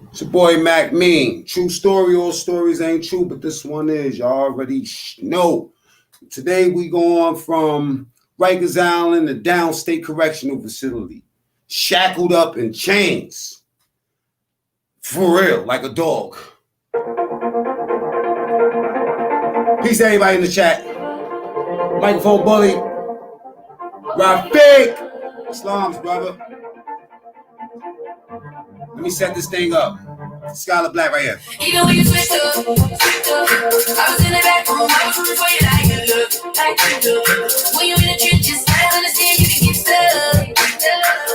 It's your boy macmean. True story, all stories ain't true, but this one is. Y'all already know. Today we going from Rikers Island to Downstate Correctional Facility. Shackled up in chains. For real, like a dog. Peace to everybody in the chat. Microphone bully. Rafik. Slums, brother. Let me set this thing up. Skylar Black right here. Even when you switch up, I was in the back room, I was rooting for you like you look, When you in the trenches, I understand you can get stuck.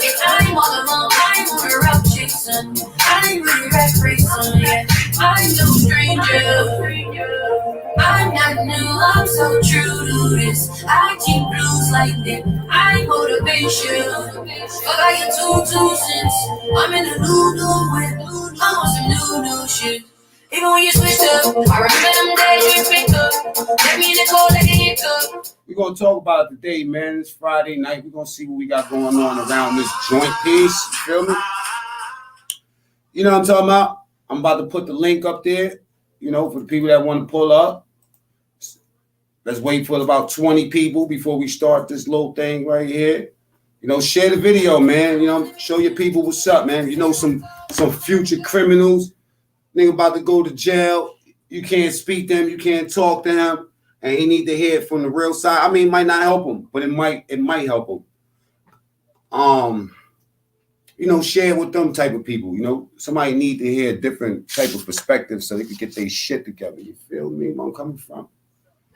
If I'm all alone, I'm on a route chasing. I'm really rat racing, yeah. I'm no stranger. I'm not new, I'm so true to this. I keep blues like that, I motivation. Fuck I get 2 cents. I'm in the new with, I'm on some new shit. Even when you switch up, I remember them days you pick up. Let me in the cold like a hiccup. We're going to talk about it today, man. It's Friday night. We're going to see what we got going on around this joint piece. You feel me? You know what I'm talking about? I'm about to put the link up there, you know, for the people that want to pull up. Let's wait for about 20 people before we start this little thing right here. You know, share the video, man. You know, show your people what's up, man. You know, some future criminals, nigga about to go to jail. You can't speak to them. You can't talk to him. And he need to hear it from the real side. I mean, it might not help him, but it might help him. You know, share with them type of people. You know, somebody need to hear a different type of perspective so they can get their shit together. You feel me? Where I'm coming from?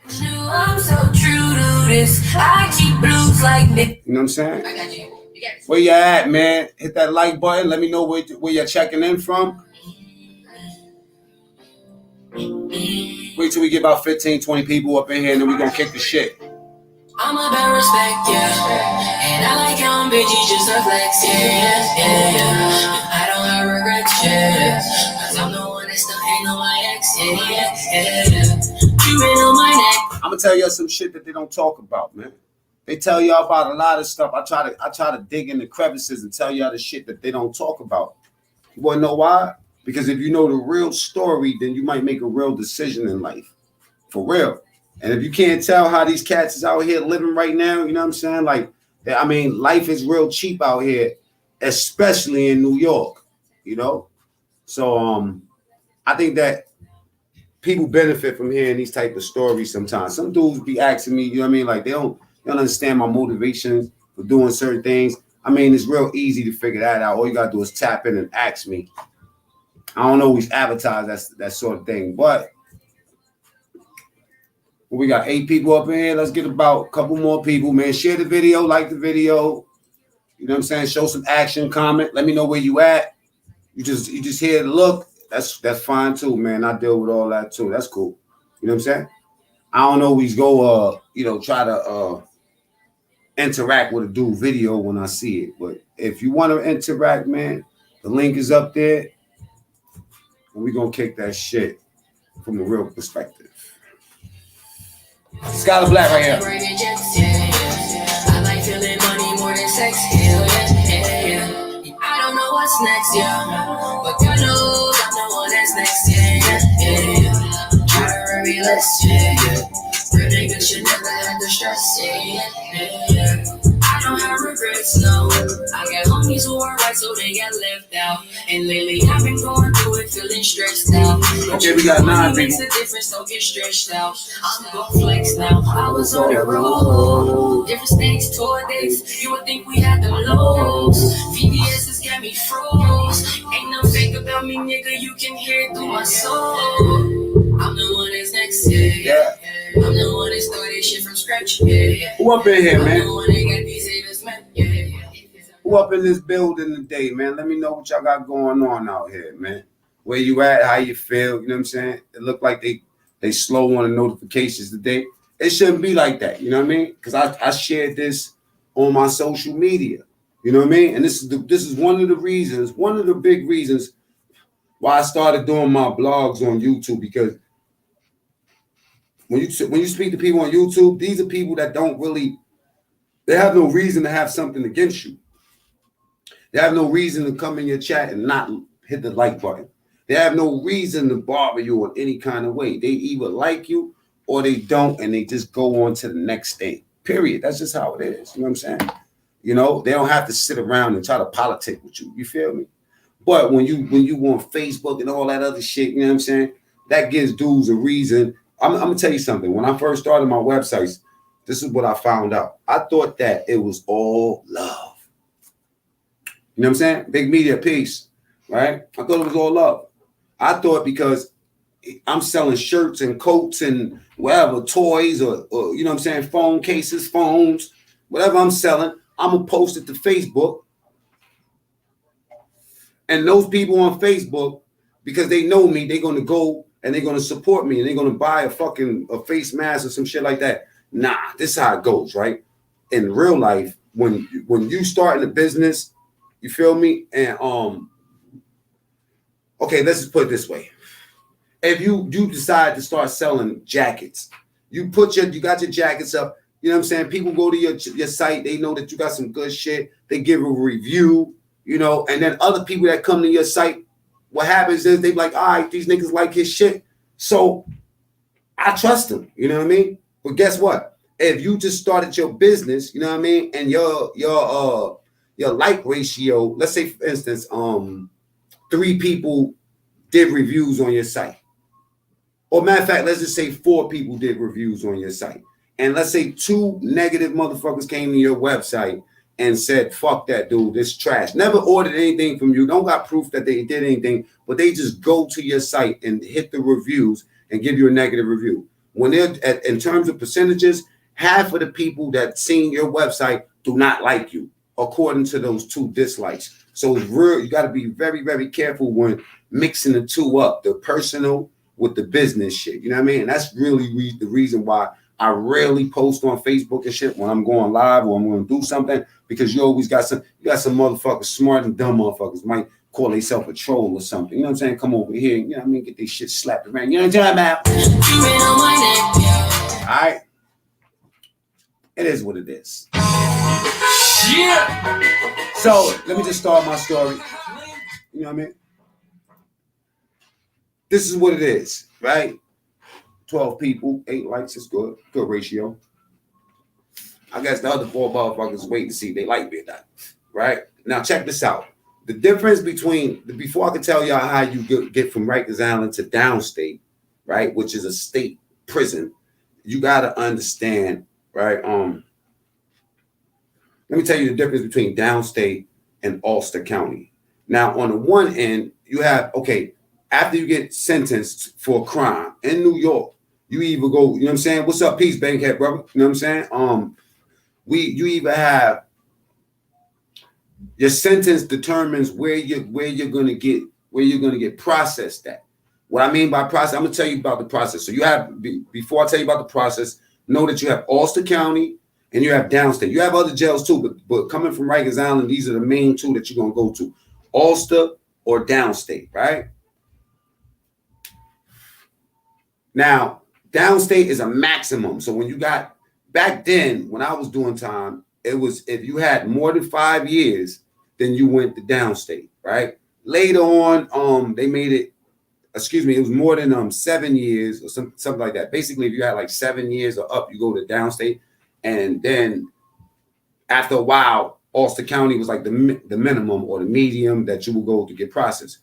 I'm so true to this. I keep blues like this. You know what I'm saying? I got you. Where you at, man? Hit that like button. Let me know where you're checking in from. Wait till we get about 15, 20 people up in here, and then we're going to kick the shit. I'm about respect, yeah. And I like how I'm bitchy just to flex, yeah. I don't have regrets, yeah. Cause I'm the one that still ain't on my ex, yeah. You ain't on my neck. I'm going to tell y'all some shit that they don't talk about, man. They tell y'all about a lot of stuff. I try to dig in the crevices and tell y'all the shit that they don't talk about. You want to know why? Because if you know the real story, then you might make a real decision in life. For real. And if you can't tell how these cats is out here living right now, you know what I'm saying? Like, I mean, life is real cheap out here, especially in New York, you know? So I think that people benefit from hearing these type of stories sometimes. Some dudes be asking me, you know what I mean? Like, they don't understand my motivation for doing certain things. I mean, it's real easy to figure that out. All you got to do is tap in and ask me. I don't always advertise that sort of thing, but we got 8 people up in here. Let's get about a couple more people, man. Share the video, like the video. You know what I'm saying? Show some action, comment. Let me know where you at. You just here to look. That's fine too, man. I deal with all that too. That's cool. You know what I'm saying? I don't always go try to interact with a dude video when I see it. But if you want to interact, man, the link is up there. And we're gonna kick that shit from a real perspective. Skylar Black right here. I like feeling money more than sex, yeah. I don't know what's next, yeah. But God knows I'm the one that's next, yeah. Try to relax, yeah. Real niggas should never have to stress, yeah. I don't have regrets, no. I got homies who are right, so they got left out. And lately I've been going through it, feeling stressed out. Okay, we got 9 people. Makes a difference, don't get stretched out. I'm gon' flex now. I was on the road, different states, tour dates. You would think we had them lows. VVS's got me froze. Ain't no fake about me, nigga. You can hear it through my soul. I'm the one that's next, yeah. I'm the one that started shit from scratch, yeah. Who up in here, man? I'm the one that got these haters, man, yeah. Who up in this building today, man? Let me know what y'all got going on out here, man. Where you at? How you feel? You know what I'm saying? It looked like they slow on the notifications today. It shouldn't be like that, you know what I mean? Because I shared this on my social media, you know what I mean? And this is one of the big reasons why I started doing my blogs on YouTube, because when you speak to people on YouTube, these are people that they have no reason to have something against you. They have no reason to come in your chat and not hit the like button. They have no reason to bother you in any kind of way. They either like you or they don't, and they just go on to the next thing. Period. That's just how it is. You know what I'm saying? You know, they don't have to sit around and try to politic with you. You feel me? But when you on Facebook and all that other shit, you know what I'm saying? That gives dudes a reason. I'm gonna tell you something. When I first started my websites, this is what I found out. I thought that it was all love. You know what I'm saying? Big media piece, right? I thought it was all love. I thought because I'm selling shirts and coats and whatever, toys or you know what I'm saying, phone cases, phones, whatever I'm selling, I'm gonna post it to Facebook. And those people on Facebook, because they know me, they're gonna go and they're gonna support me and they're gonna buy a face mask or some shit like that. Nah, this is how it goes, right? In real life, when you start in a business, you feel me? And okay, let's just put it this way. If you decide to start selling jackets, you got your jackets up, you know what I'm saying? People go to your site, they know that you got some good shit, they give a review, you know, and then other people that come to your site, what happens is they be like, all right, these niggas like his shit, so I trust them, you know what I mean? But guess what? If you just started your business, you know what I mean, and your like ratio, let's say for instance, 3 people did reviews on your site. Or matter of fact, let's just say 4 people did reviews on your site. And let's say 2 negative motherfuckers came to your website and said, fuck that dude, this trash. Never ordered anything from you. Don't got proof that they did anything, but they just go to your site and hit the reviews and give you a negative review. When they're in terms of percentages, half of the people that seen your website do not like you, according to those 2 dislikes. So it's real. You got to be very, very careful when mixing the 2 up, the personal with the business shit. You know what I mean? And that's really the reason why I rarely post on Facebook and shit when I'm going live or I'm going to do something, because you always got some motherfuckers, smart and dumb motherfuckers might call themselves a troll or something. You know what I'm saying? Come over here, you know what I mean? Get this shit slapped around. You know what I'm talking about? All right. It is what it is. Yeah. So let me just start my story. You know what I mean? This is what it is, right? 12 people, 8 likes is good. Good ratio. I guess the other 4 motherfuckers wait to see if they like me or not, right? Now check this out. The difference before I can tell y'all how you get from Rikers Island to Downstate, right, which is a state prison, you got to understand, right? Let me tell you the difference between Downstate and Ulster County. Now, on the one end, you have, okay, after you get sentenced for a crime in New York, you either go, you know what I'm saying? What's up, peace, bankhead, brother? You know what I'm saying? You either have your sentence determines where you're gonna get processed at. What I mean by process, I'm gonna tell you about the process. So you have, before I tell you about the process, know that you have Ulster County and you have Downstate. You have other jails too, but coming from Rikers Island, these are the main 2 that you're gonna go to: Ulster or Downstate, right? Now, Downstate is a maximum. So when you got, back then, when I was doing time, it was if you had more than 5 years, then you went to Downstate, right? Later on, they made it, it was more than 7 years or something like that. Basically, if you had like 7 years or up, you go to Downstate. And then after a while, Ulster County was like the minimum or the medium that you will go to get processed.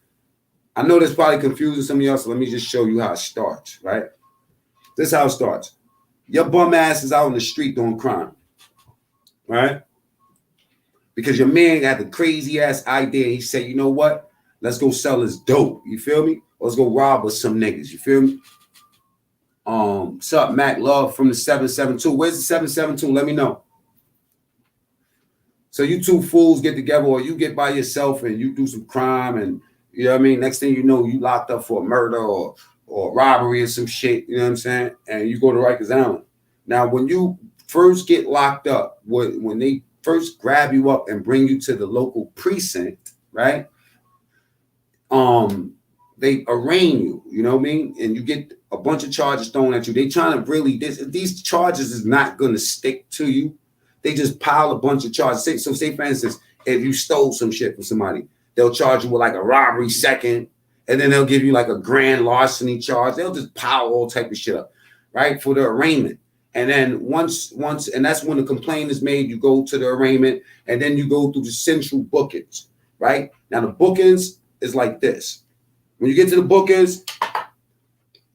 I know that's probably confusing some of y'all, so let me just show you how it starts, right? This is how it starts. Your bum ass is out on the street doing crime, right? Because your man had the crazy ass idea. He said, you know what? Let's go sell this dope. You feel me? Or let's go rob us some niggas. You feel me? What's up, Mac Love from the 772? Where's the 772? Let me know. So you 2 fools get together, or you get by yourself and you do some crime, and you know what I mean? Next thing you know, you locked up for a murder or robbery or some shit, you know what I'm saying? And you go to Rikers Island. Now, when you first get locked up, when they first grab you up and bring you to the local precinct, right? They arraign you, you know what I mean? And you get a bunch of charges thrown at you. They trying to really, these charges is not going to stick to you. They just pile a bunch of charges. So say, for instance, if you stole some shit from somebody, they'll charge you with like a robbery second, and then they'll give you like a grand larceny charge. They'll just pile all type of shit up, right, for the arraignment. And then once, and that's when the complaint is made, you go to the arraignment, and then you go through the central bookings, right? Now the bookings is like this. When you get to the bookings,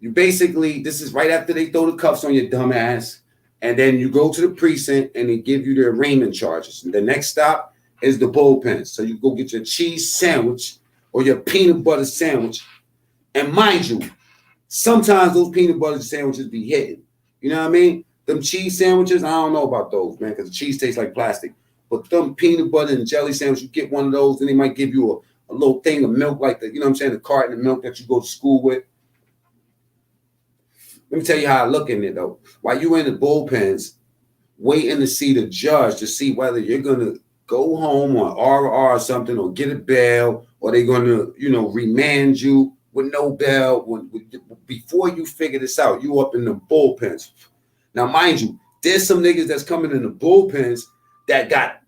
you basically, this is right after they throw the cuffs on your dumb ass, and then you go to the precinct and they give you the arraignment charges. And the next stop is the bullpen. So you go get your cheese sandwich or your peanut butter sandwich. And mind you, sometimes those peanut butter sandwiches be hitting. You know what I mean? Them cheese sandwiches, I don't know about those, man, because the cheese tastes like plastic. But them peanut butter and jelly sandwich, you get one of those, and they might give you a little thing of milk, like the, you know what I'm saying, the carton of milk that you go to school with. Let me tell you how I look in it, though. While you in the bullpens, waiting to see the judge to see whether you're going to go home on RR or something or get a bail, or they're going to, you know, remand you with no bail. Before you figure this out, you up in the bullpens. Now, mind you, there's some niggas that's coming in the bullpens that got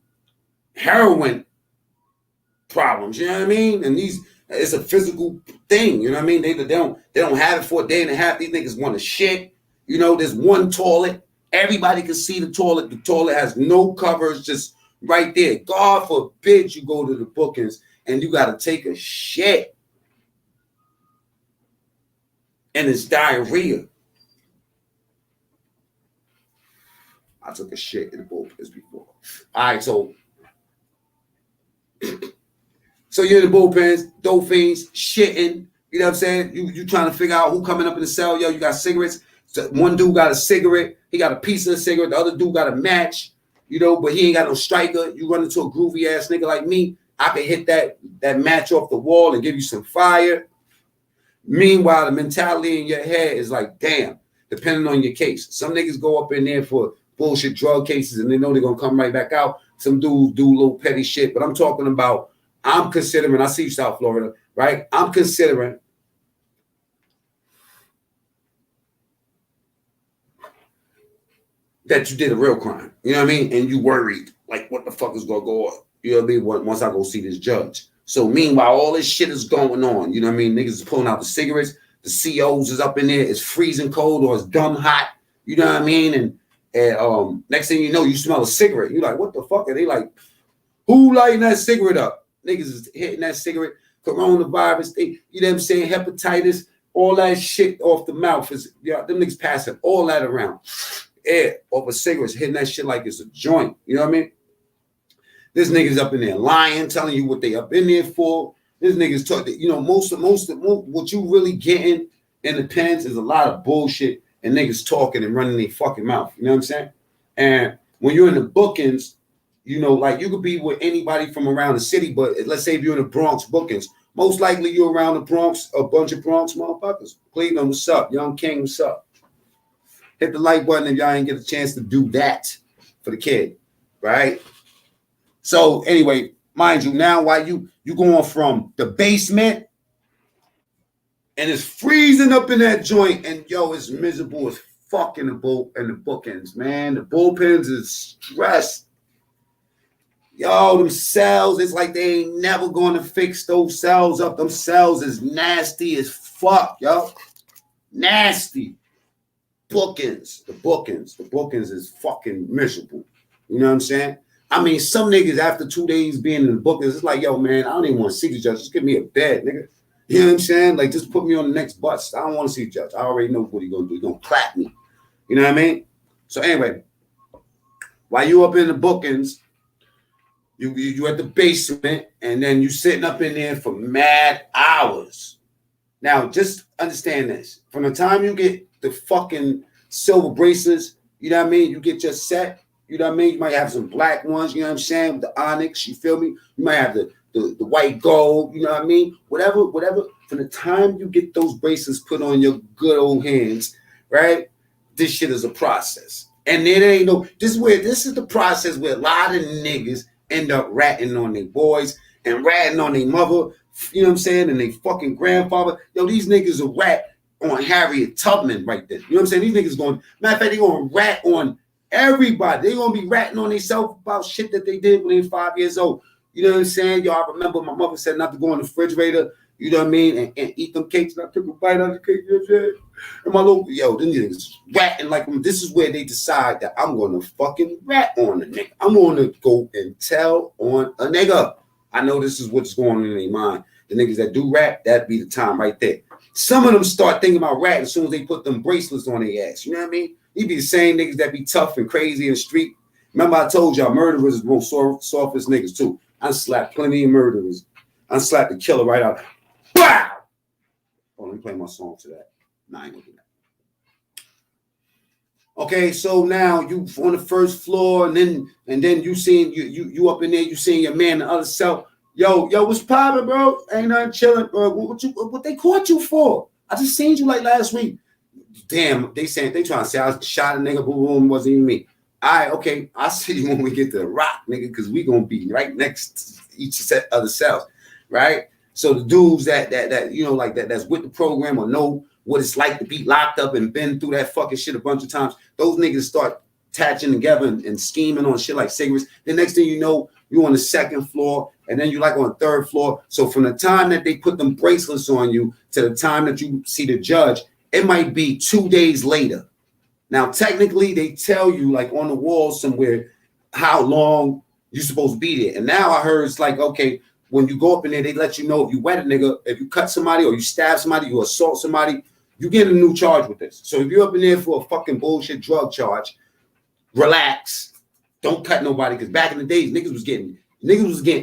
heroin problems, you know what I mean? And it's a physical thing, you know what I mean? They don't have it for a day and a half. These niggas want to shit. You know, there's one toilet. Everybody can see the toilet. The toilet has no covers, just right there. God forbid you go to the bookings and you got to take a shit. And it's diarrhea. I took a shit in the bullpens before. All right, so you're in the bullpens, dope fiends, shitting. You know what I'm saying? You trying to figure out who coming up in the cell. Yo, you got cigarettes. So one dude got a cigarette. He got a piece of a cigarette. The other dude got a match. You know, but he ain't got no striker. You run into a groovy ass nigga like me, I can hit that match off the wall and give you some fire. Meanwhile, the mentality in your head is like, damn, depending on your case. Some niggas go up in there for bullshit drug cases and they know they're going to come right back out. Some dudes do little petty shit, but I'm talking about, I'm considering, I see South Florida, right? I'm considering that you did a real crime. You know what I mean? And you worried, like, what the fuck is going to go on? You know what I mean? Once I go see this judge. So meanwhile, all this shit is going on. You know what I mean? Niggas is pulling out the cigarettes. The COs is up in there. It's freezing cold or it's dumb hot. You know what I mean? And next thing you know, you smell a cigarette. You're like, what the fuck? Are they like, who lighting that cigarette up? Niggas is hitting that cigarette. Coronavirus, you know what I'm saying? Hepatitis, all that shit off the mouth is, yeah, them niggas passing all that around. Air over cigarettes, hitting that shit like it's a joint. You know what I mean? This niggas up in there lying, telling you what they up in there for. This niggas talk, you know, most what you really getting in the pens is a lot of bullshit and niggas talking and running their fucking mouth. You know what I'm saying? And when you're in the bookings, you know, like you could be with anybody from around the city, but let's say if you're in the Bronx bookings, most likely you're around the Bronx, a bunch of Bronx motherfuckers. Cleveland, what's up? Young King, what's up? Hit the like button if y'all ain't get a chance to do that for the kid, right? So anyway, mind you, now while you going from the basement and it's freezing up in that joint, and yo, it's miserable as fuck in the bookends, man. The bullpens is stressed. Yo, them cells, it's like they ain't never gonna fix those cells up. Them cells is nasty as fuck, yo. Nasty. Bookends, the bookends is fucking miserable. You know what I'm saying? I mean, some niggas after 2 days being in the bookings, it's like, yo, man, I don't even want to see the judge. Just give me a bed, nigga. You know what I'm saying? Like, just put me on the next bus. I don't want to see the judge. I already know what he's gonna do. He's gonna clap me. You know what I mean? So anyway, while you up in the bookings, you at the basement, and then you sitting up in there for mad hours. Now, just understand this. From the time you get the fucking silver bracelets, you know what I mean? You get your set, you know what I mean? You might have some black ones, you know what I'm saying? With the onyx, you feel me? You might have the white gold, you know what I mean? Whatever. From the time you get those bracelets put on your good old hands, right? This shit is a process. And there ain't no, this is the process where a lot of niggas end up ratting on their boys and ratting on their mother, you know what I'm saying? And they fucking grandfather. Yo, these niggas are rat on Harriet Tubman right there. You know what I'm saying? These niggas going, matter of fact, they going to rat on everybody. They going to be ratting on themselves about shit that they did when they were 5 years old. You know what I'm saying? Yo, I remember my mother said not to go in the refrigerator, you know what I mean, and eat them cakes. And I took a bite out of the cake, you know what I'm saying? And my little, yo, them niggas ratting like, this is where they decide that I'm going to fucking rat on a nigga. I'm going to go and tell on a nigga. I know this is what's going on in their mind. The niggas that do rat, that'd be the time right there. Some of them start thinking about rat as soon as they put them bracelets on their ass. You know what I mean? They be the same niggas that be tough and crazy in the street. Remember I told y'all murderers is the most softest niggas too. I slapped plenty of murderers. I slapped the killer right out. Wow! Oh, let me play my song to that. Nah, I ain't gonna do that. Okay, so now you on the first floor, and then you seeing you up in there, you seeing your man in the other cell. Yo, what's poppin', bro? Ain't nothing chilling, bro. What they caught you for? I just seen you like last week. Damn, they trying to say I shot a nigga, boom, boom, wasn't even me. All right, okay, I'll see you when we get to the rock, nigga, because we gonna be right next to each set of the cells, right? So the dudes that you know, like that's with the program or know what it's like to be locked up and been through that fucking shit a bunch of times, those niggas start attaching together and scheming on shit like cigarettes. The next thing you know, you on the second floor, and then you like on the third floor. So from the time that they put them bracelets on you to the time that you see the judge, it might be 2 days later. Now, technically, they tell you like on the wall somewhere how long you're supposed to be there. And now I heard it's like, okay, when you go up in there, they let you know if you wet a nigga, if you cut somebody or you stab somebody, you assault somebody, you get a new charge with this. So if you're up in there for a fucking bullshit drug charge, relax. Don't cut nobody. Because back in the days, niggas was getting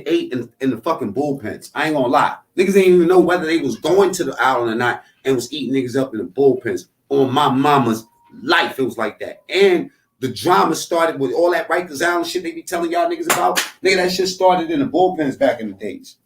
ate in the fucking bullpens. I ain't gonna lie. Niggas didn't even know whether they was going to the island or not and was eating niggas up in the bullpens. On my mama's life, it was like that. And the drama started with all that Rikers Island shit they be telling y'all niggas about. Nigga, that shit started in the bullpens back in the days.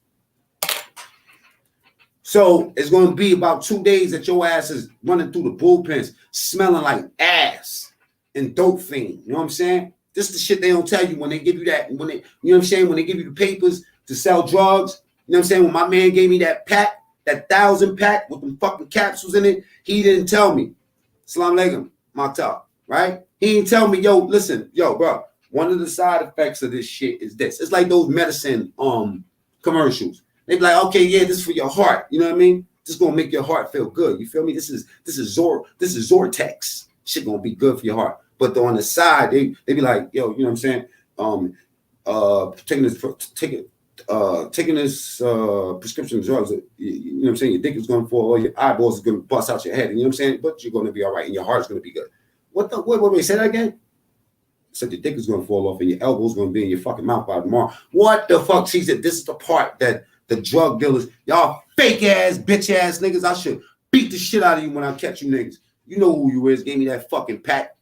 So it's going to be about 2 days that your ass is running through the bullpens, smelling like ass and dope fiend. You know what I'm saying? This is the shit they don't tell you when they give you that. When they, you know what I'm saying? When they give you the papers to sell drugs. You know what I'm saying? When my man gave me that pack, that 1,000 pack with them fucking capsules in it, he didn't tell me. Salam alaikum, Maktab, right? He didn't tell me, yo, listen, yo, bro, one of the side effects of this shit is this. It's like those medicine commercials. They be like, okay, yeah, this is for your heart. You know what I mean? This is gonna make your heart feel good. You feel me? This is Zortex. Shit gonna be good for your heart. But on the side, they be like, yo, you know what I'm saying? Taking this prescription drugs, you know what I'm saying? Your dick is gonna fall, or your eyeballs is gonna bust out your head. You know what I'm saying? But you're gonna be all right, and your heart's gonna be good. What say that again? Said your dick is gonna fall off and your elbow's gonna be in your fucking mouth by tomorrow. What the fuck? She said this is the part that the drug dealers, y'all fake ass, bitch ass niggas, I should beat the shit out of you when I catch you niggas. You know who you is, gave me that fucking pack.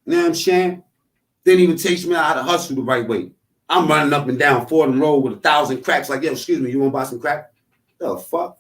You know what I'm saying? Didn't even teach me how to hustle the right way. I'm running up and down Fordham Road with 1,000 cracks like, yo, excuse me, you wanna buy some crack? The fuck?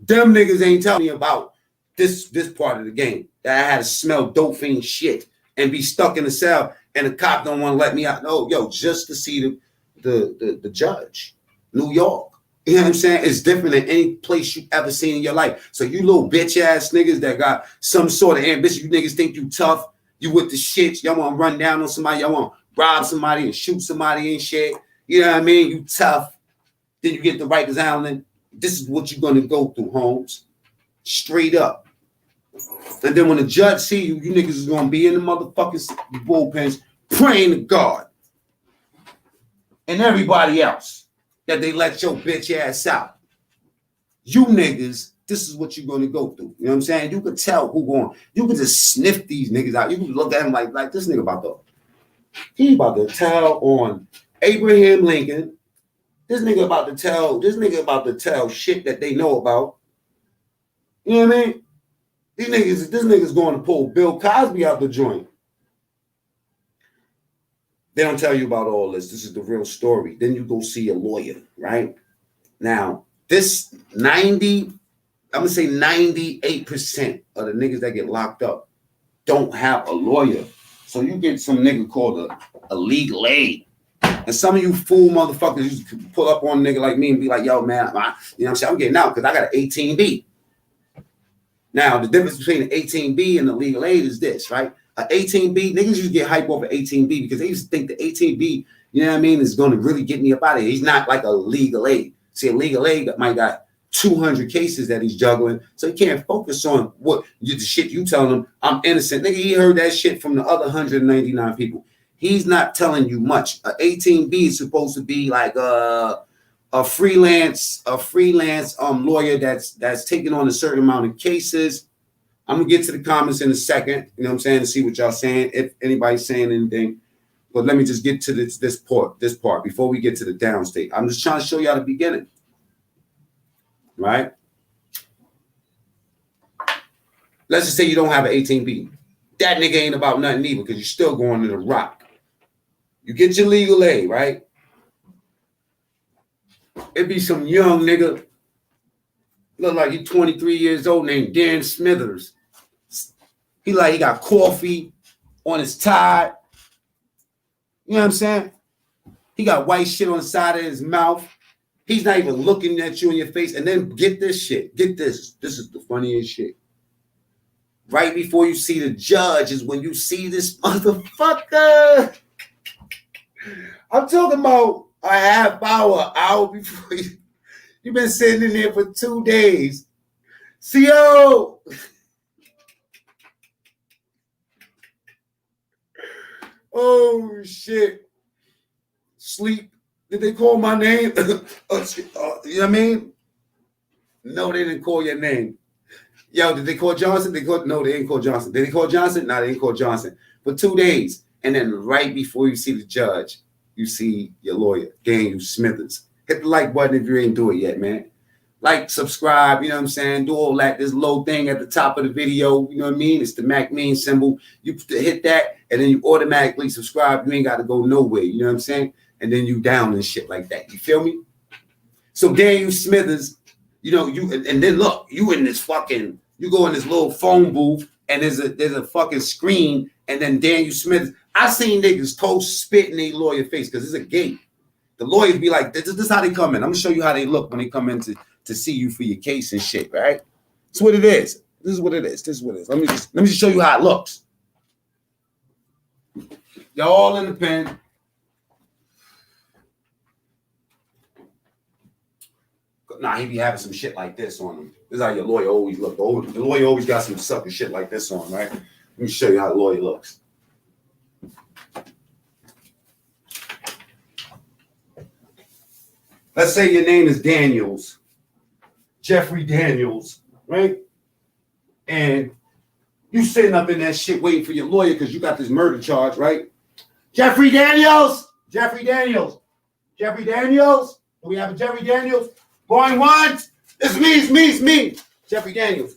Them niggas ain't telling me about this part of the game. That I had to smell dope fiend shit and be stuck in the cell and the cop don't want to let me out. No, yo, just to see the judge. New York. You know what I'm saying? It's different than any place you've ever seen in your life. So you little bitch ass niggas that got some sort of ambition, you niggas think you tough, you with the shit, y'all want to run down on somebody, y'all want to rob somebody and shoot somebody and shit. You know what I mean? You tough. Then you get the Rikers Island. This is what you're going to go through, Holmes. Straight up. And then when the judge see you, you niggas is going to be in the motherfucking bullpens praying to God and everybody else that they let your bitch ass out. You niggas, this is what you're going to go through. You know what I'm saying? You could tell who going. You could just sniff these niggas out. You could look at him like this nigga he about to tell on Abraham Lincoln. This nigga about to tell shit that they know about. You know what I mean? This nigga's going to pull Bill Cosby out the joint. They don't tell you about all this. This is the real story. Then you go see a lawyer, right? Now, this 98% of the niggas that get locked up don't have a lawyer. So you get some nigga called a legal aid. And some of you fool motherfuckers used to pull up on a nigga like me and be like, yo, man, you know what I'm saying? I'm getting out because I got an 18B. Now, the difference between an 18B and the legal aid is this, right? An 18B, niggas used to get hype over 18B because they used to think the 18B, you you know what I mean, is going to really get me up out of here. He's not like a legal aid. See, a legal aid might got 200 cases that he's juggling, so he can't focus on what the shit you telling him. I'm innocent, nigga. He heard that shit from the other 199 people. He's not telling you much. A 18B is supposed to be like a freelance lawyer that's taking on a certain amount of cases. I'm gonna get to the comments in a second, you know what I'm saying, to see what y'all saying, if anybody's saying anything. But let me just get to this part before we get to the downstate. I'm just trying to show y'all the beginning, right? Let's just say you don't have an 18B. That nigga ain't about nothing either, because you're still going to the rock. You get your legal aid, right? It'd be some young nigga, look like he's 23 years old, named Dan Smithers. He got coffee on his tie. You know what I'm saying? He got white shit on the side of his mouth. He's not even looking at you in your face. And then get this shit. Get this. This is the funniest shit. Right before you see the judge is when you see this motherfucker. I'm talking about a half hour before you've been sitting in there for 2 days. CO! Oh, shit. Sleep. Did they call my name? You know what I mean? No, they didn't call your name. Yo, did they call Johnson? No, they didn't call Johnson. Did they call Johnson? No, they didn't call Johnson. For 2 days. And then right before you see the judge, you see your lawyer, Daniel Smithers. Hit the like button if you ain't do it yet, man. Like, subscribe, you know what I'm saying? Do all that. This little thing at the top of the video, you know what I mean? It's the macmean symbol. You hit that, and then you automatically subscribe. You ain't got to go nowhere, you know what I'm saying? And then you down and shit like that. You feel me? So Daniel Smithers, you know, and then look, you in this fucking, you go in this little phone booth, and there's a fucking screen, and then Daniel Smithers. I seen niggas toast spit in their lawyer face because it's a gate. The lawyers be like, this is how they come in. I'm gonna show you how they look when they come in to see you for your case and shit, right? That's what it is. This is what it is. This is what it is. Let me just show you how it looks. Y'all all in the pen. Nah, he be having some shit like this on him. This is how your lawyer always look. The lawyer always got some sucker shit like this on, right? Let me show you how the lawyer looks. Let's say your name is Daniels, Jeffrey Daniels, right? And you sitting up in that shit waiting for your lawyer because you got this murder charge, right? Jeffrey Daniels, Jeffrey Daniels, Jeffrey Daniels. Do we have a Jeffrey Daniels? Going once. It's me. Jeffrey Daniels.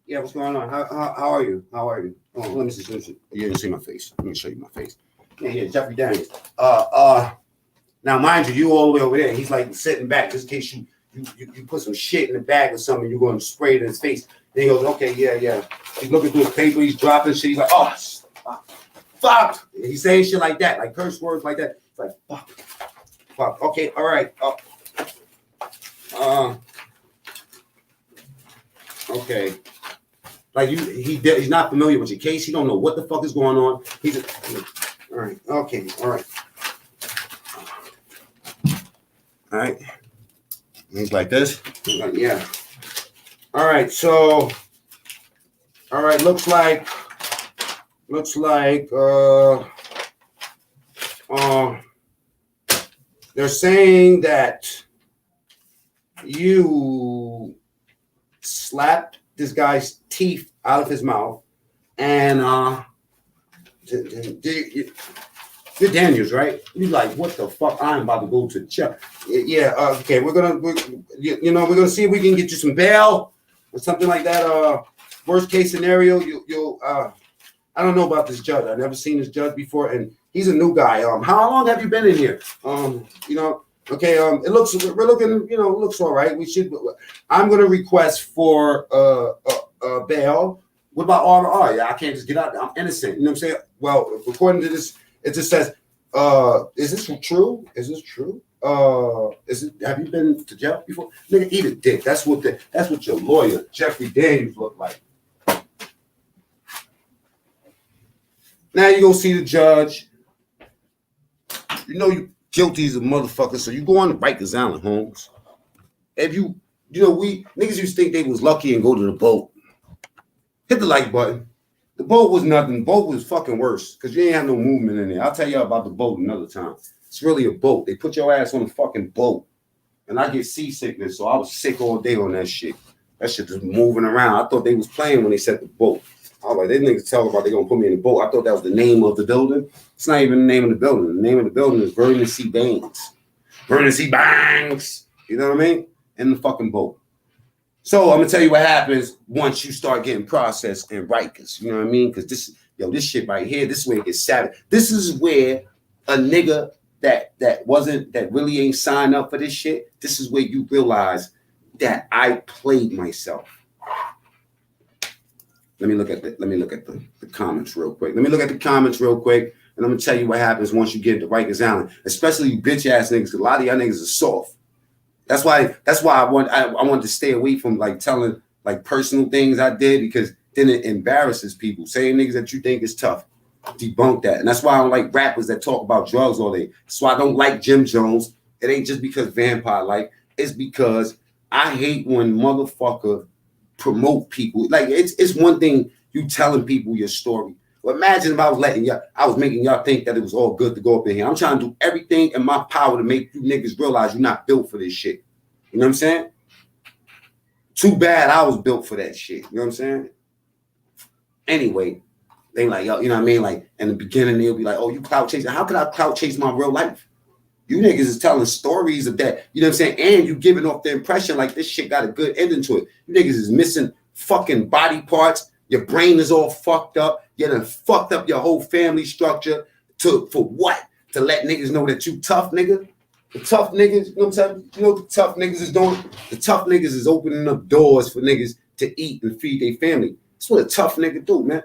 Yeah, what's going on? How are you? How are you? Oh, let me see. You didn't see my face. Let me show you my face. Yeah, Jeffrey Daniels. Now, mind you, you all the way over there. He's like sitting back just in case you put some shit in the bag or something. You're going to spray it in his face. Then he goes, okay, yeah. He's looking through his paper. He's dropping shit. He's like, oh, fuck. He's saying shit like that, like curse words like that. It's like, fuck. Okay, all right. Okay. Like he's not familiar with your case. He don't know what the fuck is going on. He's all right. Okay, all right. All right. He's like this. He's like, yeah. All right. So, all right. Looks like. They're saying that you slapped this guy's teeth out of his mouth, and you're Daniels, right? You're like, what the fuck? I'm about to go to check. Yeah, okay. We're gonna see if we can get you some bail or something like that. Worst case scenario, you'll I don't know about this judge. I've never seen this judge before, and he's a new guy. How long have you been in here? Okay. It looks all right. I'm gonna request for bail. What about R? Yeah, I can't just get out. I'm innocent. You know what I'm saying? Well, according to this, it just says, is this true? Is this true? Have you been to jail before? Nigga, eat a dick. That's what your lawyer, Jeffrey Daniels, looked like. Now you go see the judge. You know you guilty as a motherfucker, so you go on to Rikers Island, Holmes. If you know, we niggas used to think they was lucky and go to the boat. Hit the like button. The boat was nothing. The boat was fucking worse because you ain't have no movement in there. I'll tell you about the boat another time. It's really a boat. They put your ass on a fucking boat. And I get seasickness, so I was sick all day on that shit. That shit just moving around. I thought they was playing when they said the boat. I was like, they niggas tell about they gonna put me in the boat. I thought that was the name of the building. It's not even the name of the building. The name of the building is Vernon C. Banks. Vernon C. Banks. You know what I mean? In the fucking boat. So I'm gonna tell you what happens once you start getting processed in Rikers. You know what I mean? Because this shit right here, this is where it gets savage. This is where a nigga that really ain't signed up for this shit. This is where you realize that I played myself. Let me look at the comments real quick. And I'm gonna tell you what happens once you get into Rikers Island, especially you bitch ass niggas. A lot of y'all niggas are soft. That's why I wanted to stay away from like telling like personal things I did, because then it embarrasses people. Saying niggas that you think is tough, debunk that. And that's why I don't like rappers that talk about drugs all day. That's why I don't like Jim Jones. It ain't just because Vampire like, it's because I hate when motherfucker promote people. Like it's one thing you telling people your story. Well, imagine if I was making y'all think that it was all good to go up in here. I'm trying to do everything in my power to make you niggas realize you're not built for this shit. You know what I'm saying? Too bad I was built for that shit. You know what I'm saying? Anyway, they like, yo, you know what I mean? Like in the beginning, they'll be like, oh, you clout chasing. How could I clout chase my real life? You niggas is telling stories of that. You know what I'm saying? And you giving off the impression like this shit got a good ending to it. You niggas is missing fucking body parts. Your brain is all fucked up. You done fucked up your whole family structure for what? To let niggas know that you tough, nigga? The tough niggas, you know what I'm saying? You know what the tough niggas is doing? The tough niggas is opening up doors for niggas to eat and feed their family. That's what a tough nigga do, man.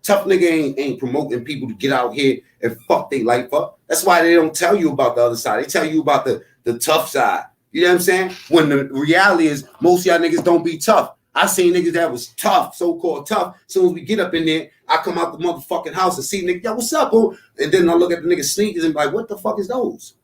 Tough nigga ain't promoting people to get out here and fuck their life up. That's why they don't tell you about the other side. They tell you about the tough side. You know what I'm saying? When the reality is most of y'all niggas don't be tough. I seen niggas that was tough, so-called tough. As soon as we get up in there, I come out the motherfucking house and see nigga, yo, what's up, bro? And then I look at the niggas' sneakers and be like, what the fuck is those?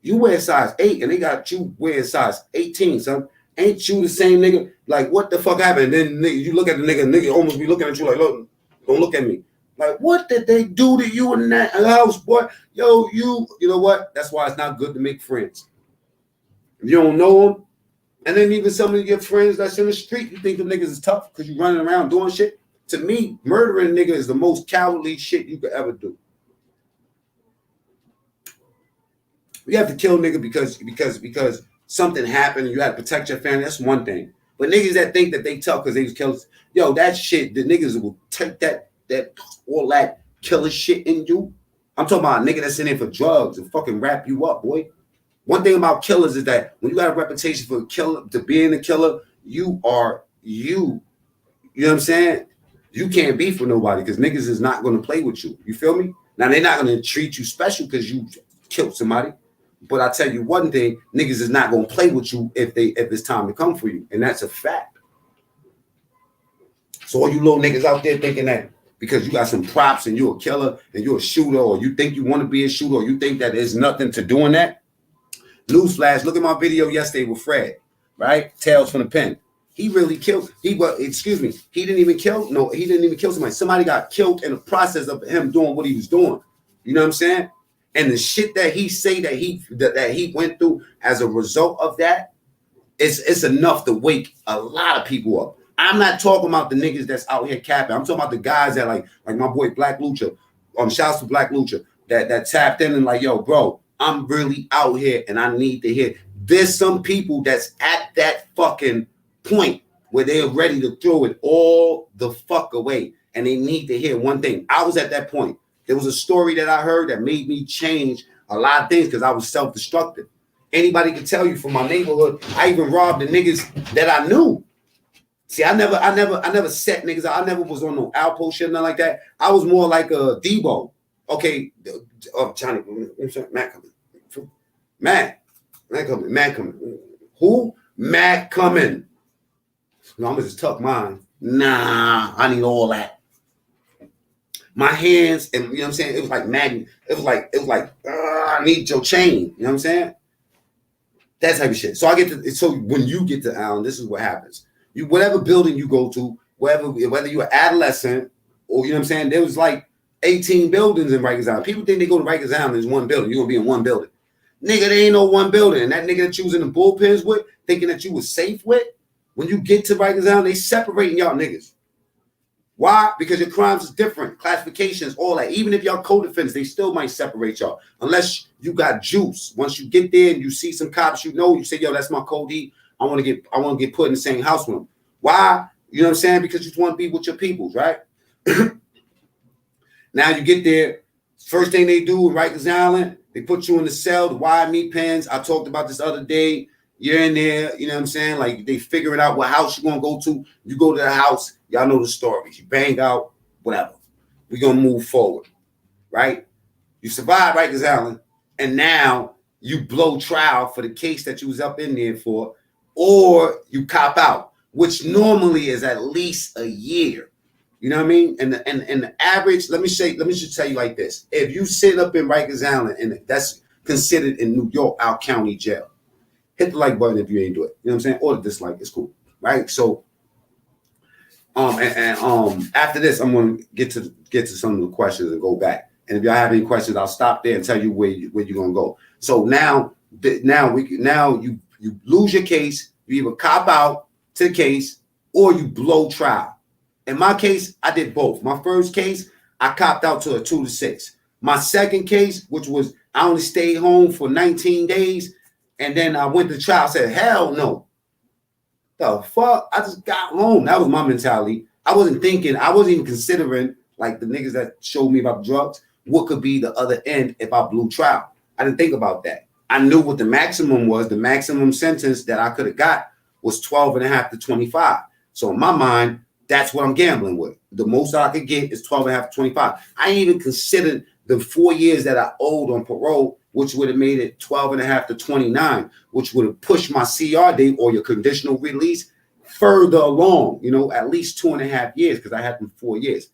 You wear size 8 and they got you wearing size 18, son. Ain't you the same nigga? Like, what the fuck happened? And then you look at the nigga almost be looking at you like, look, don't look at me. Like, what did they do to you in that house, boy? Yo, you know what? That's why it's not good to make friends. If you don't know them, and then even some of your friends that's in the street, you think the niggas is tough because you running around doing shit. To me, murdering a nigga is the most cowardly shit you could ever do. You have to kill nigga because something happened and you had to protect your family. That's one thing. But niggas that think that they tough because they was killers, yo, that shit, the niggas will take that all that killer shit in you. I'm talking about a nigga that's in there for drugs and fucking wrap you up, boy. One thing about killers is that when you got a reputation for being a killer, you are you. You know what I'm saying? You can't be for nobody because niggas is not going to play with you. You feel me? Now, they're not going to treat you special because you killed somebody. But I tell you one thing, niggas is not going to play with you if it's time to come for you. And that's a fact. So all you little niggas out there thinking that because you got some props and you're a killer and you're a shooter, or you think you want to be a shooter, or you think that there's nothing to doing that. Newsflash, look at my video yesterday with Fred, right? Tales from the Pen. He really killed. He didn't even kill somebody. Somebody got killed in the process of him doing what he was doing. You know what I'm saying? And the shit that he say that he went through as a result of that, it's enough to wake a lot of people up. I'm not talking about the niggas that's out here capping. I'm talking about the guys that like my boy Black Lucha. Shouts to Black Lucha that tapped in and like, yo, bro, I'm really out here and I need to hear. There's some people that's at that fucking point where they're ready to throw it all the fuck away. And they need to hear one thing. I was at that point. There was a story that I heard that made me change a lot of things because I was self-destructive. Anybody can tell you from my neighborhood, I even robbed the niggas that I knew. See, I never set niggas out. I never was on no Alpo shit, nothing like that. I was more like a Debo. Okay, Johnny, Matt coming. Matt coming. Who? Matt coming. No, I'm gonna just tuck mine. Nah, I need all that. My hands, and you know what I'm saying? It was like magnet. It was like, I need your chain. You know what I'm saying? That type of shit. So so when you get to Allen, this is what happens. You, whatever building you go to, whether you're an adolescent or, you know what I'm saying? There was like 18 buildings in Rikers Island. People think they go to Rikers Island as one building. You're going to be in one building. Nigga, there ain't no one building. And that nigga that you was in the bullpens with, thinking that you was safe with, when you get to Rikers Island, they separating y'all niggas. Why? Because your crimes is different. Classifications, all that. Even if y'all co-defendants, they still might separate y'all. Unless you got juice. Once you get there and you see some cops, you say, yo, that's my code E. I want to get put in the same house with them. Why? You know what I'm saying? Because you just want to be with your peoples, right? Now you get there. First thing they do in Rikers Island, they put you in the cell, the wire meat pens. I talked about this other day. You're in there, you know what I'm saying? Like, they figuring out what house you're going to go to. You go to the house. Y'all know the stories. You bang out, whatever. We're going to move forward, right? You survive Rikers Island, and now you blow trial for the case that you was up in there for, or you cop out, which normally is at least a year. You know what I mean? And the average, let me just tell you like this. If you sit up in Rikers Island, and that's considered in New York, our county jail, hit the like button if you ain't do it. You know what I'm saying? Or the dislike, it's cool, right? So, after this, I'm gonna get to some of the questions and go back. And if y'all have any questions, I'll stop there and tell you where you're gonna go. So now you lose your case. You either cop out to the case or you blow trial. In my case, I did both. My first case, I copped out to a 2 to 6. My second case, which was I only stayed home for 19 days, and then I went to trial. I said, hell no. The fuck? I just got home. That was my mentality. I wasn't even considering, like, the niggas that showed me about drugs, what could be the other end if I blew trial. I didn't think about that. I knew what the maximum was. The maximum sentence that I could have got was 12 and a half to 25. So in my mind, that's what I'm gambling with. The most I could get is 12 and a half to 25. I ain't even considered the 4 years that I owed on parole, which would have made it 12 and a half to 29, which would have pushed my CR date or your conditional release further along, at least 2.5 years, because I had them 4 years.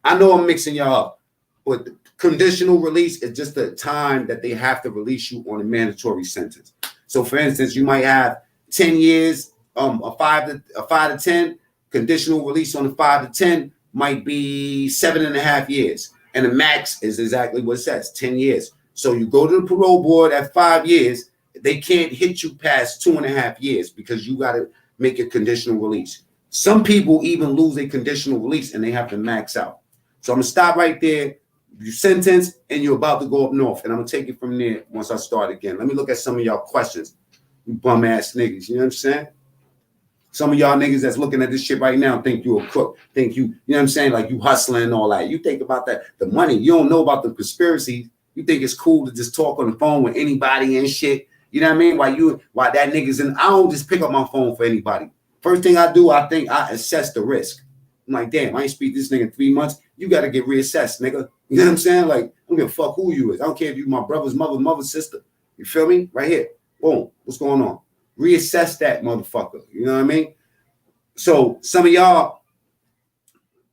I know I'm mixing y'all up, but the conditional release is just the time that they have to release you on a mandatory sentence. So for instance, you might have 10 years, a 5 to 10. Conditional release on the 5 to 10 might be 7.5 years. And the max is exactly what it says, 10 years. So you go to the parole board at 5 years, they can't hit you past 2.5 years because you got to make a conditional release. Some people even lose a conditional release and they have to max out. So I'm going to stop right there. You sentence and you're about to go up north. And I'm going to take it from there once I start again. Let me look at some of y'all questions. You bum ass niggas, you know what I'm saying? Some of y'all niggas that's looking at this shit right now think you a crook, think you know what I'm saying, like you hustling and all that. You think about that, the money. You don't know about the conspiracy. You think it's cool to just talk on the phone with anybody and shit. You know what I mean? While that nigga's in, I don't just pick up my phone for anybody. First thing I do, I assess the risk. I'm like, damn, I ain't speak to this nigga in 3 months. You got to get reassessed, nigga. You know what I'm saying? Like, I don't give a fuck who you is. I don't care if you my brother's mother's sister. You feel me? Right here. Boom. What's going on? Reassess that motherfucker. You know what I mean? So some of y'all,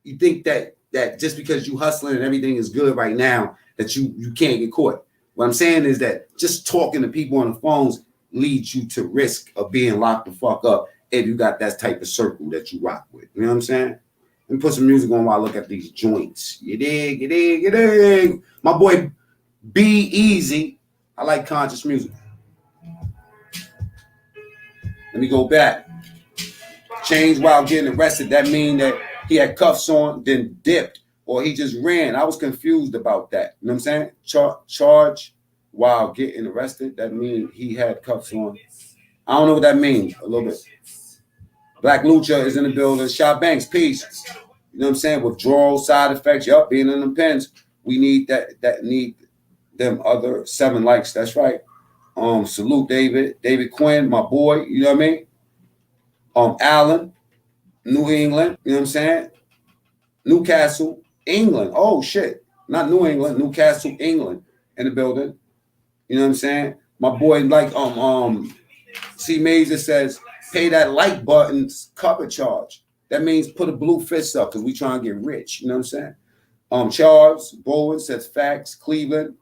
you think that just because you hustling and everything is good right now, that you can't get caught. What I'm saying is that just talking to people on the phones leads you to risk of being locked the fuck up if you got that type of circle that you rock with. You know what I'm saying? Let me put some music on while I look at these joints. You dig, you dig, you dig. My boy Be Easy. I like conscious music. Let me go back. Chains while getting arrested. That mean that he had cuffs on, then dipped, or he just ran. I was confused about that. You know what I'm saying? Charge while getting arrested. That mean he had cuffs on. I don't know what that means. A little bit. Black Lucha is in the building. Shot Banks, peace. You know what I'm saying? Withdrawal, side effects. Yup, being in the pens. We need that need them other 7 likes. That's right. Salute David Quinn, my boy, you know what I mean? Allen, New England, you know what I'm saying? Newcastle, England. Oh shit. Not New England, Newcastle, England in the building. You know what I'm saying? My boy, like C Major says, pay that like button's cover charge. That means put a blue fist up because we trying to get rich. You know what I'm saying? Charles Bowen says facts. Cleveland.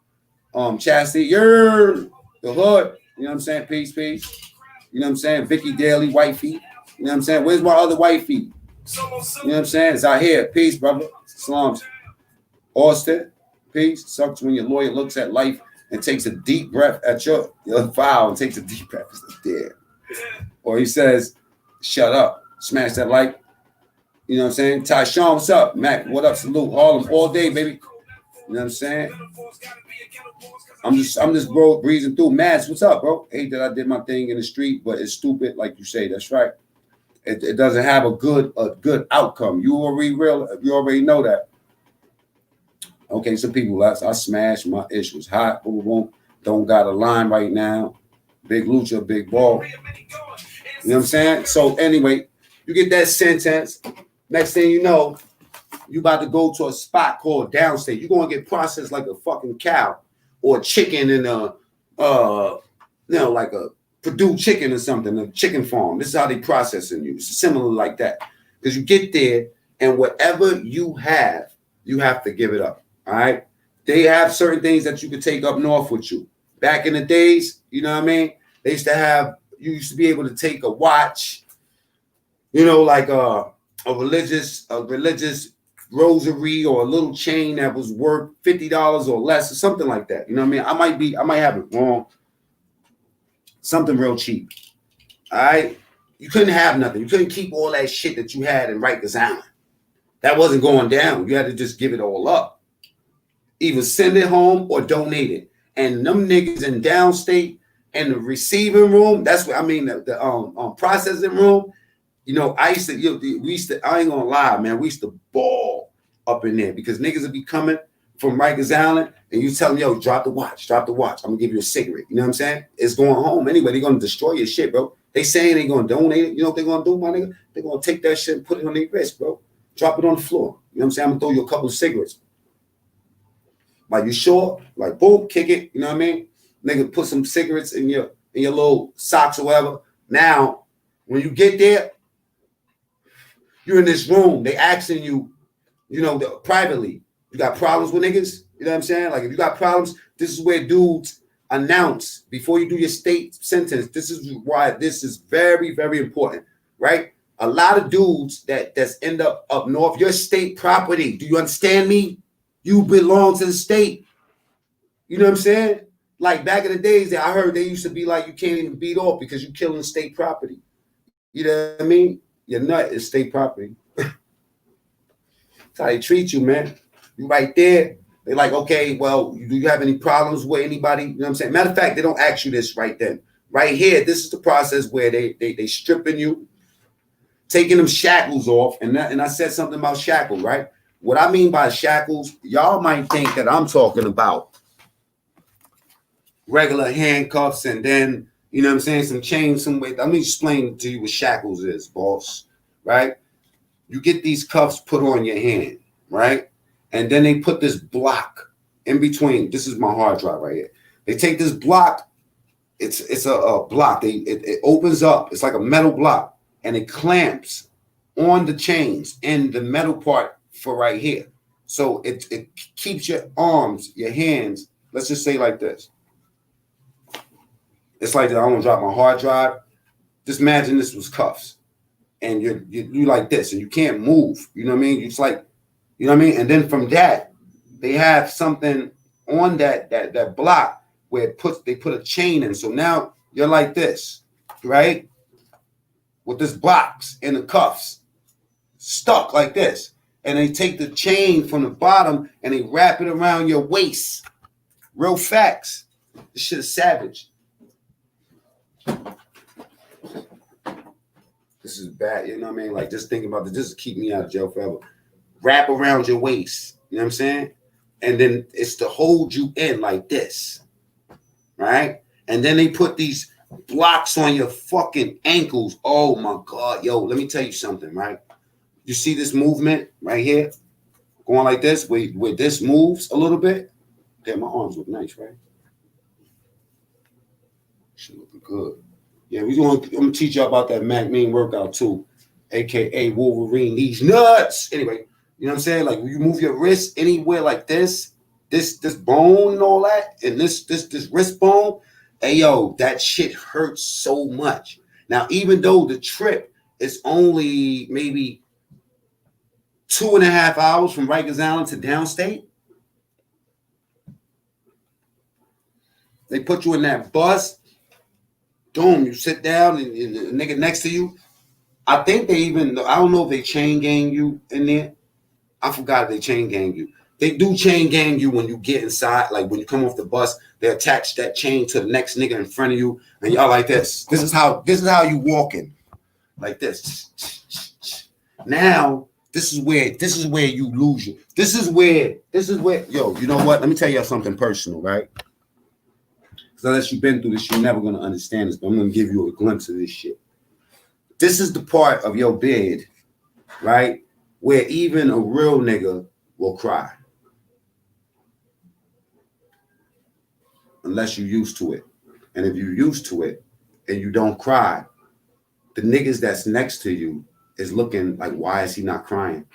Chastity, the hood. You know what I'm saying? Peace, peace. You know what I'm saying? Vicky Daly, white feet. You know what I'm saying? Where's my other white feet? You know what I'm saying? It's out here. Peace, brother. Slums. Austin, peace. Sucks when your lawyer looks at life and takes a deep breath at your file and takes a deep breath. It's dead. Or he says, shut up. Smash that like. You know what I'm saying? Tyshawn, what's up? Mac, what up? Salute. Harlem all day, baby. You know what I'm saying? I'm just bro breezing through. Mads, what's up, bro? Hate that I did my thing in the street, but it's stupid, like you say. That's right. It doesn't have a good outcome. You already know that. Okay, some people I smashed my ish was hot. Boom, boom. Don't got a line right now. Big Lucha, big ball. You know what I'm saying? So anyway, you get that sentence. Next thing you know, you about to go to a spot called Downstate. You're gonna get processed like a fucking cow or a chicken in like a Purdue chicken or something, a chicken farm. This is how they processing you. It's similar like that. Because you get there and whatever you have to give it up. All right. They have certain things that you could take up north with you. Back in the days, you know what I mean? You used to be able to take a watch, you know, like a religious rosary or a little chain that was worth $50 or less or something like that. You know what I mean? I might have it wrong. Something real cheap. All right. You couldn't have nothing. You couldn't keep all that shit that you had in Rikers Island. That wasn't going down. You had to just give it all up. Either send it home or donate it. And them niggas in downstate and the receiving room, that's what I mean, the processing room, you know, I ain't gonna lie, man, we used to ball up in there because niggas would be coming from Rikers Island and you tell them, yo, drop the watch. I'm gonna give you a cigarette. You know what I'm saying? It's going home anyway. They're gonna destroy your shit, bro. They saying they gonna donate it. You know what they're gonna do, my nigga? They're gonna take that shit and put it on their wrist, bro. Drop it on the floor. You know what I'm saying? I'm gonna throw you a couple of cigarettes. Like, you sure? Like, boom, kick it. You know what I mean? Nigga, put some cigarettes in your little socks or whatever. Now, when you get there, you're in this room. They asking you, you know, privately. You got problems with niggas? You know what I'm saying? Like, if you got problems, this is where dudes announce before you do your state sentence. This is why this is very, very important, right? A lot of dudes that's end up north, your state property. Do you understand me? You belong to the state. You know what I'm saying? Like back in the days, I heard they used to be like, you can't even beat off because you're killing state property. You know what I mean? Your nut is state property. That's how they treat you, man. You right there. They're like, okay, well, do you have any problems with anybody? You know what I'm saying? Matter of fact, they don't ask you this right then. Right here, this is the process where they stripping you, taking them shackles off. And I said something about shackles, right? What I mean by shackles, y'all might think that I'm talking about regular handcuffs and then, you know what I'm saying, some chains, some weight. Let me explain to you what shackles is, boss, right? You get these cuffs put on your hand, right? And then they put this block in between. This is my hard drive right here. They take this block. It's a block. It opens up. It's like a metal block. And it clamps on the chains and the metal part for right here. So it keeps your arms, your hands, let's just say like this. It's like that. I want to drop my hard drive. Just imagine this was cuffs. And you like this and you can't move. You know what I mean? It's like, you know what I mean? And then from that, they have something on that block where they put a chain in. So now you're like this, right? With this box and the cuffs stuck like this. And they take the chain from the bottom and they wrap it around your waist. Real facts. This shit is savage. This is bad. You know what I mean? Like, just thinking about this. This will keep me out of jail forever. Wrap around your waist. You know what I'm saying? And then it's to hold you in like this. Right? And then they put these blocks on your fucking ankles. Oh my God. Yo, let me tell you something, right? You see this movement right here? Going like this, where this moves a little bit. Damn, my arms look nice, right? Shit looking good. Yeah, I'm gonna teach y'all about that macmean workout too, aka Wolverine. These nuts. Anyway, You know what I'm saying? Like when you move your wrist anywhere like this bone and all that, and this wrist bone, hey yo, that shit hurts so much. Now, even though the trip is only maybe 2.5 hours from Rikers Island to Downstate, they put you in that bus. Boom, you sit down and the nigga next to you. I think they even, I don't know if they chain gang you in there. I forgot if they chain gang you. They do chain gang you when you get inside. Like when you come off the bus, they attach that chain to the next nigga in front of you, and y'all like this. This is how you walking, like this. Now this is where you lose you. This is where yo. You know what? Let me tell you something personal, right? Because unless you've been through this, you're never gonna understand this. But I'm gonna give you a glimpse of this shit. This is the part of your bed, right, where even a real nigga will cry. Unless you're used to it. And if you're used to it and you don't cry, the niggas that's next to you is looking like, why is he not crying?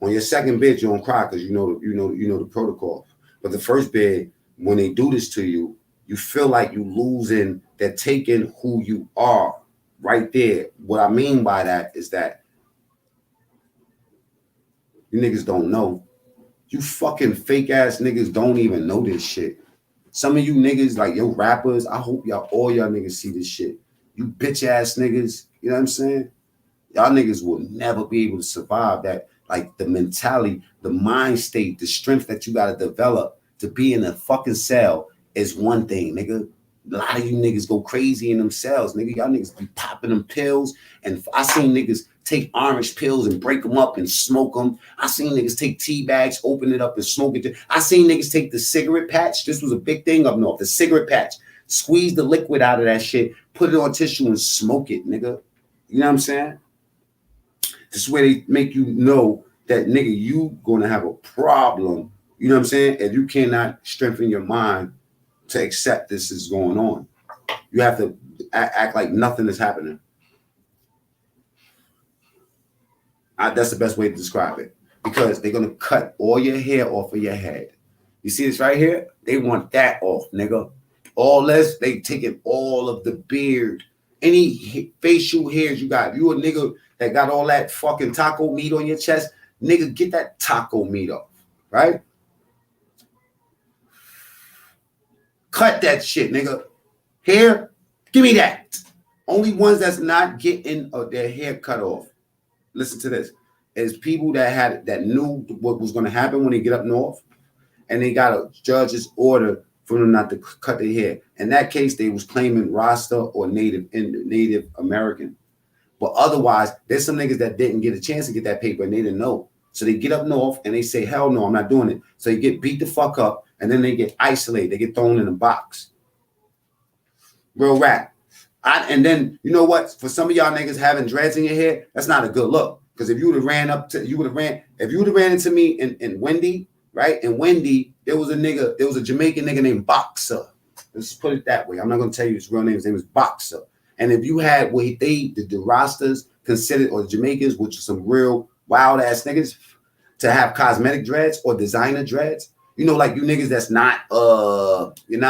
On your second bed, you don't cry because you know the protocol. But the first bed, when they do this to you, you feel like you losing, they're taking who you are right there. What I mean by that is that you niggas don't know. You fucking fake ass niggas don't even know this shit. Some of you niggas, like your rappers, I hope all y'all niggas see this shit. You bitch ass niggas, you know what I'm saying? Y'all niggas will never be able to survive that. Like the mentality, the mind state, the strength that you gotta develop to be in a fucking cell is one thing, nigga. A lot of you niggas go crazy in them cells, nigga. Y'all niggas be popping them pills, and I seen niggas take orange pills and break them up and smoke them. I seen niggas take tea bags, open it up and smoke it. I seen niggas take the cigarette patch. This was a big thing up north. The cigarette patch, squeeze the liquid out of that shit, put it on tissue and smoke it, nigga. You know what I'm saying? This is where they make you know that, nigga, you gonna have a problem. You know what I'm saying? If you cannot strengthen your mind to accept this is going on, you have to act like nothing is happening. That's the best way to describe it, because they're gonna cut all your hair off of your head. You see this right here? They want that off, nigga. All this, they taking all of the beard, any facial hairs you got. If you a nigga that got all that fucking taco meat on your chest, nigga, get that taco meat off, right? Cut that shit, nigga. Hair, give me that. Only ones that's not getting their hair cut off, listen to this, is people that knew what was going to happen when they get up north, and they got a judge's order for them not to cut their hair. In that case, they was claiming Rasta or Native American. But otherwise, there's some niggas that didn't get a chance to get that paper and they didn't know. So they get up north and they say, hell no, I'm not doing it. So they get beat the fuck up, and then they get isolated. They get thrown in a box. Real rap. And then, you know what? For some of y'all niggas having dreads in your hair, that's not a good look. Because if you would have ran into me in Wendy, right? In Wendy, there was a Jamaican nigga named Boxer. Let's put it that way. I'm not going to tell you his real name. His name is Boxer. And if you had what the Rastas considered, or the Jamaicans, which are some real wild ass niggas, to have cosmetic dreads or designer dreads, you know, like you niggas that's not you're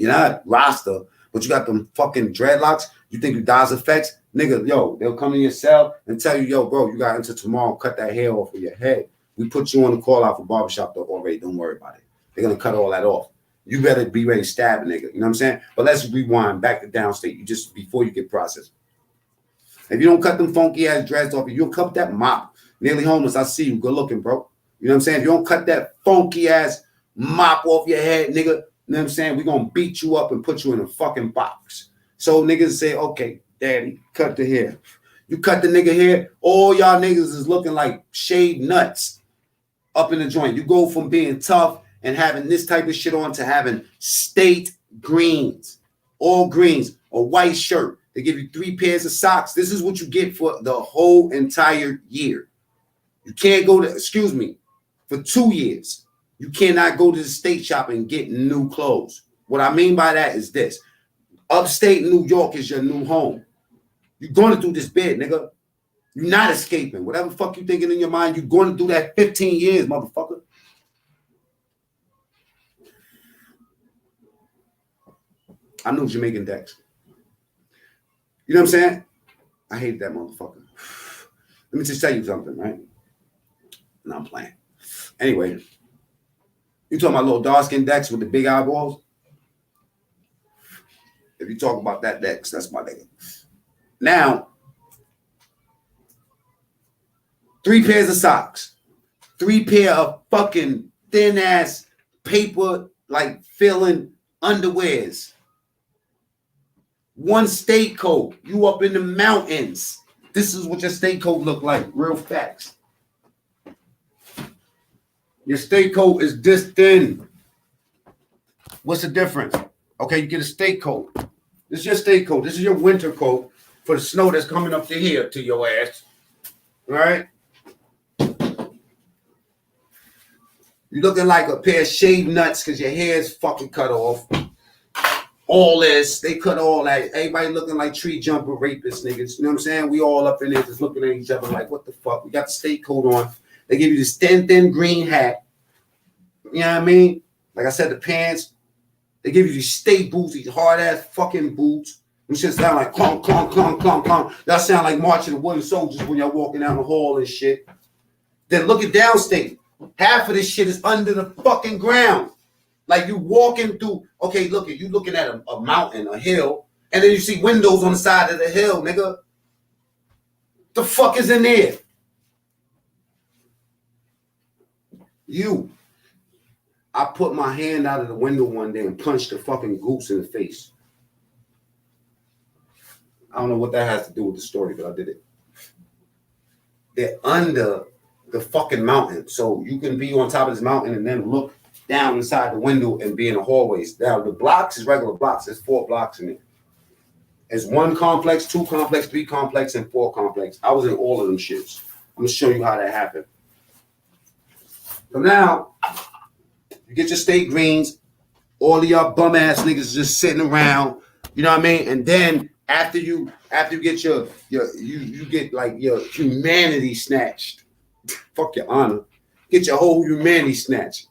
not Rasta, but you got them fucking dreadlocks. You think you Daz effects, nigga? Yo, they'll come in your cell and tell you, yo, bro, you got until tomorrow. Cut that hair off of your head. We put you on the call out for barbershop though already. Don't worry about it. They're gonna cut all that off. You better be ready to stab a nigga. You know what I'm saying? But let's rewind back to Downstate. You just before you get processed. If you don't cut them funky ass dreads off, you don't cut that mop. Nearly homeless. I see you. Good looking, bro. You know what I'm saying? If you don't cut that funky ass mop off your head, nigga, you know what I'm saying? We're gonna beat you up and put you in a fucking box. So niggas say, okay, daddy, cut the hair. You cut the nigga hair, all y'all niggas is looking like shaved nuts up in the joint. You go from being tough and having this type of shit on to having state greens, all greens, a white shirt. They give you 3 pairs of socks. This is what you get for the whole entire year. You can't go to, for 2 years, you cannot go to the state shop and get new clothes. What I mean by that is this. Upstate New York is your new home. You're going to do this bid, nigga. You're not escaping. Whatever the fuck you thinking in your mind, you're going to do that 15 years, motherfucker. I know Jamaican Dex. You know what I'm saying? I hate that motherfucker. Let me just tell you something, right? No, I'm playing. Anyway, you talking about little dark-skinned Dex with the big eyeballs? If you talk about that Dex, that's my nigga. Now, 3 pairs of socks, 3 pair of fucking thin-ass paper, like filling underwears, 1 state coat. You up in the mountains. This is what your state coat look like. Real facts. Your state coat is this thin. What's the difference? Okay, you get a state coat. This is your state coat. This is your winter coat for the snow that's coming up to here to your ass. All right? You're looking like a pair of shaved nuts because your hair is fucking cut off. All this, they cut all that. Everybody looking like tree jumper rapist niggas. You know what I'm saying? We all up in there just looking at each other like, what the fuck? We got the state coat on. They give you this thin green hat. You know what I mean? Like I said, the pants. They give you these state boots, these hard-ass fucking boots. Them shit sound like clunk, clunk, clunk, clunk, clunk. Y'all sound like marching the wooden soldiers when y'all walking down the hall and shit. Then look at Downstate. Half of this shit is under the fucking ground. Like you walking through, okay, look, you looking at a mountain, a hill, and then you see windows on the side of the hill, nigga. The fuck is in there? You. I put my hand out of the window one day and punched the fucking goose in the face. I don't know what that has to do with the story, but I did it. They're under the fucking mountain. So you can be on top of this mountain and then look down inside the window and be in the hallways. Now, the blocks is regular blocks. There's 4 blocks in it. There's 1 complex, 2 complex, 3 complex, and 4 complex. I was in all of them shits. I'm going to show you how that happened. So now, you get your state greens. All of y'all bum-ass niggas just sitting around. You know what I mean? And then after you get you get like your humanity snatched. Fuck your honor. Get your whole humanity snatched.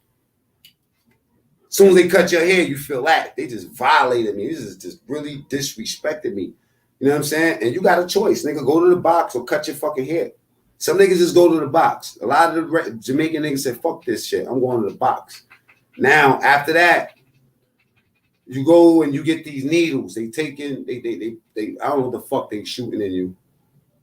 As soon as they cut your hair, you feel that. They just violated me. This is just really disrespected me. You know what I'm saying? And you got a choice. Nigga, go to the box or cut your fucking hair. Some niggas just go to the box. A lot of the Jamaican niggas say, fuck this shit. I'm going to the box. Now, after that, you go and you get these needles. They take in, they I don't know what the fuck they shooting in you.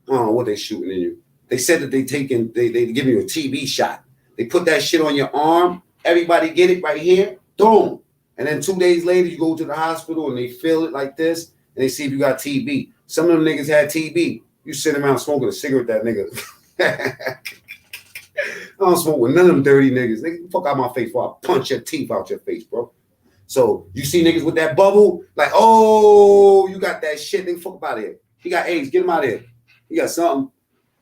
I don't know what they shooting in you. They said that they give you a TB shot. They put that shit on your arm. Everybody get it right here. Boom. And then 2 days later, you go to the hospital and they feel it like this and they see if you got TB. Some of them niggas had TB. You sit around smoking a cigarette, that nigga. I don't smoke with none of them dirty niggas. Nigga, fuck out my face before I punch your teeth out your face, bro. So you see niggas with that bubble, like, oh, you got that shit. Nigga, fuck out of here. He got AIDS. Get him out of here. He got something.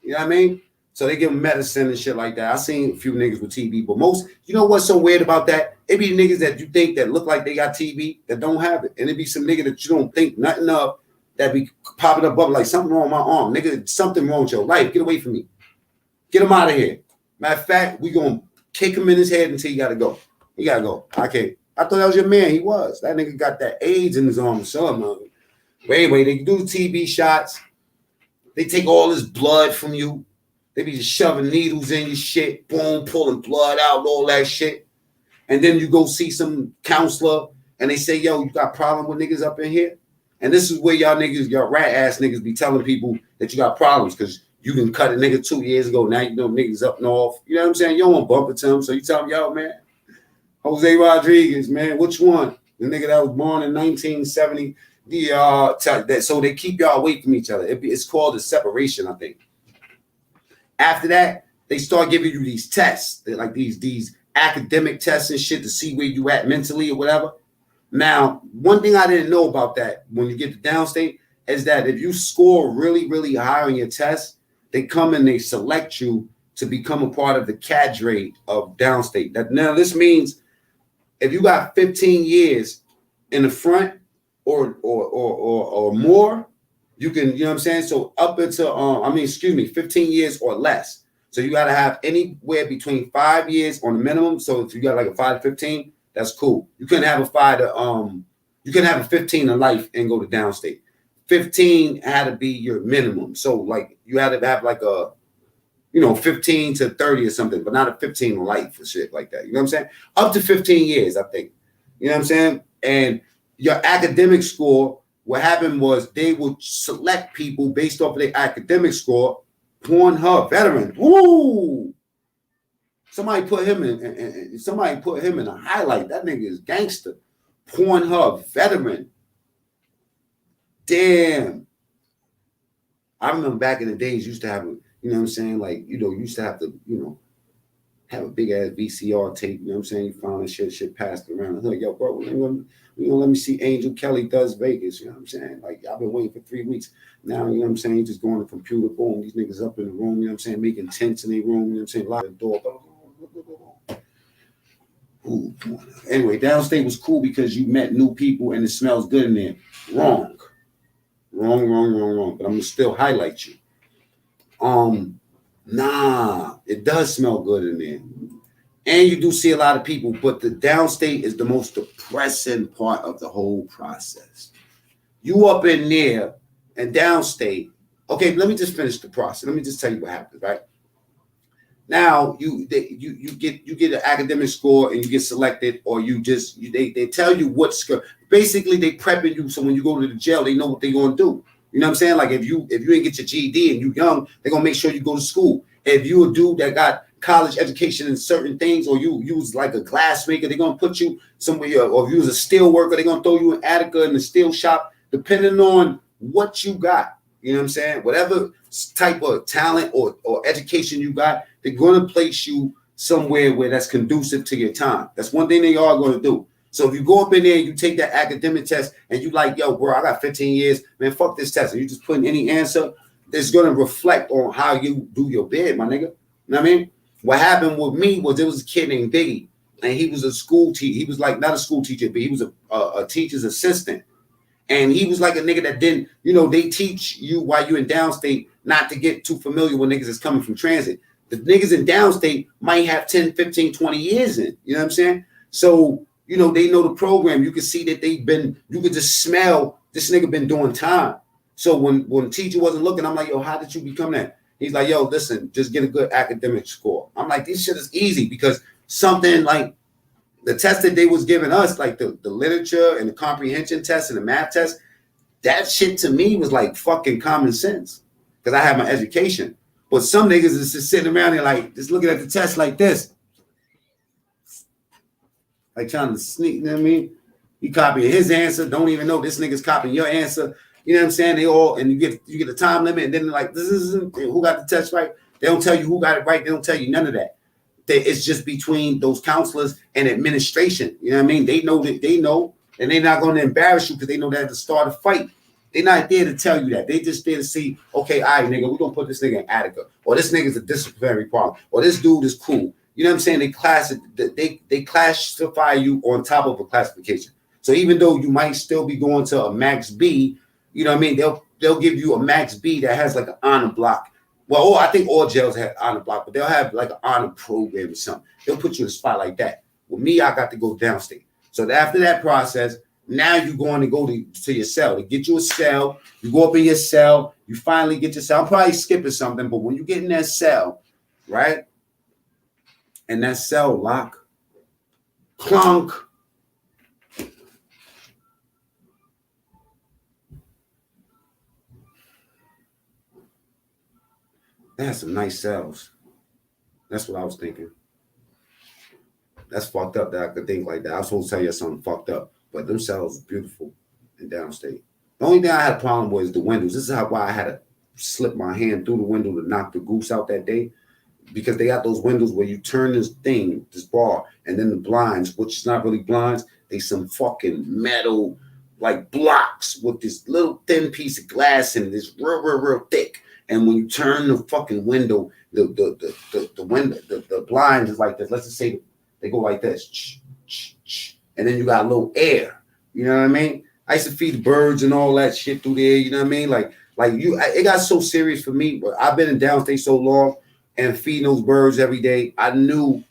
You know what I mean? So they give him medicine and shit like that. I seen a few niggas with TB, but most, you know what's so weird about that? It be niggas that you think that look like they got TB that don't have it. And it be some nigga that you don't think nothing of that be popping up bubble like something wrong with my arm. Nigga, something wrong with your life. Get away from me. Get him out of here. Matter of fact, we gonna kick him in his head until he gotta go. He gotta go. Okay. I thought that was your man. He was. That nigga got that AIDS in his arm or something. But anyway, they do TB shots. They take all his blood from you. They be just shoving needles in your shit, boom, pulling blood out, all that shit. And then you go see some counselor and they say, yo, you got a problem with niggas up in here? And this is where y'all niggas, y'all rat ass niggas be telling people that you got problems because you can cut a nigga 2 years ago. Now you know niggas up north. You know what I'm saying? You don't want to bump into him. So you tell him, yo, man, Jose Rodriguez, man, which one? The nigga that was born in 1970. So they keep y'all away from each other. It's called a separation, I think. After that, they start giving you these tests. They're like these academic tests and shit to see where you at mentally or whatever. Now, one thing I didn't know about that when you get to Downstate is that if you score really, really high on your test, they come and they select you to become a part of the cadre of Downstate. Now, this means if you got 15 years in the front or more, You can, you know what I'm saying? So up into 15 years or less. So you got to have anywhere between 5 years on the minimum. So if you got like a 5 to 15, that's cool. You couldn't have a 15 in life and go to downstate. 15 had to be your minimum. So like you had to have like a 15 to 30 or something, but not a 15 in life for shit like that. You know what I'm saying? Up to 15 years, I think. You know what I'm saying? And your academic score, what happened was they would select people based off of their academic score. Pornhub veteran. Woo! Somebody put him in a highlight. That nigga is gangster. Pornhub veteran. Damn. I remember back in the days, used to have a, you know what I'm saying? Like, used to have to, have a big ass VCR tape. You know what I'm saying? You found that shit passed around. I was like, yo, bro, let me see Angel Kelly Does Vegas. You know what I'm saying? Like, I've been waiting for 3 weeks. Now, you know what I'm saying? You just go on the computer, boom, these niggas up in the room, you know what I'm saying? Making tents in their room, you know what I'm saying? Lock the door. Ooh, anyway, downstate was cool because you met new people and it smells good in there. Wrong. But I'm gonna still highlight you. Nah, it does smell good in there. And you do see a lot of people, but the downstate is the most depressing part of the whole process. You up in there and downstate. Okay, let me just finish the process. Let me just tell you what happens, right? Now you get an academic score and you get selected, or they tell you what score. Basically, they prepping you so when you go to the jail, they know what they're gonna do. You know what I'm saying? Like if you ain't get your GED and you young, they're gonna make sure you go to school. If you a dude that got college education in certain things, or you was like a glass maker, they're gonna put you somewhere, or if you was a steel worker, they're gonna throw you in Attica in the steel shop, depending on what you got. You know what I'm saying? Whatever type of talent or education you got, they're gonna place you somewhere where that's conducive to your time. That's one thing they are gonna do. So if you go up in there and you take that academic test and you like, yo, bro, I got 15 years, man, fuck this test. And you just put in any answer, it's going to reflect on how you do your bid, my nigga. You know what I mean? What happened with me was there was a kid named Biggie, and he was a school teacher. He was like, not a school teacher, but he was a teacher's assistant. And he was like a nigga that didn't, they teach you while you're in downstate not to get too familiar with niggas that's coming from transit. The niggas in downstate might have 10, 15, 20 years in. You know what I'm saying? So, they know the program. You can see that you could just smell this nigga been doing time. So when the teacher wasn't looking, I'm like, yo, how did you become that? He's like, yo, listen, just get a good academic score. I'm like, this shit is easy because something like the test that they was giving us, like the literature and the comprehension test and the math test, that shit to me was like fucking common sense because I have my education. But some niggas is just sitting around here like, just looking at the test like this. Like trying to sneak, you know what I mean? You copying his answer, don't even know this nigga's copying your answer. You know what I'm saying? They all, and you get a time limit, and then they're like, this isn't who got the test right. They don't tell you who got it right. They don't tell you none of that. It's just between those counselors and administration. You know what I mean? They know that they know, and they're not going to embarrass you because they know that to start a fight. They're not there to tell you that. They just there to see, okay, all right, nigga, we're going to put this nigga in Attica, or this nigga's a disciplinary problem, or this dude is cool. You know what I'm saying? They classify you on top of a classification. So even though you might still be going to a max B, you know what I mean? They'll give you a max B that has like an honor block. Well, I think all jails have honor block, but they'll have like an honor program or something. They'll put you in a spot like that. With me, I got to go downstate. So after that process, now you're going to go to your cell. To get you a cell, you go up in your cell, you finally get your cell. I'm probably skipping something, but when you get in that cell, right? And that cell lock, clunk. They had some nice cells. That's what I was thinking. That's fucked up that I could think like that. I was supposed to tell you something fucked up, but them cells are beautiful in downstate. The only thing I had a problem with is the windows. This is why I had to slip my hand through the window to knock the goose out that day, because they got those windows where you turn this bar, and then the blinds, which is not really blinds, they some fucking metal like blocks with this little thin piece of glass in it. It's real thick. And when you turn the fucking window, the blind is like this. Let's just say they go like this, and then you got a little air. You know what I mean? I used to feed birds and all that shit through there. You know what I mean? Like Like it got so serious for me. But I've been in downstate so long and feeding those birds every day. I knew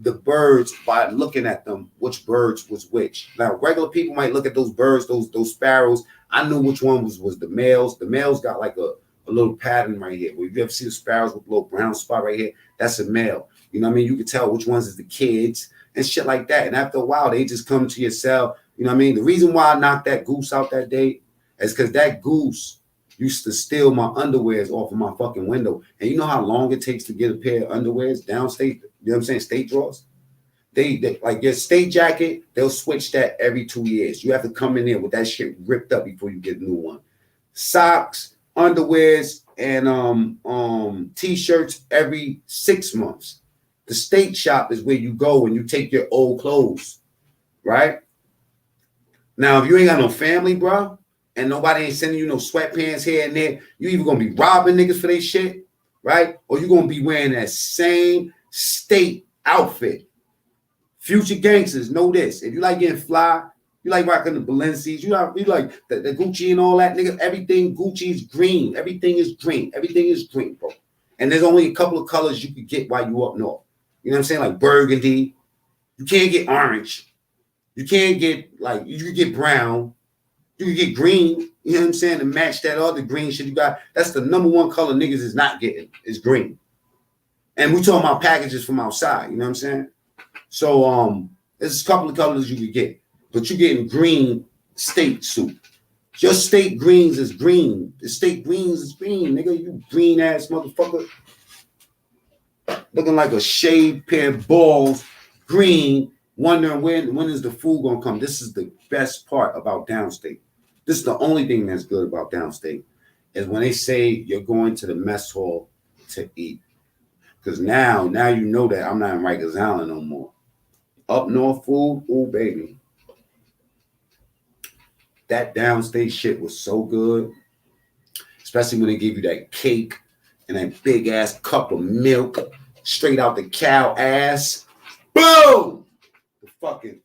the birds by looking at them, which birds was which. Now, regular people might look at those birds, those sparrows. I knew which one was the males. The males got like a little pattern right here. Well, you ever see the sparrows with a little brown spot right here? That's a male. You know what I mean? You can tell which ones is the kids and shit like that. And after a while, they just come to your cell. You know what I mean? The reason why I knocked that goose out that day is because that goose used to steal my underwears off of my fucking window. And you know how long it takes to get a pair of underwears downstate? You know what I'm saying? State drawers. They like your state jacket, they'll switch that every 2 years. You have to come in there with that shit ripped up before you get a new one. Socks, underwears, and t-shirts every 6 months. The state shop is where you go and you take your old clothes, right? Now, if you ain't got no family, bro, and nobody ain't sending you no sweatpants here and there, you either gonna be robbing niggas for their shit, right? Or you gonna be wearing that same state outfit. Future gangsters know this. If you like getting fly, you like rocking the Balenci's, you like the Gucci and all that, nigga. Everything Gucci is green. Everything is green. Everything is green, bro. And there's only a couple of colors you could get while you up north. You know what I'm saying? Like burgundy. You can't get orange. You can't get like you can get brown. You can get green. You know what I'm saying? To match that other green shit you got. That's the number one color niggas is not getting is green. And we talking about packages from outside. You know what I'm saying? So there's a couple of colors you could get, but you're getting green state suit. Your state greens is green. The state greens is green, nigga. You green ass motherfucker. Looking like a shaved pair of balls, green, wondering when is the food gonna come. This is the best part about downstate. This is the only thing that's good about downstate is when they say you're going to the mess hall to eat. Because now you know that I'm not in Rikers Island no more. Up north food, oh baby. That downstate shit was so good. Especially when they give you that cake and that big ass cup of milk straight out the cow ass. Boom! The fucking,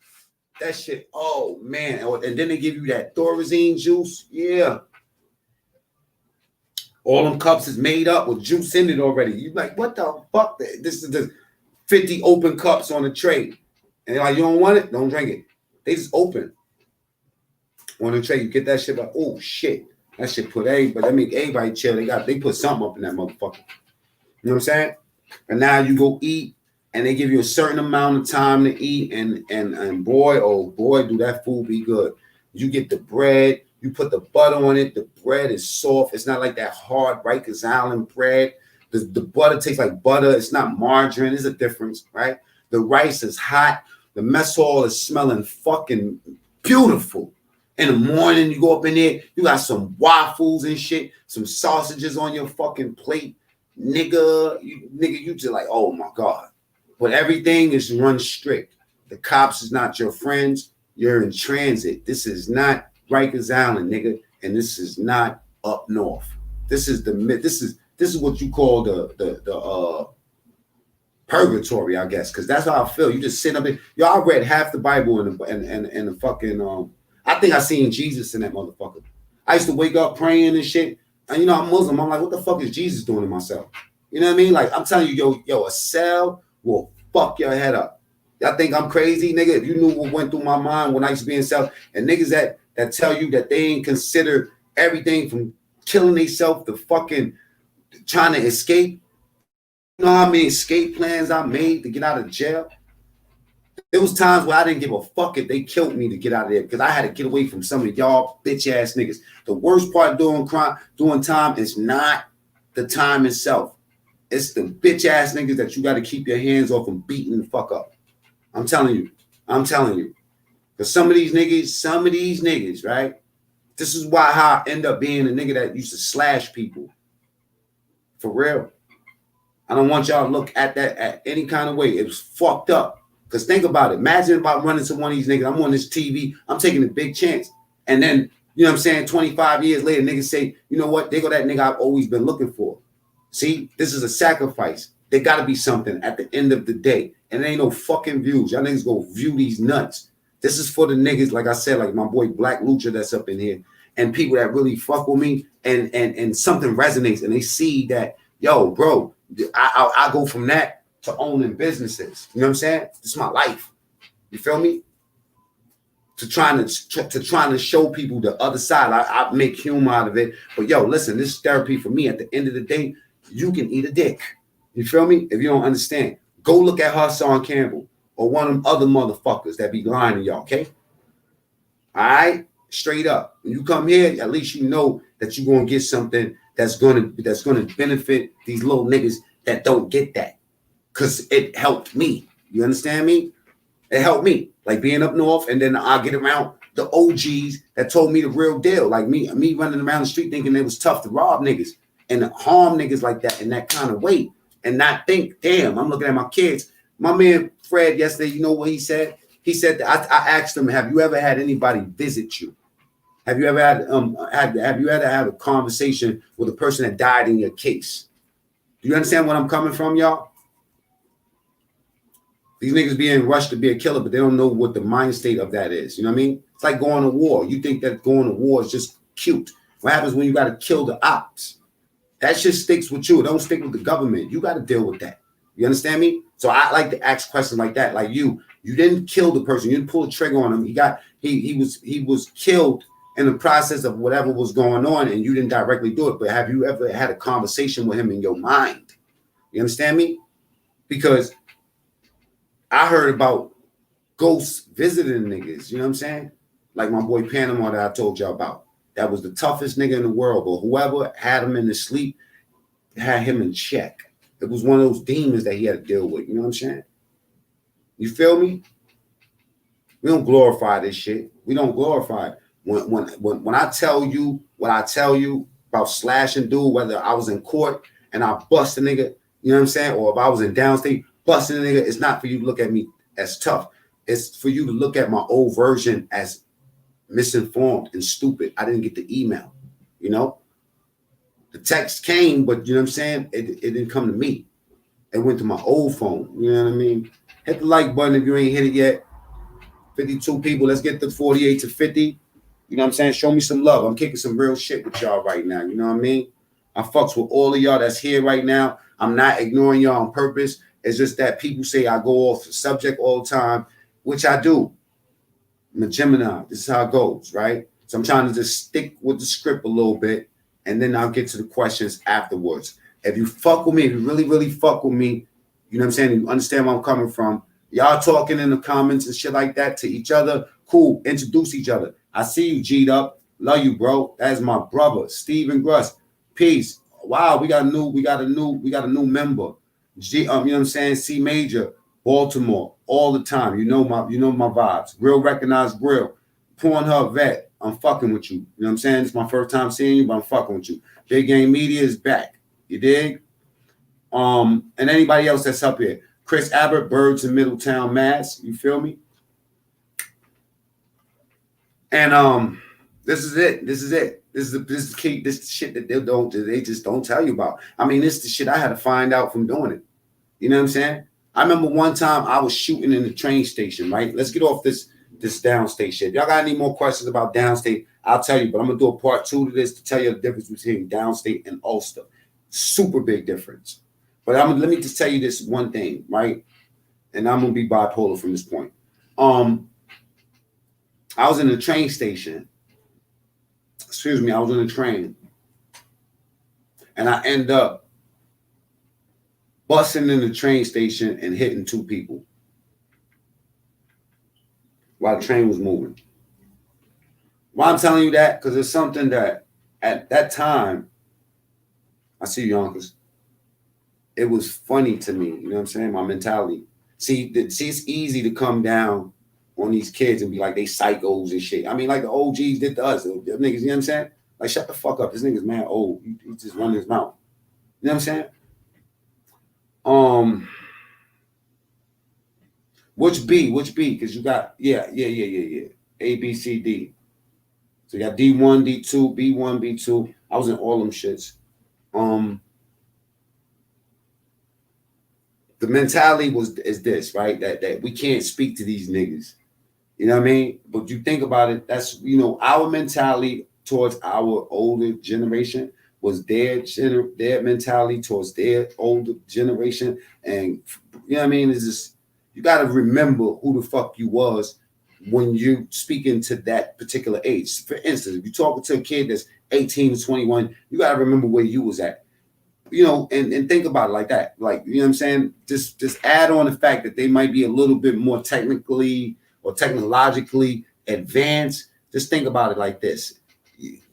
that shit, oh man. And then they give you that Thorazine juice. Yeah. All them cups is made up with juice in it already. You like, what the fuck? This is the 50 open cups on the tray. And they're like, you don't want it? Don't drink it. They just open on the tray. You get that shit like, oh shit. That shit put everybody, that make everybody chill. They put something up in that motherfucker. You know what I'm saying? And now you go eat and they give you a certain amount of time to eat. And boy, oh boy, do that food be good. You get the bread. You put the butter on it. The bread is soft. It's not like that hard Rikers Island bread. The butter tastes like butter. It's not margarine. There's a difference, right? The rice is hot. The mess hall is smelling fucking beautiful. In the morning, you go up in there. You got some waffles and shit. Some sausages on your fucking plate. Nigga, you just like, oh my God. But everything is run strict. The cops is not your friends. You're in transit. This is not Rikers Island, nigga, and this is not up north. This is what you call the purgatory, I guess, because that's how I feel. You just sit up there. Yo, I read half the Bible in the fucking I think I seen Jesus in that motherfucker. I used to wake up praying and shit, and you know I'm Muslim. I'm like, what the fuck is Jesus doing to myself? You know what I mean? Like I'm telling you, yo, a cell will fuck your head up. Y'all think I'm crazy, nigga? If you knew what went through my mind when I used to be in cell, and niggas that tell you that they ain't consider everything from killing themselves to fucking trying to escape. You know how many escape plans I made to get out of jail? There was times where I didn't give a fuck if they killed me to get out of there because I had to get away from some of y'all bitch ass niggas. The worst part of doing time is not the time itself. It's the bitch ass niggas that you got to keep your hands off and beating the fuck up. I'm telling you. Because some of these niggas, right? This is how I end up being a nigga that used to slash people. For real. I don't want y'all to look at that at any kind of way. It was fucked up. Because think about it. Imagine about running to one of these niggas. I'm on this TV. I'm taking a big chance. And then, you know what I'm saying, 25 years later, niggas say, you know what? They go that nigga I've always been looking for. See, this is a sacrifice. There got to be something at the end of the day. And there ain't no fucking views. Y'all niggas go view these nuts. This is for the niggas, like I said, like my boy Black Lucha that's up in here. and people that really fuck with me, and something resonates, and they see that, yo, bro, I go from that to owning businesses. You know what I'm saying? It's my life. You feel me? To trying to show people the other side. I make humor out of it. But yo, listen, this is therapy for me. At the end of the day, you can eat a dick. You feel me? If you don't understand, go look at Hassan Campbell or one of them other motherfuckers that be lying to y'all, okay? All right? Straight up. When you come here, at least you know that you're gonna get something that's gonna benefit these little niggas that don't get that. Cause it helped me. You understand me? It helped me, like being up north, and then I get around the OGs that told me the real deal. Like me running around the street thinking it was tough to rob niggas and harm niggas like that in that kind of way, and not think, damn, I'm looking at my kids. My man Fred yesterday, you know what he said? He said that I asked him, have you ever had anybody visit you? Have you ever had a conversation with a person that died in your case? Do you understand where I'm coming from, y'all? These niggas being rushed to be a killer, but they don't know what the mind state of that is. You know what I mean? It's like going to war. You think that going to war is just cute. What happens when you got to kill the ops? That shit sticks with you. It don't stick with the government. You got to deal with that. You understand me? So I like to ask questions like that. Like you didn't kill the person. You didn't pull a trigger on him. He was killed in the process of whatever was going on, and you didn't directly do it. But have you ever had a conversation with him in your mind? You understand me? Because I heard about ghosts visiting niggas, you know what I'm saying? Like my boy Panama that I told y'all about. That was the toughest nigga in the world, but whoever had him in his sleep had him in check. It was one of those demons that he had to deal with, you know what I'm saying? You feel me? We don't glorify this shit. We don't glorify it. When I tell you what I tell you about slash and dude, whether I was in court and I bust a nigga, you know what I'm saying? Or if I was in downstate, busting a nigga, it's not for you to look at me as tough. It's for you to look at my old version as misinformed and stupid. I didn't get the email, you know? The text came, but you know what I'm saying? It didn't come to me. It went to my old phone, you know what I mean? Hit the like button if you ain't hit it yet. 52 people, let's get the 48 to 50. You know what I'm saying? Show me some love. I'm kicking some real shit with y'all right now, you know what I mean? I fucks with all of y'all that's here right now. I'm not ignoring y'all on purpose. It's just that people say I go off the subject all the time, which I do. I'm a Gemini. This is how it goes, right? So I'm trying to just stick with the script a little bit, and then I'll get to the questions afterwards. If you fuck with me, if you really, really fuck with me, you know what I'm saying? You understand where I'm coming from. Y'all talking in the comments and shit like that to each other. Cool. Introduce each other. I see you, G'd up. Love you, bro. That's my brother, Steven Gruss. Peace. Wow, we got a new member. You know what I'm saying? C Major, Baltimore, all the time. You know my vibes. Real recognized grill. Pornhub vet. I'm fucking with you. You know what I'm saying? It's my first time seeing you, but I'm fucking with you. Big Game Media is back. You dig? And anybody else that's up here. Chris Abbott, Birds in Middletown, Mass. You feel me? And this is it. This is the key. This is the shit that they just don't tell you about. I mean, this is the shit I had to find out from doing it. You know what I'm saying? I remember one time I was shooting in the train station, right? Let's get off this downstate shit. Y'all got any more questions about downstate? I'll tell you, but I'm gonna do a part 2 to this to tell you the difference between downstate and Ulster. Super big difference. But let me just tell you this one thing, right? And I'm gonna be bipolar from this point. I was in the train station. Excuse me, I was on a train. And I end up busting in the train station and hitting 2 people while the train was moving. Why I'm telling you that? Because it's something that at that time, I see you, Yonkers. It was funny to me, you know what I'm saying? My mentality. See, it's easy to come down on these kids and be like, they psychos and shit. I mean, like the OGs did to us. The niggas, you know what I'm saying? Like, shut the fuck up. This nigga's mad old. He just running his mouth. You know what I'm saying? Which B? Because you got, yeah. A, B, C, D. So you got D1, D2, B1, B2. I was in all them shits. The mentality is this, right? That we can't speak to these niggas. You know what I mean? But you think about it, that's, you know, our mentality towards our older generation was their mentality towards their older generation. And you know what I mean? It's just, you got to remember who the fuck you was when you speaking to that particular age. For instance, if you're talking to a kid that's 18 to 21, you got to remember where you was at. You know, and think about it like that. Like, you know what I'm saying? Just add on the fact that they might be a little bit more technically or technologically advanced. Just think about it like this.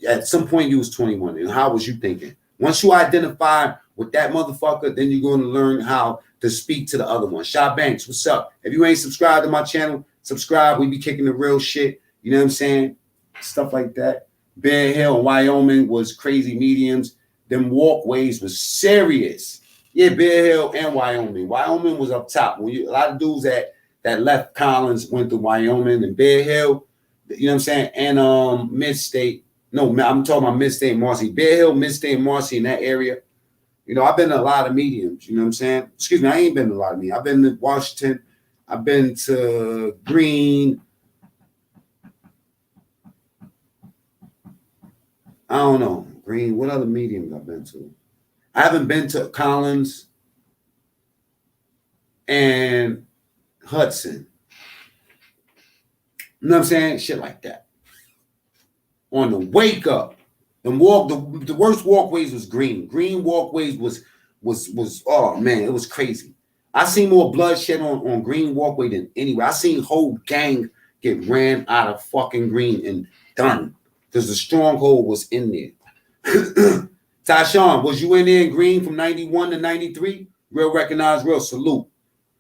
At some point you was 21, and how was you thinking? Once you identify with that motherfucker, then you're going to learn how to speak to the other one. Shaw Banks, what's up? If you ain't subscribed to my channel, subscribe. We be kicking the real shit. You know what I'm saying? Stuff like that. Bear Hill and Wyoming was crazy mediums. Them walkways was serious. Yeah, Bear Hill and Wyoming. Wyoming was up top. When you, a lot of dudes that left Collins went to Wyoming and Bear Hill, you know what I'm saying? And Mid-State. No, I'm talking about Mid-State and Marcy. Bear Hill, Mid-State and Marcy in that area. You know, I've been to a lot of mediums. You know what I'm saying? Excuse me, I ain't been to a lot of mediums. I've been to Washington. I've been to Green. I don't know. Green, what other mediums I've been to? I haven't been to Collins and Hudson. You know what I'm saying? Shit like that. On the wake up, and walk the worst walkways was Green. Green walkways was oh man, it was crazy. I seen more bloodshed on Green walkway than anywhere. I seen whole gang get ran out of fucking Green and done because the stronghold was in there. Tyshawn, was you in there in Green from 91 to 93? Real recognized, real salute.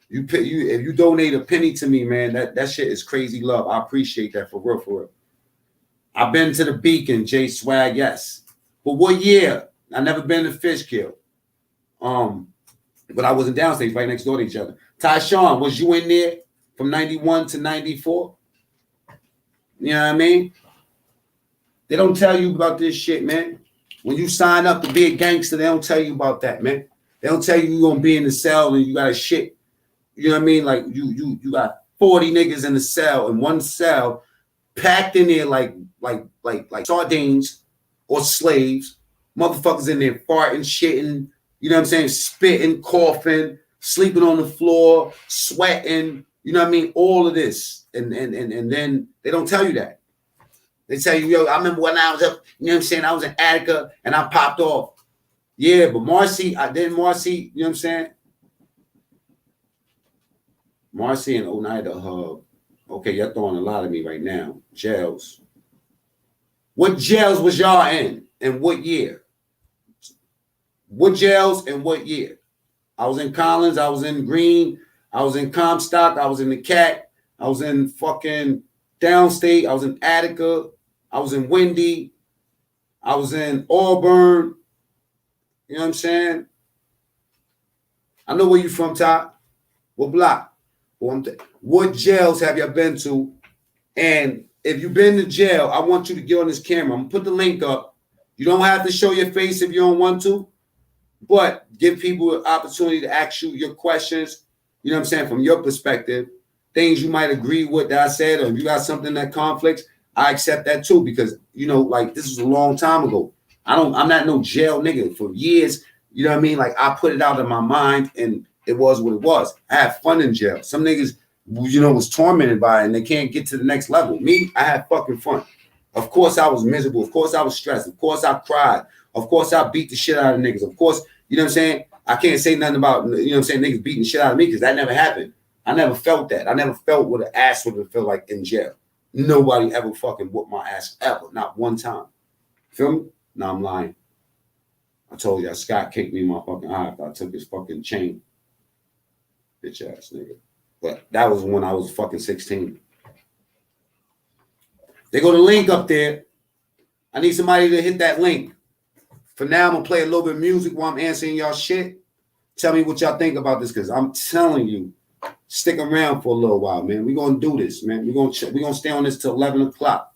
You if you donate a penny to me, man, that shit is crazy love. I appreciate that for real, for real. I've been to the Beacon, J Swag, yes. But what year? I never been to Fishkill. But I was in Downstate, right next door to each other. Tyshawn, was you in there from 91 to 94? You know what I mean? They don't tell you about this shit, man. When you sign up to be a gangster, they don't tell you about that, man. They don't tell you you're gonna be in the cell and you got a shit. You know what I mean? Like you got 40 niggas in the cell, in one cell, packed in there like sardines or slaves. Motherfuckers in there farting, shitting, you know what I'm saying? Spitting, coughing, sleeping on the floor, sweating, you know what I mean? All of this. And then they don't tell you that. They tell you, yo, I remember when I was up, you know what I'm saying? I was in Attica and I popped off. Yeah, but Marcy, you know what I'm saying? Marcy and Oneida Hub. Okay, you're throwing a lot of me right now. Jails. What jails was y'all in and what year? What jails and what year? I was in Collins. I was in Green. I was in Comstock. I was in the Cat. I was in fucking Downstate. I was in Attica. I was in Windy. I was in Auburn. You know what I'm saying? I know where you from, Ty. What block? What jails have you been to? And if you've been to jail, I want you to get on this camera. I'm going to put the link up. You don't have to show your face if you don't want to, but give people an opportunity to ask you your questions, you know what I'm saying, from your perspective, things you might agree with that I said, or if you got something that conflicts, I accept that too, because, you know, like this was a long time ago. I'm not no jail nigga for years. You know what I mean? Like I put it out of my mind and it was what it was. I had fun in jail. Some niggas, you know, was tormented by it and they can't get to the next level. Me, I had fucking fun. Of course I was miserable. Of course I was stressed. Of course I cried. Of course I beat the shit out of niggas. Of course, you know what I'm saying? I can't say nothing about, you know what I'm saying, niggas beating the shit out of me because that never happened. I never felt that. I never felt what an ass would have felt like in jail. Nobody ever fucking whooped my ass ever. Not one time. Feel me? No, I'm lying. I told you, Scott kicked me in my fucking eye if I took his fucking chain. Bitch ass nigga. But that was when I was fucking 16. They go to link up there. I need somebody to hit that link. For now, I'm going to play a little bit of music while I'm answering y'all shit. Tell me what y'all think about this, because I'm telling you, stick around for a little while, man. We're going to do this, man. We're going to stay on this till 11 o'clock.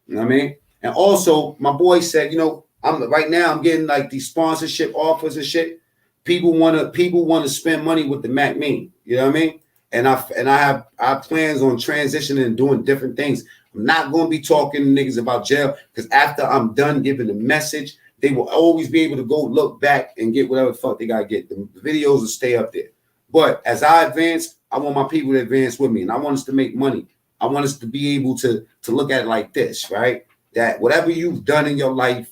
You know what I mean? And also, my boy said, you know, I'm getting like these sponsorship offers and shit. People want to spend money with the macmean. You know what I mean? And I have plans on transitioning and doing different things. I'm not going to be talking to niggas about jail because after I'm done giving the message, they will always be able to go look back and get whatever the fuck they got to get. The videos will stay up there. But as I advance, I want my people to advance with me, and I want us to make money. I want us to be able to look at it like this, right? That whatever you've done in your life,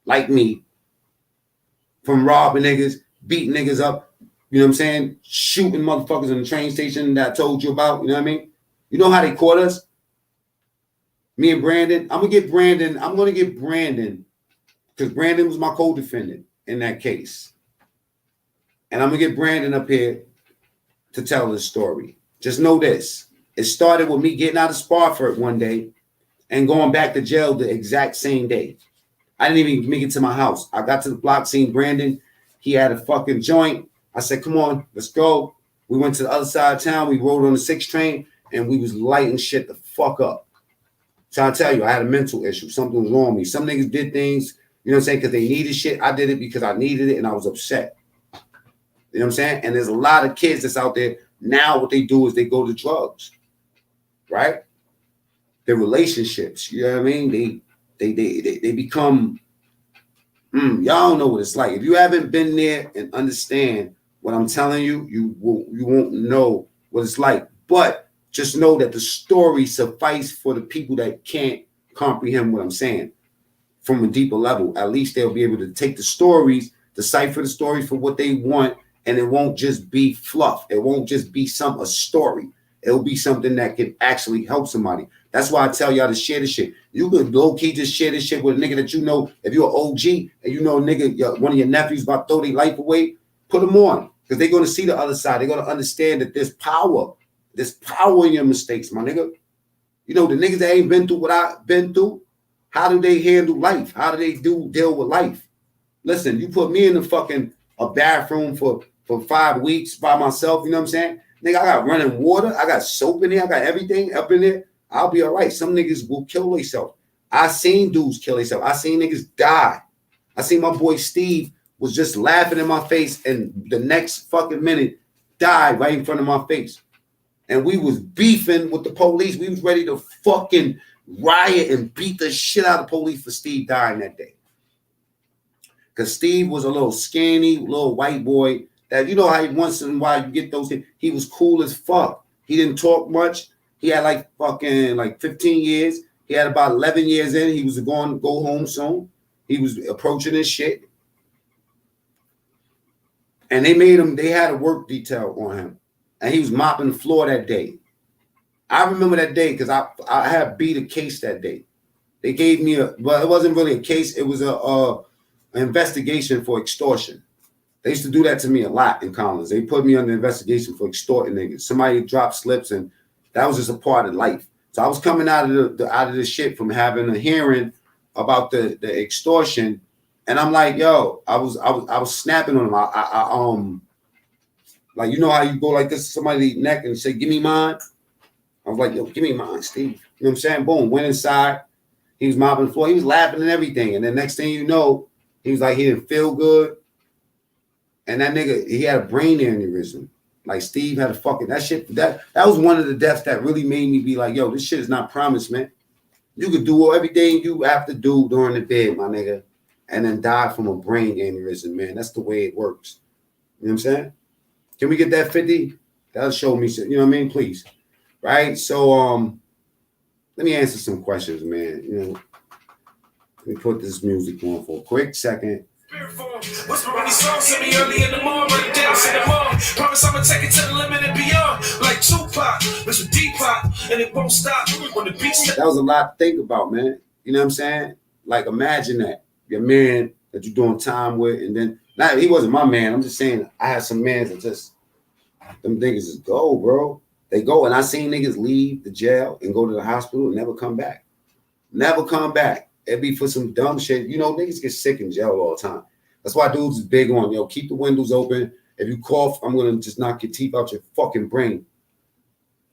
like me, from robbing niggas, beating niggas up, you know what I'm saying? Shooting motherfuckers in the train station that I told you about, you know what I mean? You know how they caught us? Me and Brandon. I'm going to get Brandon because Brandon was my co-defendant in that case. And I'm going to get Brandon up here to tell this story. Just know this. It started with me getting out of Spofford one day and going back to jail the exact same day. I didn't even make it to my house. I got to the block, seen Brandon. He had a fucking joint. I said, come on, let's go. We went to the other side of town. We rode on the 6 train, and we was lighting shit the fuck up. So I tell you, I had a mental issue. Something was wrong with me. Some niggas did things, you know what I'm saying, because they needed shit. I did it because I needed it, and I was upset. You know what I'm saying? And there's a lot of kids that's out there. Now what they do is they go to drugs, right? Their relationships, you know what I mean? They become, y'all don't know what it's like. If you haven't been there and understand what I'm telling you, you won't know what it's like. But just know that the story suffice for the people that can't comprehend what I'm saying from a deeper level. At least they'll be able to take the stories, decipher the stories for what they want, and it won't just be fluff. It won't just be a story. It'll be something that can actually help somebody. That's why I tell y'all to share this shit. You could low-key just share this shit with a nigga that you know. If you're an OG and you know a nigga, one of your nephews about to throw their life away, put them on. Because they're going to see the other side. They're going to understand that there's power. There's power in your mistakes, my nigga. You know, the niggas that ain't been through what I've been through, how do they handle life? How do they deal with life? Listen, you put me in a bathroom for 5 weeks by myself, you know what I'm saying? Nigga, I got running water. I got soap in there. I got everything up in there. I'll be all right. Some niggas will kill themselves. I seen dudes kill themselves. I seen niggas die. I seen my boy Steve was just laughing in my face and the next fucking minute died right in front of my face. And we was beefing with the police. We was ready to fucking riot and beat the shit out of the police for Steve dying that day. Because Steve was a little skinny, little white boy that, you know how once in a while you get those, he was cool as fuck. He didn't talk much. He had like 15 years. He had about 11 years in. He was going to go home soon. He was approaching his shit. And they had a work detail on him. And he was mopping the floor that day. I remember that day because I had beat a case that day. They gave me it wasn't really a case. It was an investigation for extortion. They used to do that to me a lot in Collins. They put me under investigation for extorting niggas. Somebody dropped slips, and that was just a part of life. So I was coming out of the shit from having a hearing about the extortion, and I'm like, yo, I was snapping on him. I like, you know how you go like this to somebody's neck and say, give me mine? I was like, yo, give me mine, Steve. You know what I'm saying? Boom, went inside. He was mopping the floor. He was laughing and everything. And then next thing you know, he was like, he didn't feel good. And that nigga, he had a brain aneurysm. Like Steve had a fucking, that was one of the deaths that really made me be like, yo, this shit is not promised, man. You could do everything you have to do during the day, my nigga, and then die from a brain aneurysm, man. That's the way it works. You know what I'm saying? Can we get that 50? That'll show me, you know what I mean? Please. Right? So, let me answer some questions, man. You know, let me put this music on for a quick second. Whispering these songs to me early in the morning, right down to the morning. Promise I'ma take it to the limit and beyond. Like Tupac, Mr. Deepak, and it won't stop when the beat stops. That was a lot to think about, man. You know what I'm saying? Like, imagine that. Your man that you're doing time with, and then, now he wasn't my man. I'm just saying, I had some men that just, them niggas just go, bro. They go, and I seen niggas leave the jail and go to the hospital and never come back. Never come back. It'd be for some dumb shit. You know, niggas get sick in jail all the time. That's why dudes is big on, yo, keep the windows open. If you cough, I'm going to just knock your teeth out your fucking brain. You know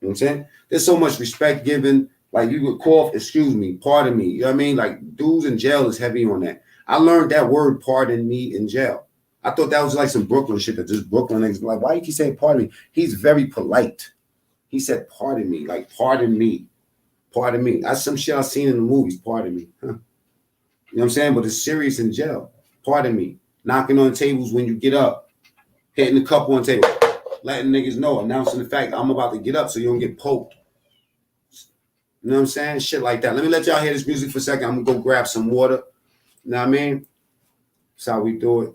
what I'm saying? There's so much respect given. Like, you would cough, excuse me, pardon me. You know what I mean? Like, dudes in jail is heavy on that. I learned that word, pardon me, in jail. I thought that was like some Brooklyn shit that just Brooklyn niggas like, why you keep saying pardon me? He's very polite. He said, pardon me, like, pardon me. Pardon me. That's some shit I've seen in the movies. Pardon me. Huh. You know what I'm saying? But it's serious in jail. Pardon me. Knocking on tables when you get up. Hitting the cup on the table. Letting niggas know. Announcing the fact that I'm about to get up so you don't get poked. You know what I'm saying? Shit like that. Let me let y'all hear this music for a second. I'm going to go grab some water. You know what I mean? That's how we do it.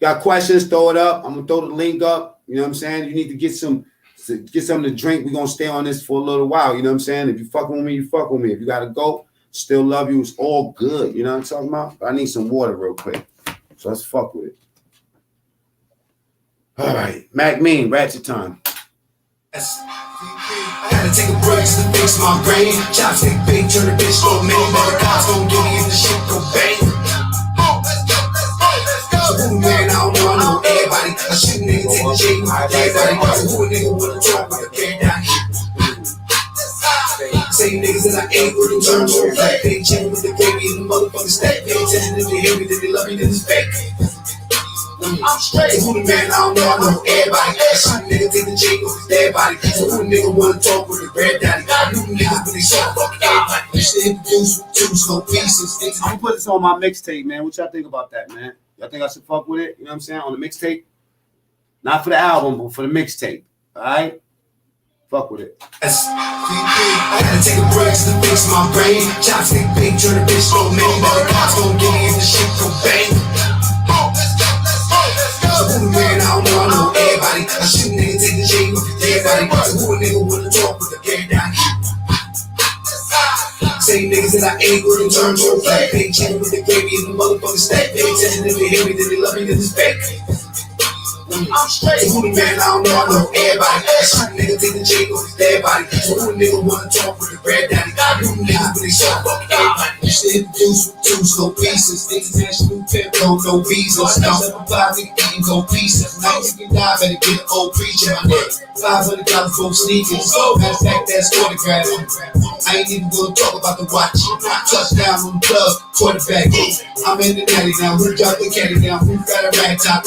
Got questions? Throw it up. I'm going to throw the link up. You know what I'm saying? You need to get something to drink. We're going to stay on this for a little while. You know what I'm saying? If you fucking with me, you fuck with me. If you got to go, still love you. It's all good. You know what I'm talking about? But I need some water real quick. So let's fuck with it. All right. macmean, ratchet time. I gotta take a break to fix my brain. Chopstick big, turn the bitch go main. But the cops gon' get me if the shit go bang. So who man, I don't know everybody. I shoot a nigga, take a J with everybody. So who a nigga wanna talk with a bear down here? Same niggas that I ain't with them turn to a flat. They chillin' with the baby in the motherfucking stack. They telling if they hear me, that they love me, then it's fake. I'm straight. So who the man? I don't know everybody. I shoot a nigga, take the J with everybody. So who a nigga wanna talk with a bear daddy? I knew niggas, but they saw fuck everybody. You should introduce two slow pieces. I'm gonna put this on my mixtape, man. What y'all think about that, man? Y'all think I should fuck with it? You know what I'm saying? On the mixtape? Not for the album, but for the mixtape. All right? Fuck with it. I gotta take a break to fix my brain. Chopstick big, turn the bitch go main. But the cops gon' get me if the shit go bang. So who the man? I don't know everybody. I shoot a nigga, take the J with everybody. So who a nigga wanna talk with a bear down here? Same niggas that I ain't with them turn to a flat. They chillin' with the baby in the motherfucking stack. They telling if they hear me, then they love me, then it's fake. I'm straight. So who the man? I don't know everybody. I shoot a nigga, take the J with everybody. So who a nigga wanna talk with a bear daddy? I knew niggas, but they saw fuck everybody. You should introduce two slow pieces. International pimp, no visas. Now $7 nigga eating gold pieces. Now you can die, better get an old preacher. My nigga, $500 for sneakers. Matter of fact, that's autograph. I ain't even gonna talk about the watch. Touchdown on the plug, quarterback. I'm in the natty now. Who dropped the caddy down? Who got a rag top?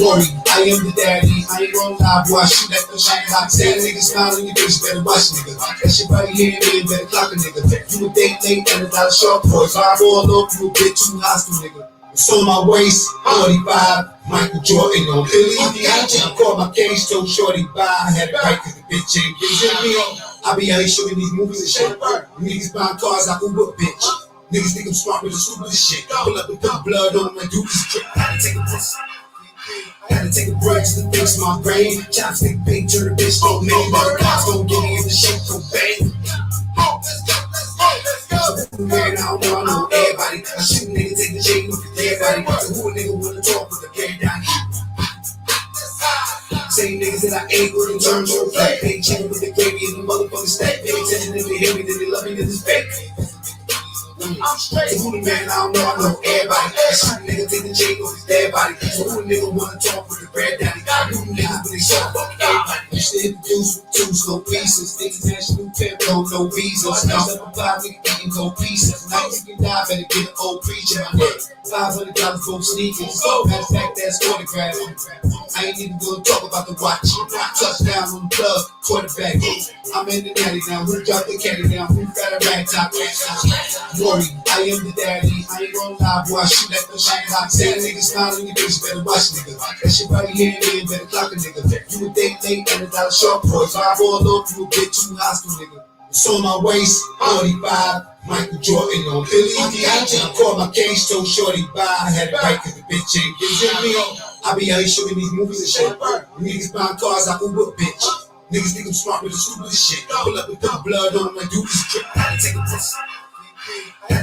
Maury, I am the daddy. I ain't gonna lie, boy. I shoot that for shot clock. Say a nigga smile on your face, better watch, nigga. That shit right here, man, better clock a nigga. You a date late and $1 short, boy. If I roll up, you a bit too hostile, nigga. It's on my waist, 45, Michael Jordan on Philly. I called my case, told Shorty bye. I had it right cause the bitch ain't giving me. I be out here shooting these movies and shit. Niggas buying cars, I Uber, bitch. Niggas think I'm smart with the stupidest shit. Pull up with the blood on my dude's trip. Gotta take a break to fix my brain. Chopstick big, turn the bitch go main. But the cops gon' get me if the shit go bang. Man, I don't know everybody. I shoot a nigga, take the J with everybody. So who a nigga wanna talk with a bear down here? Same niggas that I ain't with them turn to a flat. They chillin' with the baby in the motherfucking stack. They telling if they hear me, then they love me, then it's fake. I'm straight. So who the man? I don't know everybody. I shoot a nigga, take the J with everybody. So who a nigga wanna talk with a bear daddy? I knew niggas, but they saw fuck everybody. You should introduce two slow pieces. International pimp, no visas. Now $7 nigga eating gold pieces. Now you can die, better get an old preacher. My nigga, $500 for sneakers. Matter of fact, that's autograph. I ain't even gonna talk about the watch. Touchdown on the plug, quarterback. I'm in the natty now. Who dropped the caddy down? Who got a rag top? Maury, I am the daddy. I ain't gonna lie, boy. I shoot that for shot clock. Say a nigga smile on your face, better watch, nigga. That shit right here, man, better clock a nigga. You a date late and $1 short, boy. If I roll up, you a bit too hostile, nigga. It's on my waist, 45, Michael Jordan on Philly. I called my case, told Shorty bye. I had it right cause the bitch ain't giving me. I be out here shooting these movies and shit. Niggas buying cars, I Uber, bitch. Niggas think I'm smart with the stupidest shit. Pull up with the blood on my dude's trip. Gotta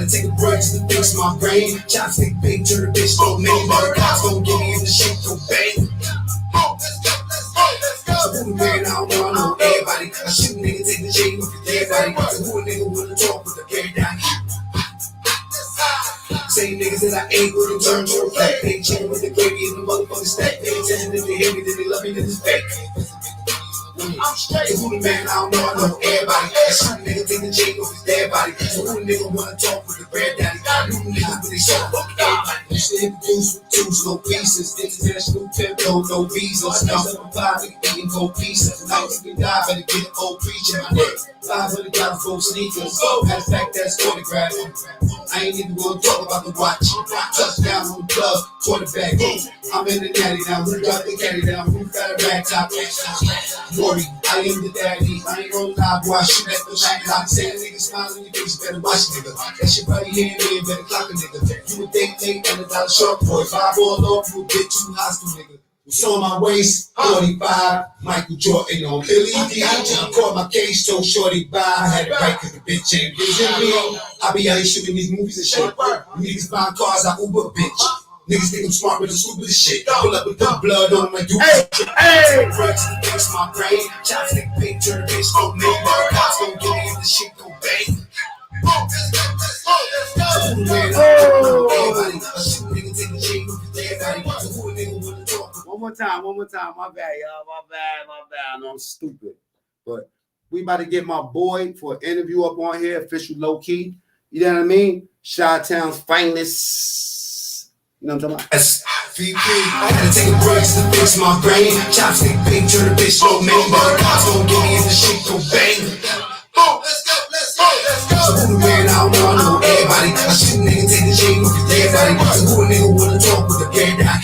take a break to fix my brain. Chopstick big, turn the bitch go main. But the cops gon' get me if the shit go bang. So who the man? I don't know everybody. I shoot a nigga, take the J with everybody. So who a nigga wanna talk with a bear down here? Same niggas that I ain't with them turn to a flat. They chillin' with the baby in the motherfucking stack. They telling if they hear me, then they love me, then it's fake. I'm straight. So who the man? I don't know everybody. I shoot a nigga, take the J with everybody. So who a nigga wanna talk with a bear daddy? I knew niggas, but they saw fuck everybody. You should introduced with twos, no pieces. International pimp, no visas. Now I'm popping, eating gold pieces. Now you can die, better get an old preacher. My nigga, $500 for sneakers. Matter of fact, that's photograph. I ain't even gonna talk about the watch. Touchdown on the club, quarterback. I'm in the natty now. Who got the caddy down? Who got a rag top? Glory, I am the daddy. I ain't gonna lie, boy. I shoot at the shot clock. Say a nigga smile in your face, better watch, nigga. That shit right here and there, better clock a nigga. You a date late and $1 short, boy. 5 all off, you a bit too hostile, nigga. What's on my waist? 45, Michael Jordan on Billy D. I caught my case, told Shorty bye. I had it right cause the bitch ain't visit me. I be out here shooting these movies and shit. Niggas buying cars, I Uber a bitch. Niggas think I'm smart with the stupidest shit. Pull up with the blood on my dude. Hey! Drugs to fix my brain. Chopstick big, turn the bitch go me. Cops gon' get me if the shit go bang. One more time. My bad, y'all. My bad. I know I'm stupid. But we about to get my boy for an interview up on here, official low key. You know what I mean? Chi-Town's finest. You know what I'm talking about? SVP. I gotta take a break to fix my brain. Chopstick big, turn the bitch go me. Cops gon' get me if the shit go bang. Let's go. So who the man? I don't know everybody. I shoot a nigga, take the chain off his everybody. So who a nigga wanna talk with the bad guy?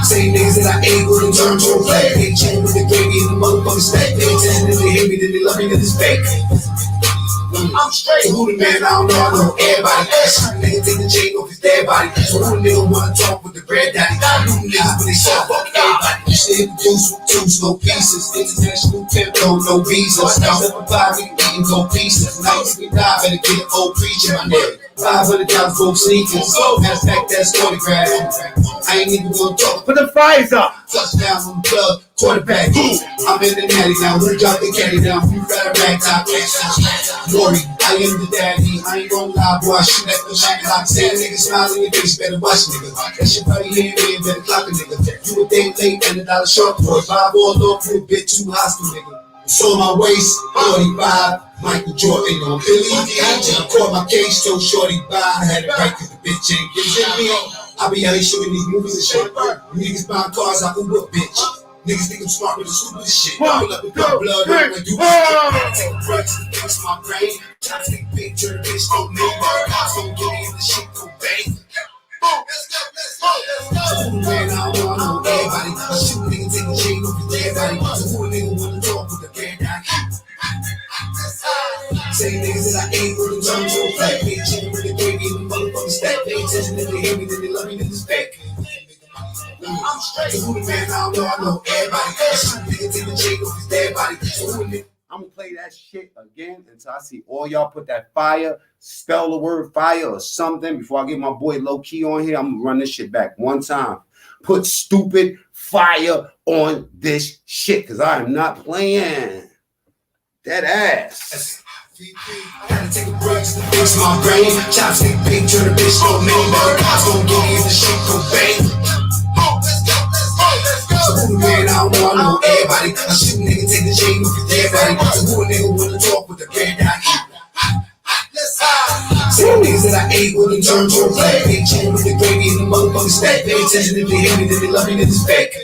Same niggas that I ate with in terms of play. They chain with the gravy and the motherfucking stack. They pretend that they hate me, then they love me, then it's fake. I'm straight. So who the man? I don't know everybody. I shoot a nigga, take the chain off his dead body. So who a nigga wanna talk with the bread daddy? Who the niggas when they saw fuck everybody? You should introduce with twos, no pieces. International pimp, no visas. Now I'm popping, eating gold pieces. Now you can die, better get an old preacher, my nigga. $500 for sneakers. Matter of fact, that's photograph. I ain't even gonna talk. Put the fires up. Touchdown on the club, quarterback. I'm in the natty now. Who got the caddy down? Who got a rag top? Glory, I am the daddy. I ain't gonna lie, boy. I shoot at the shot clock. Say a nigga smile in your face, better watch, nigga. That shit right here and there, better clock a nigga. You a day late and $1 short, boy. 5 all off, you a bit too hostile, nigga. So my waist, 45, Michael Jordan on Billy D. I caught my case, told Shorty bye. I had it right cause the bitch ain't visit me. I be out here shooting these movies and shit. Niggas buying cars, I Uber a bitch. Niggas think I'm smart with the stupidest shit. Pull up with the blood on my dude. Take a break to fix my brain. Chopstick big, turn the bitch go me. Cops gon' get me if the shit go bang. Let's go. Who the man? I don't know everybody. I shoot a nigga, take the chain off his everybody. So who a nigga wanna talk with the bad guy? Same niggas that I ate with in terms of play. They chicken with the gravy and the motherfucking stack. They attention that they hate me, then they love me, then it's fake. I'm straight. So who the man? I know everybody. I shoot a nigga, take the chain off his dead body. So who a nigga? I'm gonna play that shit again until I see all y'all put that fire, spell the word fire or something. Before I get my boy low key on here, I'm gonna run this shit back one time. Put stupid fire on this shit, because I am not playing. That ass. I gotta take a break to fix my brain. Chopstick big, turn the bitch go me. Cops gon' get me if the shit go bang. So who the man? I don't know everybody. I shoot a nigga, take the chain off his everybody. So who a nigga wanna talk with the bad guy? Same niggas that I ate with in terms of play. They chain with the gravy and the motherfucking stack. They attention if they hate me, then they love me, then it's fake.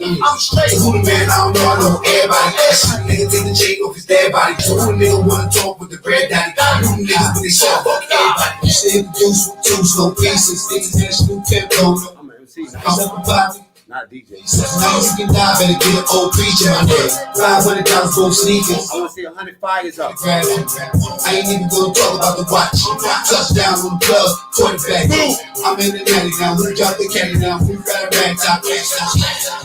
I'm straight. So who the man? I don't know everybody. I shoot a nigga, take the chain off his dead body. So who a nigga wanna talk with the bread daddy? Who the niggas when they saw fuck everybody? You should introduce with twos, no pieces. International pimp, I'm an MC. Not DJ. Now you can die, better get an old preacher, my nigga. $500 for sneakers. I want to see 100 fires up. I ain't even gonna talk about the watch. Touchdown on the club, quarterback. I'm in the natty now. Who got the caddy down? Who got a rag top?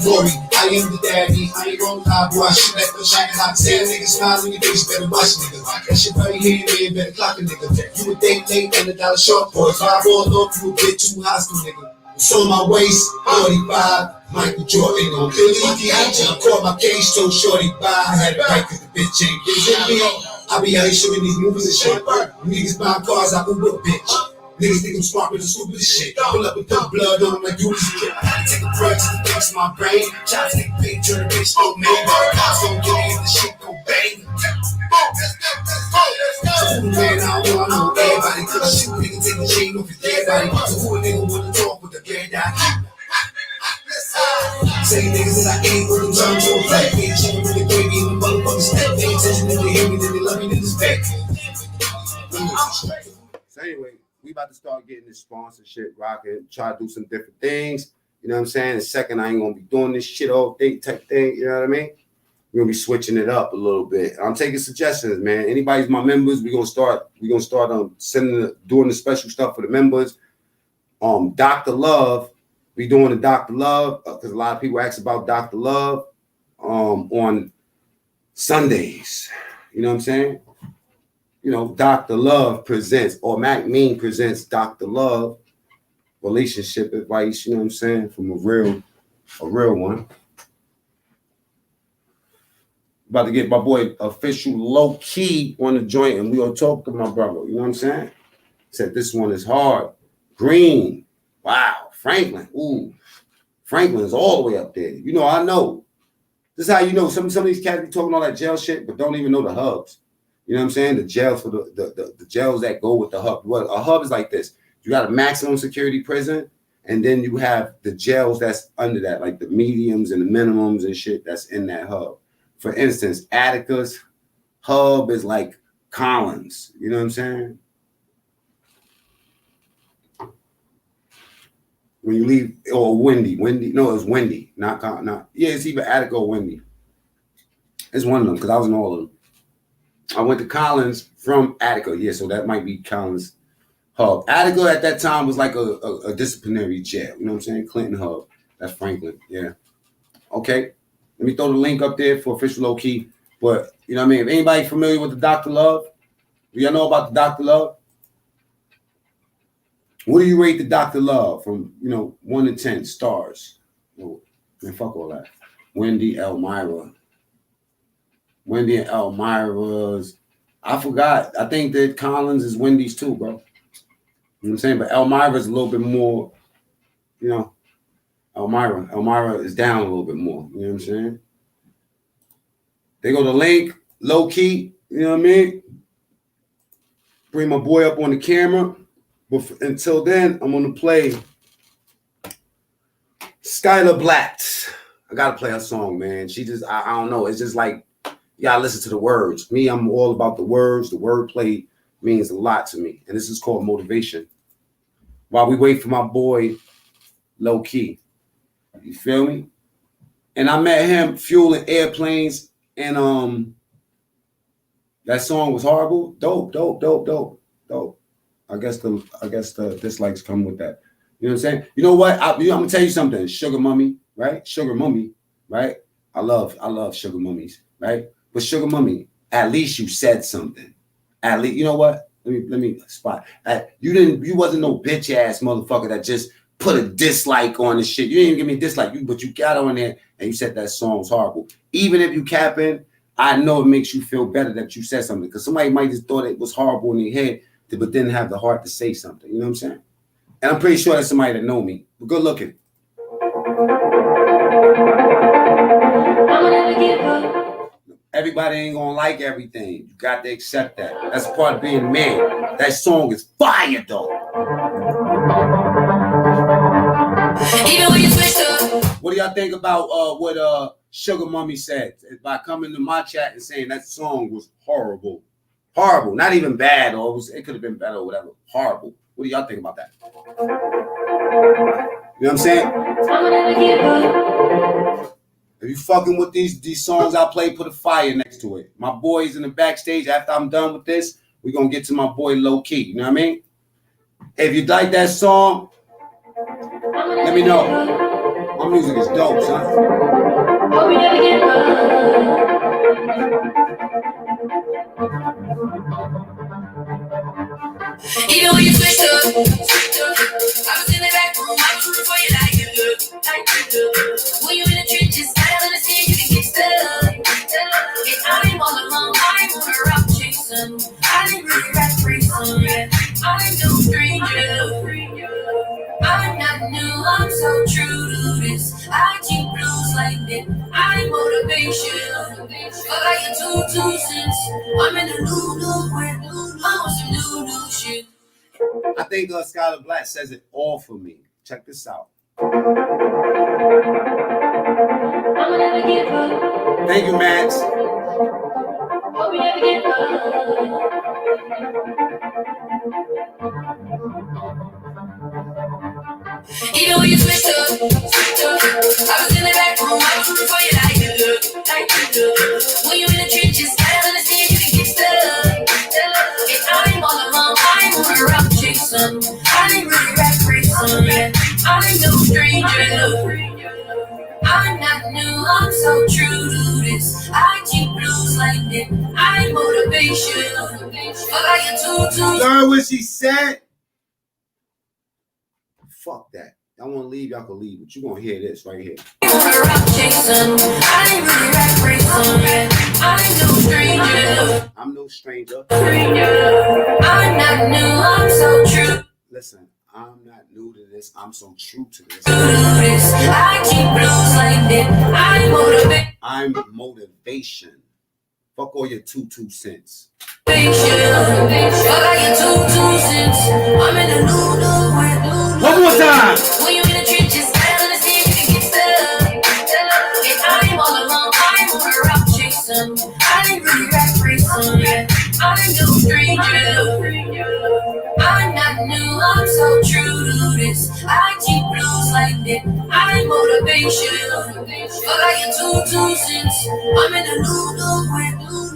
Glory, I am the daddy. I ain't gonna lie, boy. I shoot at the shot clock. Say a nigga smile in your face, better watch, nigga. That shit right here and there, better clock a nigga. You a day late and $1 short, boy. 5 all off, you a bit too hostile, nigga. So my waist, 45, Michael Jordan on Billy D. I caught my case, told Shorty bye. I had it right cause the bitch ain't visit me. I be out here shooting these movies and shit. Niggas buying cars, I Uber a bitch. Niggas think I'm smart with the stupidest shit. Pull up with the blood on my dudes. I gotta take a break to fix my brain. Chopstick big, turn the bitch go me. Cops gon' get me if the shit go bang. So who the man? I don't know everybody. I shoot a nigga, take the chain off his dead body. So who a nigga wanna talk with the dead eye? Same niggas that I ain't with them turn to a play. Ain't chillin' with the gravy and the motherfucking step. Pay attention if they hear me, then they love me, then it's back. So anyway, we about to start getting this sponsorship rocking, try to do some different things. You know what I'm saying? The second, I ain't gonna be doing this shit all day type thing. You know what I mean? We're gonna be switching it up a little bit. I'm taking suggestions, man. Anybody's my members, we're gonna start doing the special stuff for the members. Dr. Love, we doing the Dr. Love because a lot of people ask about Dr. Love on Sundays. You know what I'm saying? You know, Dr. Love presents, or macmean presents Dr. Love, relationship advice, you know what I'm saying, from a real one. About to get my boy official low key on the joint, and we gonna talk to my brother, you know what I'm saying? Said this one is hard. Green, wow. Franklin, ooh. Franklin's all the way up there. You know, I know. This is how you know some of these cats be talking all that jail shit, but don't even know the hubs. You know what I'm saying? The jails for the jails that go with the hub. Well, a hub is like this. You got a maximum security prison, and then you have the jails that's under that, like the mediums and the minimums and shit that's in that hub. For instance, Attica's hub is like Collins. You know what I'm saying? When you leave, or Wendy, no, it's Wendy, not. Yeah, it's either Attica or Wendy. It's one of them because I was in all of them. I went to Collins from Attica, yeah, so that might be Collins hub. Attica at that time was like a disciplinary jail. You know what I'm saying? Clinton hub. That's Franklin. Yeah. Okay. Let me throw the link up there for official low key. But you know what I mean? If anybody familiar with the Dr. Love, do y'all know about the Dr. Love? What do you rate the Dr. Love from 1 to 10 stars? Oh, man, fuck all that. Wendy Elmira. Wendy and Elmira's. I forgot. I think that Collins is Wendy's too, bro. You know what I'm saying? But Elmira's a little bit more, Elmira is down a little bit more. You know what I'm saying? They go to link, low key, you know what I mean? Bring my boy up on the camera. But until then, I'm going to play Skylar Black. I got to play her song, man. She just, I don't know. It's just like, you got to listen to the words. Me, I'm all about the words. The wordplay means a lot to me. And this is called Motivation. While we wait for my boy, Low Key. You feel me? And I met him fueling airplanes. And that song was horrible. Dope. I guess the dislikes come with that. You know what I'm saying? You know what? I'm gonna tell you something. Sugar Mummy, right? Sugar Mummy, right? I love Sugar Mummies, right? But Sugar Mummy, at least you said something. At least, you know what? Let me spot. You wasn't no bitch ass motherfucker that just put a dislike on the shit. You didn't even give me a dislike, but you got on there and you said that song was horrible. Even if you capping, I know it makes you feel better that you said something, because somebody might just thought it was horrible in their head, but didn't have the heart to say something. You know what I'm saying? And I'm pretty sure that's somebody that know me. But good looking. Everybody ain't gonna like everything. You got to accept that. That's a part of being a man. That song is fire, though. Even when you switch up. What do y'all think about what Sugar Mummy said by coming to my chat and saying that song was horrible? Horrible, not even bad, or it could have been better or whatever. Horrible. What do y'all think about that? You know what I'm saying? If you fucking with these songs I play, put a fire next to it. My boy's in the backstage. After I'm done with this, we're gonna get to my boy Low Key. You know what I mean? If you like that song, let me know. My music is dope, son. Hope we never give up. Even when you switch up, I was in the back room, I was rooting for you like you look. When you in the trenches, I don't understand you can get stuck. And I'm all alone, I'm on a rock chasing. I didn't really rap racing, yeah. I'm no stranger. I'm not new, I'm so true to this. I keep blues like that, I'm motivation. But I get 2 cents, I'm in the new with, I want some new shit. I think Skylar Black says it all for me. Check this out. I'ma never give up. Thank you, Max. Hope you never give up. Even when you switched up, I was in the back room, I was rooting for you like you look. When you in the trenches, gotta understand you can get stuck. And I'm all alone, I'm on a rock chasing. I'm really rap racing. I'm no stranger. I'm not new, I'm so true to this. I keep blues like that. I'm motivation. Fuck like a tutu. Learn what she said. Fuck that. Y'all want to leave, y'all can leave, but you gonna hear this right here. I'm really rap racing. I'm no stranger. I'm no stranger. I'm not new, I'm so true. Listen, I'm not new to this. I'm so true to this. I keep blues like that. I'm motivation. Fuck all your 2 cents. Fuck all your 2 cents. I'm in the new world. One more time. When you in the trenches, I understand you can get stuck. And I'm all alone, I'm on a rock chasing. I'm really rap racing. I'm no stranger. I'm not new, I'm so true to this. I keep blues like that. I'm motivation. Fuck like your 2 cents. I'm in the new world.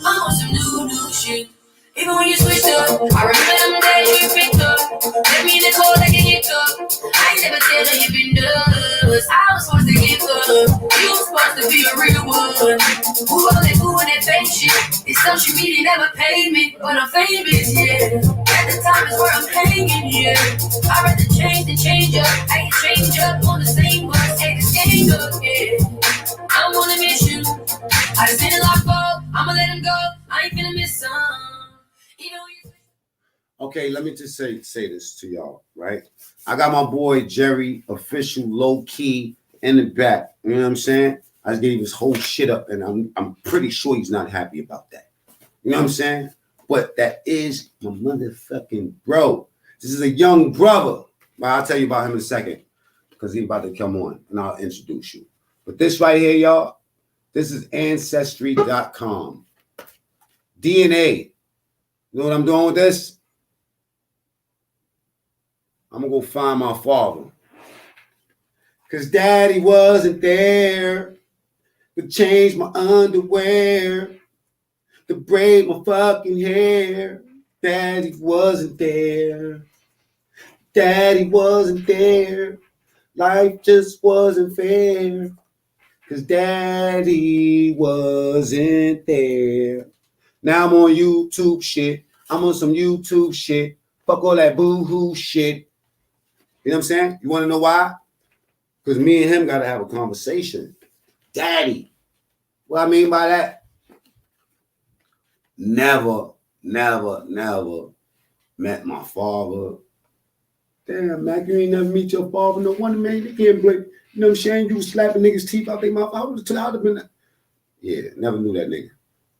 I'm on some new shit. Even when you switched up, I remember them days you picked up. Let me in the cold like a hiccup. I ain't never tell her you been done. I was supposed to give up. You was supposed to be a real one. Who all that doing that fake shit? This social media never paid me, but I'm famous, yeah. At the time is where I'm hanging, yeah. I'd rather change up. I can change up on the same bus, take this gang up, yeah. I'm on a mission. I just been locked up. I'ma let him go. I ain't finna miss some. Okay, let me just say this to y'all, right? I got my boy Jerry, official low key in the back. You know what I'm saying? I just gave his whole shit up, and I'm pretty sure he's not happy about that. You know what I'm saying? But that is my motherfucking bro. This is a young brother. But I'll tell you about him in a second, because he's about to come on, and I'll introduce you. But this right here, y'all, this is Ancestry.com. DNA. You know what I'm doing with this? I'm going to go find my father. Because daddy wasn't there to change my underwear, to braid my fucking hair. Daddy wasn't there. Daddy wasn't there. Life just wasn't fair. Because daddy wasn't there. Now I'm on YouTube shit. I'm on some YouTube shit. Fuck all that boo-hoo shit. You know what I'm saying? You want to know why? Because me and him got to have a conversation. Daddy. What I mean by that? Never met my father. Damn, Mac, you ain't never meet your father. No wonder, man, they can't blame. You know what I'm saying? You was slapping niggas' teeth out their mouth. I would have been that. Yeah, never knew that nigga.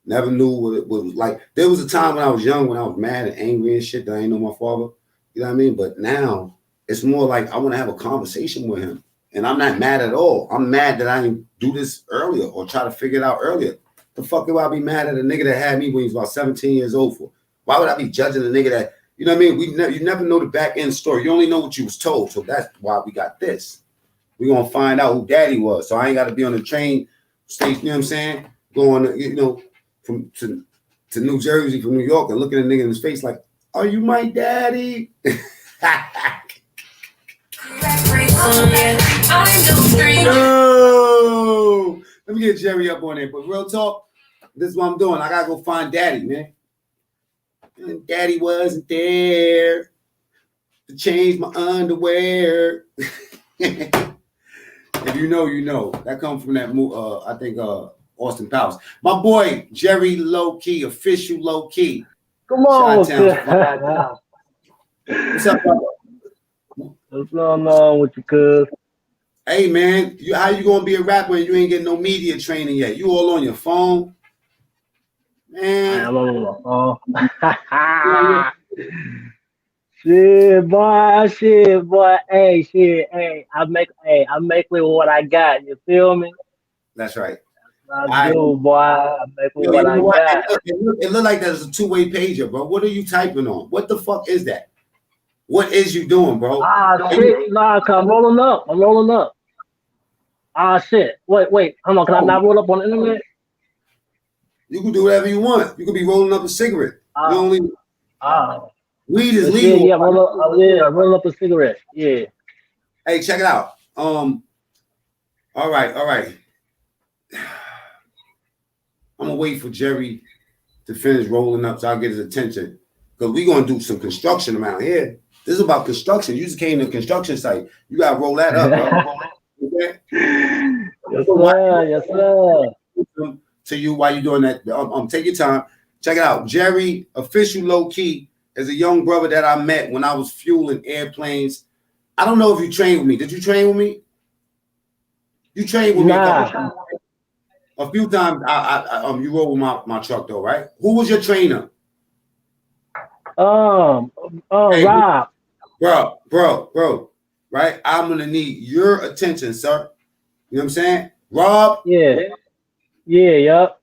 Never knew what it was like. There was a time when I was young, when I was mad and angry and shit, that I ain't know my father. You know what I mean? But now it's more like I want to have a conversation with him. And I'm not mad at all. I'm mad that I didn't do this earlier or try to figure it out earlier. The fuck would I be mad at a nigga that had me when he was about 17 years old for? Why would I be judging a nigga that, you know what I mean? You never know the back end story. You only know what you was told. So that's why we got this. We're going to find out who daddy was. So I ain't got to be on the train station, you know what I'm saying? Going, you know, to New Jersey from New York and looking at a nigga in his face like, are you my daddy? No! Let me get Jerry up on there. But real talk, this is what I'm doing. I gotta go find daddy, man. And daddy wasn't there to change my underwear. If you know, you know. That comes from that movie, I think Austin Powers. My boy, Jerry Low Key, official Low Key. Come on. What's up, brother? What's going on with you, cuz? Hey, man, how you gonna be a rapper when you ain't getting no media training yet? You all on your phone? Man. I'm on my phone. Shit, boy. Hey. I make with what I got. You feel me? That's right. I do, boy. I make with what You I know what? got. It look like there's a two-way pager, bro. What are you typing on? What the fuck is that? What is you doing, bro? Shit. Nah, cause I'm rolling up. Shit. Wait. Hold on. Can I not roll up on the internet? You can do whatever you want. You could be rolling up a cigarette. Weed is legal. Yeah, roll up a cigarette. Yeah. Hey, check it out. All right. I'm gonna wait for Jerry to finish rolling up so I'll get his attention. Because we're gonna do some construction around here. This is about construction. You just came to a construction site. You gotta roll that up, bro. Okay? Yes, sir. To you while you're doing that. Take your time. Check it out. Jerry, official low key, is a young brother that I met when I was fueling airplanes. I don't know if you trained with me. Did you train with me? You trained with me a few times. You rode with my truck though, right? Who was your trainer? Hey, Rob. Bro. Right? I'm gonna need your attention, sir. You know what I'm saying? Rob? Yeah, yup.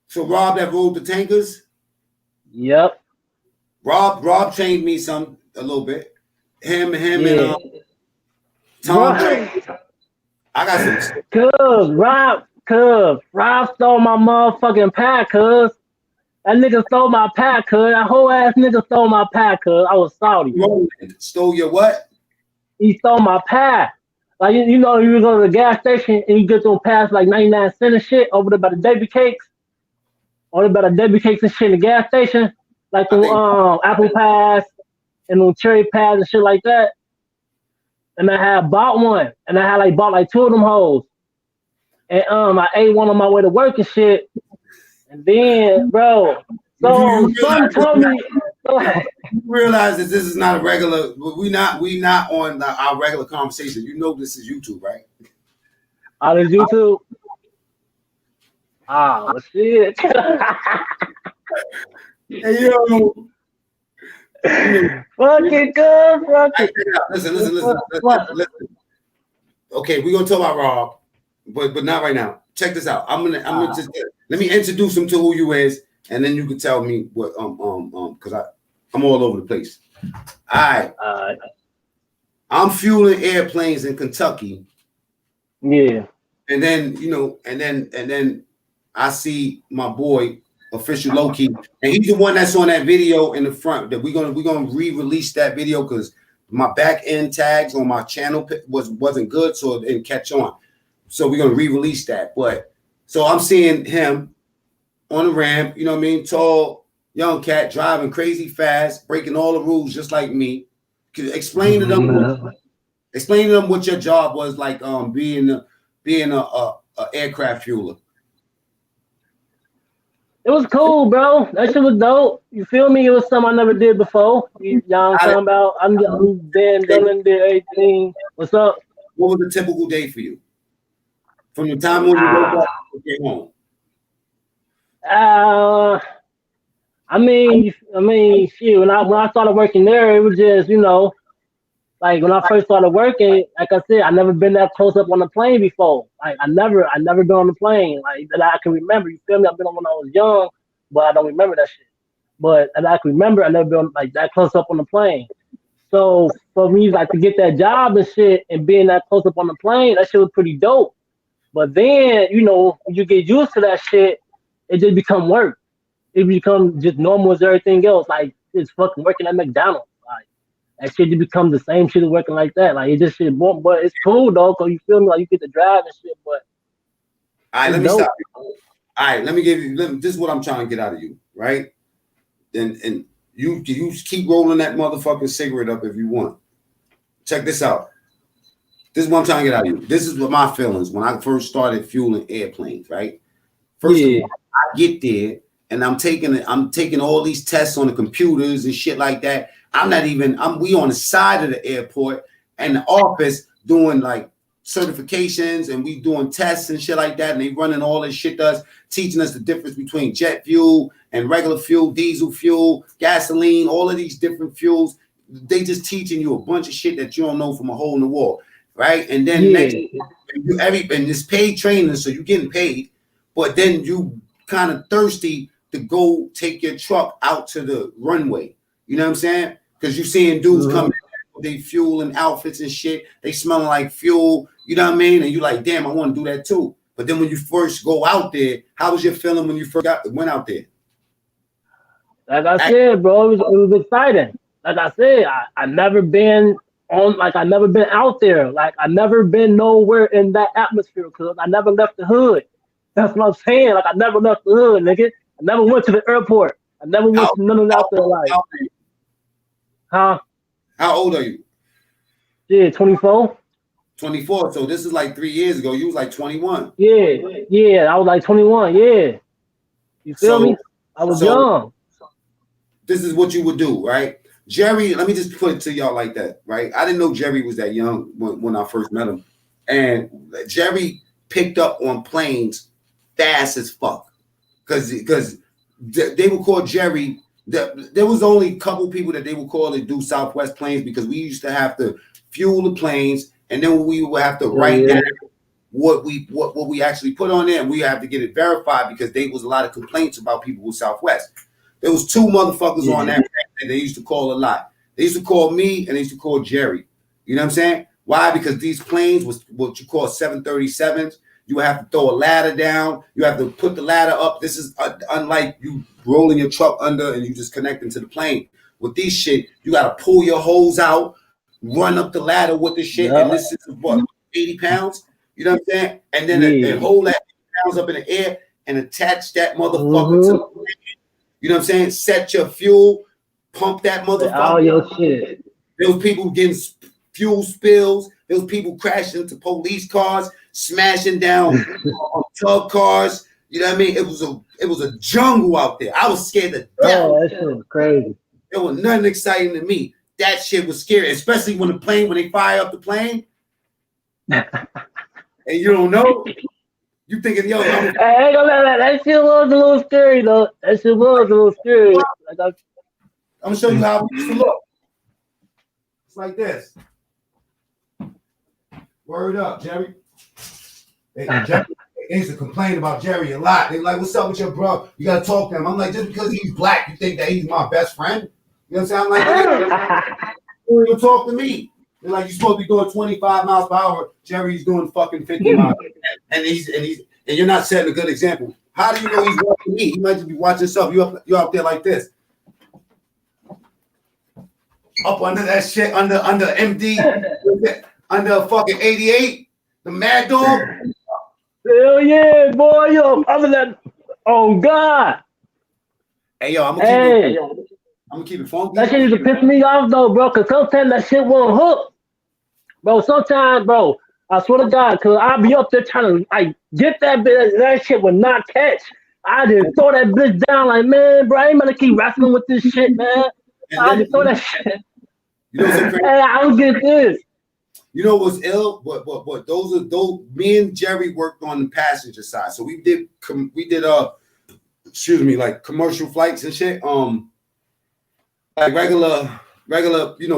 So Rob that rode the tankers? Yep. Rob trained me a little bit. Him and Tom. I got some. Rob stole my motherfucking pack, cuz. That nigga stole my pack, cuz. That whole ass nigga stole my pack, cuz. I was Saudi. Stole your what? He stole my pack. Like, you know, you go to the gas station and you get them pass like 99 cents and shit over there by the Debbie Cakes. Over there by the Debbie Cakes and shit in the gas station. Like the apple pies and them cherry pies and shit like that. And I had bought one. And I had bought like two of them hoes. And I ate one on my way to work and shit. And then, bro, so some told me. You realize that this is not a regular. We not on our regular conversation. You know this is YouTube, right? Oh, this YouTube. Oh shit. Hey yo. Fucking good. Listen. Okay, we're gonna talk about Rob, but not right now. Check this out. I'm gonna just let me introduce him to who you is, and then you can tell me what because I'm all over the place. All right. I'm fueling airplanes in Kentucky. Yeah. And then and then I see my boy official low key, and he's the one that's on that video in the front. That we're gonna re-release that video because my back end tags on my channel wasn't good, so it didn't catch on. So we're gonna re-release that. But so I'm seeing him on the ramp, you know what I mean? Tall, young cat driving crazy fast, breaking all the rules just like me. Explain to them what your job was like, being a aircraft fueler. It was cool, bro. That shit was dope. You feel me? It was something I never did before. You know what I'm talking about? I'm done and did everything. What's up? What was a typical day for you? From the time when you woke up to get home? I mean, shit. When I started working there, it was just, like when I first started working, like I said, I never been that close up on the plane before. Like I never been on the plane like that I can remember. You feel me? I've been on when I was young, but I don't remember that shit. But that I can remember, I never been like that close up on the plane. So for me, like to get that job and shit and being that close up on the plane, that shit was pretty dope. But then, when you get used to that shit, it just become work. It become just normal as everything else. Like it's fucking working at McDonald's. Like that shit just become the same shit working like that. Like it just shit, but it's cool though, cause you feel me? Like you get to drive and shit. But all right, let me stop. All right, let me give you. This is what I'm trying to get out of you, right? And you keep rolling that motherfucking cigarette up if you want. Check this out. This is what I'm trying to get out of you. This is what my feelings when I first started fueling airplanes, right? First of all, I get there and I'm taking all these tests on the computers and shit like that. We on the side of the airport and the office doing like certifications and we doing tests and shit like that. And they running all this shit to us, teaching us the difference between jet fuel and regular fuel, diesel fuel, gasoline, all of these different fuels. they just teaching you a bunch of shit that you don't know from a hole in the wall, right? And then next, and it's paid training, so you're getting paid, but then you kind of thirsty to go take your truck out to the runway. You know what I'm saying? Because you're seeing dudes coming with their fuel and outfits and shit. They smelling like fuel. You know what I mean? And you're like, damn, I want to do that too. But then when you first go out there, how was your feeling when you first went out there? Like I said, bro, it was exciting. Like I said, I never been on, like I never been out there. Like I never been nowhere in that atmosphere because I never left the hood. That's what I'm saying. Like I never left the hood, nigga. I never went to the airport. I never went to none of that out there. Like, huh? How old are you? Yeah, 24. 24. So this is like 3 years ago. You was like 21. Yeah. I was like 21. Yeah. You feel me? I was young. This is what you would do, right? Jerry, let me just put it to y'all like that, right? I didn't know Jerry was that young when I first met him. And Jerry picked up on planes fast as fuck. Because they would call Jerry, there was only a couple people that they would call to do Southwest planes because we used to have to fuel the planes and then we would have to write down what we actually put on there and we have to get it verified because there was a lot of complaints about people with Southwest. There was two motherfuckers on that they used to call a lot. They used to call me and they used to call Jerry. You know what I'm saying? Why? Because these planes was what you call 737s. You have to throw a ladder down. You have to put the ladder up. This is unlike you rolling your truck under and you just connecting to the plane. With these shit, you got to pull your hose out, run up the ladder with the shit. And this is what, 80 pounds? You know what I'm saying? And then and hold that pounds up in the air and attach that motherfucker to the plane. You know what I'm saying? Set your fuel, pump that motherfucker. All your shit. There was people getting fuel spills. There was people crashing into police cars, smashing down tug cars. You know what I mean? It was a jungle out there. I was scared to death. Oh, that shit was crazy. There was nothing exciting to me. That shit was scary, especially when they fire up the plane, and you don't know. You thinking, yo, I ain't gonna lie, that shit was a little scary though. That shit was a little scary. I'm gonna show you how it used to look. It's like this. Word up, Jerry. Jerry. They used to complain about Jerry a lot. They were like, what's up with your bro? You gotta talk to him. I'm like, just because he's black, you think that he's my best friend? You know what I'm saying? I'm like, you don't talk to me. They're like, you're supposed to be doing 25 miles per hour. Jerry's doing fucking 50 miles. And you're not setting a good example. How do you know he's watching me? He might just be watching himself. You're out there like this. Up under that shit, under MD, under fucking 88, the Mad Dog. Hell yeah, boy, yo, other than, oh God. Hey, yo, I'm gonna keep it funky. That shit used to piss me off though, bro, because sometimes that shit won't hook. Bro, sometimes, bro, I swear to God, because I'll be up there trying to, like, get that bitch, that shit would not catch. I just throw that bitch down like, man, bro, I ain't gonna keep wrestling with this shit, man. I just throw that shit. You know what's crazy? Hey, I don't get this. You know what's ill? But those me and Jerry worked on the passenger side. So we did like commercial flights and shit. Like regular,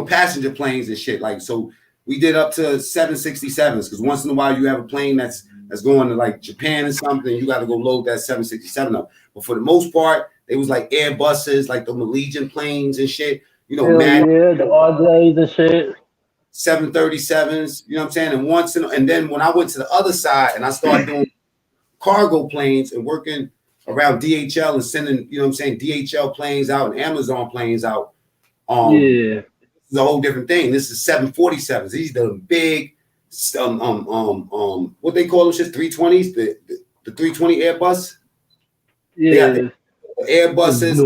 passenger planes and shit. Like, so we did up to 767s because once in a while you have a plane that's going to like Japan or something, you got to go load that 767 up. But for the most part, it was like Airbuses, like the Allegiant planes and shit. The RJs and shit. 737s, you know what I'm saying? And then when I went to the other side and I started doing cargo planes and working around DHL and sending, DHL planes out and Amazon planes out. It's a whole different thing. This is 747s. These are the big, what they call them shit, 320s, the 320 Airbus. Yeah, the Airbuses.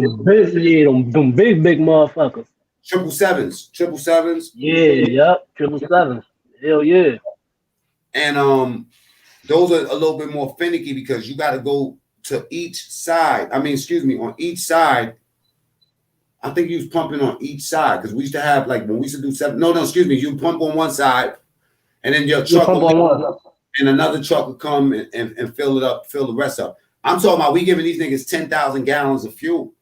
Them big motherfuckers. 777s. Yeah, 777s. Hell yeah. And those are a little bit more finicky because you got to go to each side. On each side. I think you was pumping on each side because we used to have like when we used to do you pump on one side and then your truck and another truck would come and fill the rest up. I'm talking about we giving these niggas 10,000 gallons of fuel.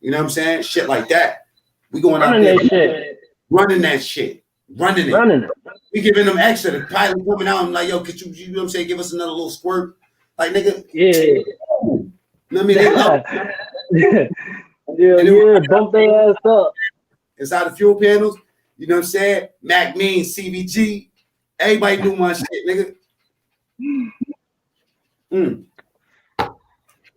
You know what I'm saying? Shit like that. We going out there. running that shit, running it. Running it. We giving them extra. The pilot coming out and like, yo, could you know what I'm saying? Give us another little squirt, like nigga. Yeah. You know what I mean? They love it. yeah, bump their ass up. Inside the fuel panels, you know what I'm saying? macmean, CVG, everybody knew my shit, nigga.